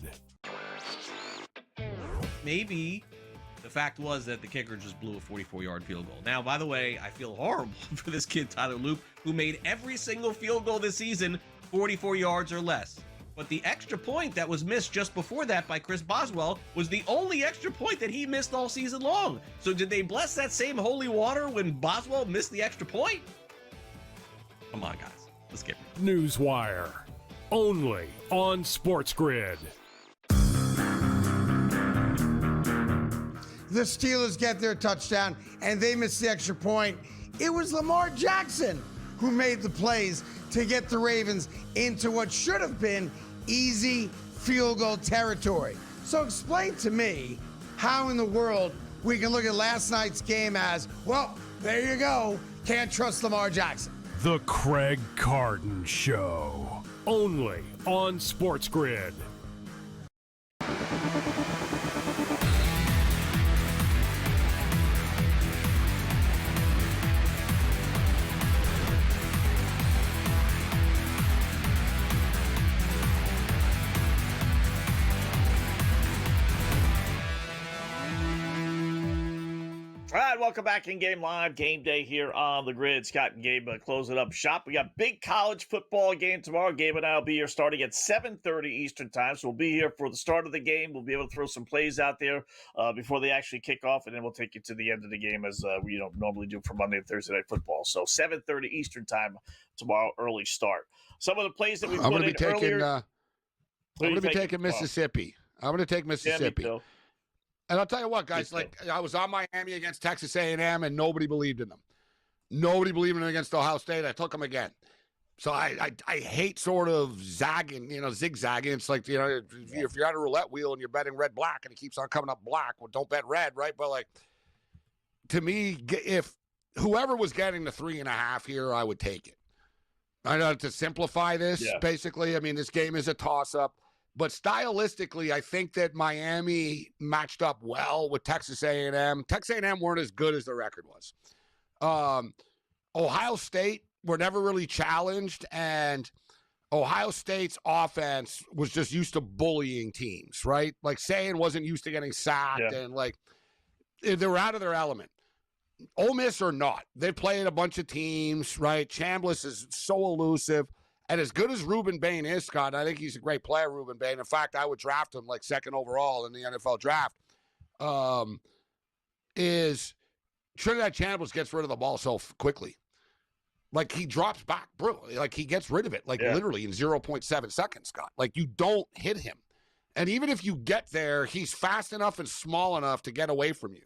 Maybe the fact was that the kicker just blew a 44-yard field goal. Now, by the way, I feel horrible for this kid, Tyler Loop, who made every single field goal this season 44 yards or less. But the extra point that was missed just before that by Chris Boswell was the only extra point that he missed all season long. So did they bless that same holy water when Boswell missed the extra point? Come on, guys. Let's get it. Newswire, only on SportsGrid. The Steelers get their touchdown, and they miss the extra point. It was Lamar Jackson who made the plays to get the Ravens into what should have been easy field goal territory. So explain to me how in the world we can look at last night's game as, well, there you go, can't trust Lamar Jackson. The Craig Carden Show, only on SportsGrid. All right, welcome back in Game Live. Game Day here on the grid. Scott and Gabe closing up shop. We got big college football game tomorrow. Gabe and I will be here starting at 7:30 Eastern time. So we'll be here for the start of the game. We'll be able to throw some plays out there before they actually kick off, and then we'll take you to the end of the game as we normally do for Monday and Thursday Night Football. So 7:30 Eastern time tomorrow, early start. Some of the plays that we put in earlier. I'm going to be taking Mississippi. I'm going to take Mississippi. Yeah, and I'll tell you what, guys, I was on Miami against Texas A&M, and nobody believed in them. Nobody believed in them against Ohio State. I took them again. So I hate sort of zigzagging. It's like, if you're at a roulette wheel and you're betting red, black, and it keeps on coming up black, well, don't bet red, right? But like, to me, if whoever was getting the 3.5 here, I would take it. I know, to simplify this, basically, I mean, this game is a toss-up. But stylistically, I think that Miami matched up well with Texas A&M. Texas A&M weren't as good as the record was. Ohio State were never really challenged, and Ohio State's offense was just used to bullying teams, right? Like, Sayin wasn't used to getting sacked, and, like, they were out of their element. Ole Miss are not. They played a bunch of teams, right? Chambliss is so elusive. And as good as Ruben Bain is, Scott, I think he's a great player, Ruben Bain. In fact, I would draft him like second overall in the NFL draft. Is Trinidad Chambliss gets rid of the ball so quickly. Like, he drops back, bro. Like, he gets rid of it, literally in 0.7 seconds, Scott. Like, you don't hit him. And even if you get there, he's fast enough and small enough to get away from you.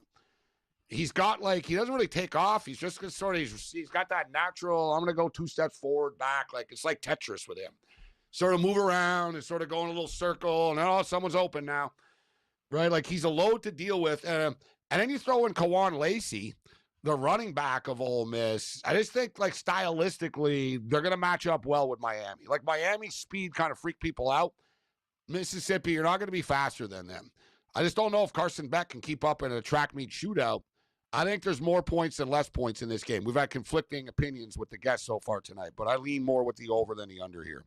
He's got, like, he doesn't really take off. He's just sort of, he's got that natural, I'm going to go 2 steps forward, back. Like, it's like Tetris with him. Sort of move around and sort of go in a little circle, and oh, someone's open now, right? Like, he's a load to deal with. And then you throw in Kawan Lacey, the running back of Ole Miss. I just think, like, stylistically, they're going to match up well with Miami. Like, Miami's speed kind of freaked people out. Mississippi, you're not going to be faster than them. I just don't know if Carson Beck can keep up in a track meet shootout. I think there's more points than less points in this game. We've had conflicting opinions with the guests so far tonight, but I lean more with the over than the under here.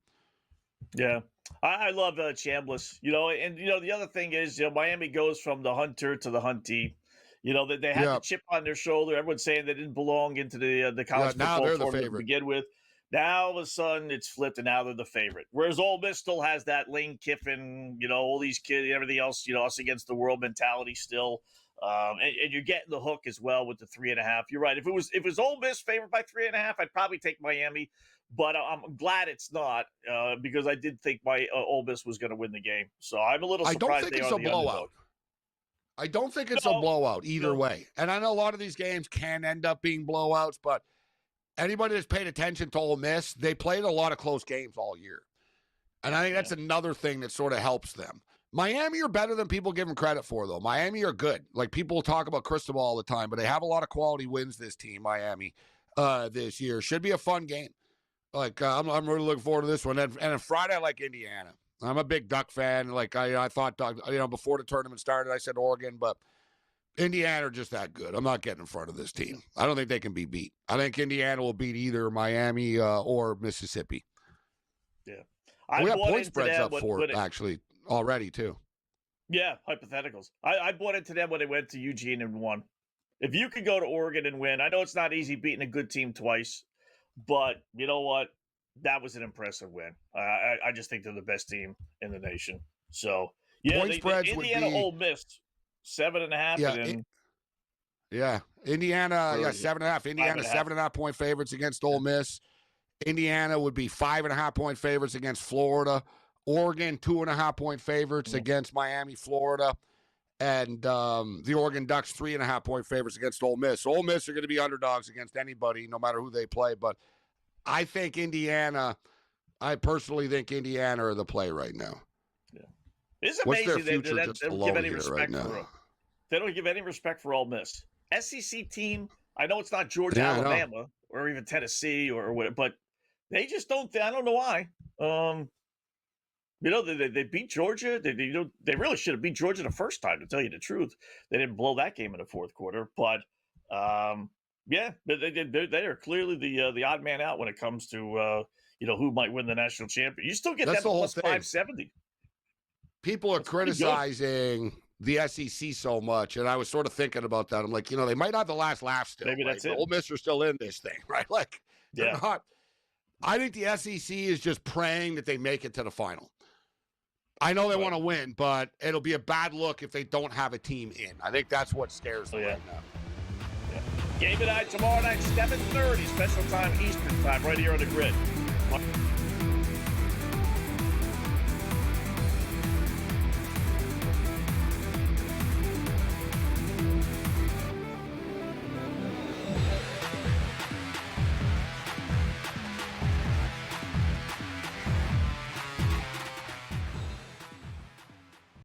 Yeah, I love Chambliss. And the other thing is, Miami goes from the hunter to the huntee. That they had the chip on their shoulder. Everyone's saying they didn't belong into the college football tournament to begin with. Now all of a sudden it's flipped, and now they're the favorite. Whereas Ole Miss still has that Lane Kiffin, all these kids, everything else, us against the world mentality still. And you're getting the hook as well with the 3.5. You're right. If it was Ole Miss favored by 3.5, I'd probably take Miami. But I'm glad it's not, because I did think Ole Miss was going to win the game. So I'm a little surprised. I don't think it's a blowout. I don't think it's a blowout either way. And I know a lot of these games can end up being blowouts, but anybody that's paid attention to Ole Miss, they played a lot of close games all year. And I think that's another thing that sort of helps them. Miami are better than people give them credit for, though. Miami are good. Like, people talk about Cristobal all the time, but they have a lot of quality wins, this team, Miami, this year. Should be a fun game. Like, I'm really looking forward to this one. And on Friday, I like Indiana. I'm a big Duck fan. Like, I thought, before the tournament started, I said Oregon, but Indiana are just that good. I'm not getting in front of this team. I don't think they can be beat. I think Indiana will beat either Miami or Mississippi. Yeah. We got point spreads up for it, actually, already, too. Yeah, hypotheticals. I bought into them when they went to Eugene and won. If you could go to Oregon and win, I know it's not easy beating a good team twice, but you know what? That was an impressive win. I just think they're the best team in the nation. So, yeah, Indiana Ole Miss, 7.5. Indiana, 7.5. Indiana, 7.5 point favorites against Ole Miss. Indiana would be 5.5 point favorites against Florida. Oregon, 2.5 point favorites against Miami, Florida. And the Oregon Ducks, 3.5 point favorites against Ole Miss. So Ole Miss are going to be underdogs against anybody, no matter who they play. But I personally think Indiana are the play right now. Yeah. It's amazing they don't give any respect for They don't give any respect for Ole Miss. SEC team, I know it's not Georgia, Alabama, or even Tennessee or whatever, but they just don't. I don't know why. They beat Georgia. They really should have beat Georgia the first time, to tell you the truth. They didn't blow that game in the fourth quarter, but they are clearly the odd man out when it comes to who might win the national championship. You still get that plus 570. People are criticizing the SEC so much, and I was sort of thinking about that. I'm like, they might have the last laugh still. Maybe that's it. Ole Miss are still in this thing, right? Like, they're not. I think the SEC is just praying that they make it to the final. I know they want to win, but it'll be a bad look if they don't have a team in. I think that's what scares them right now. Yeah. Game night tomorrow night, 7:30 special time Eastern time, right here on the grid.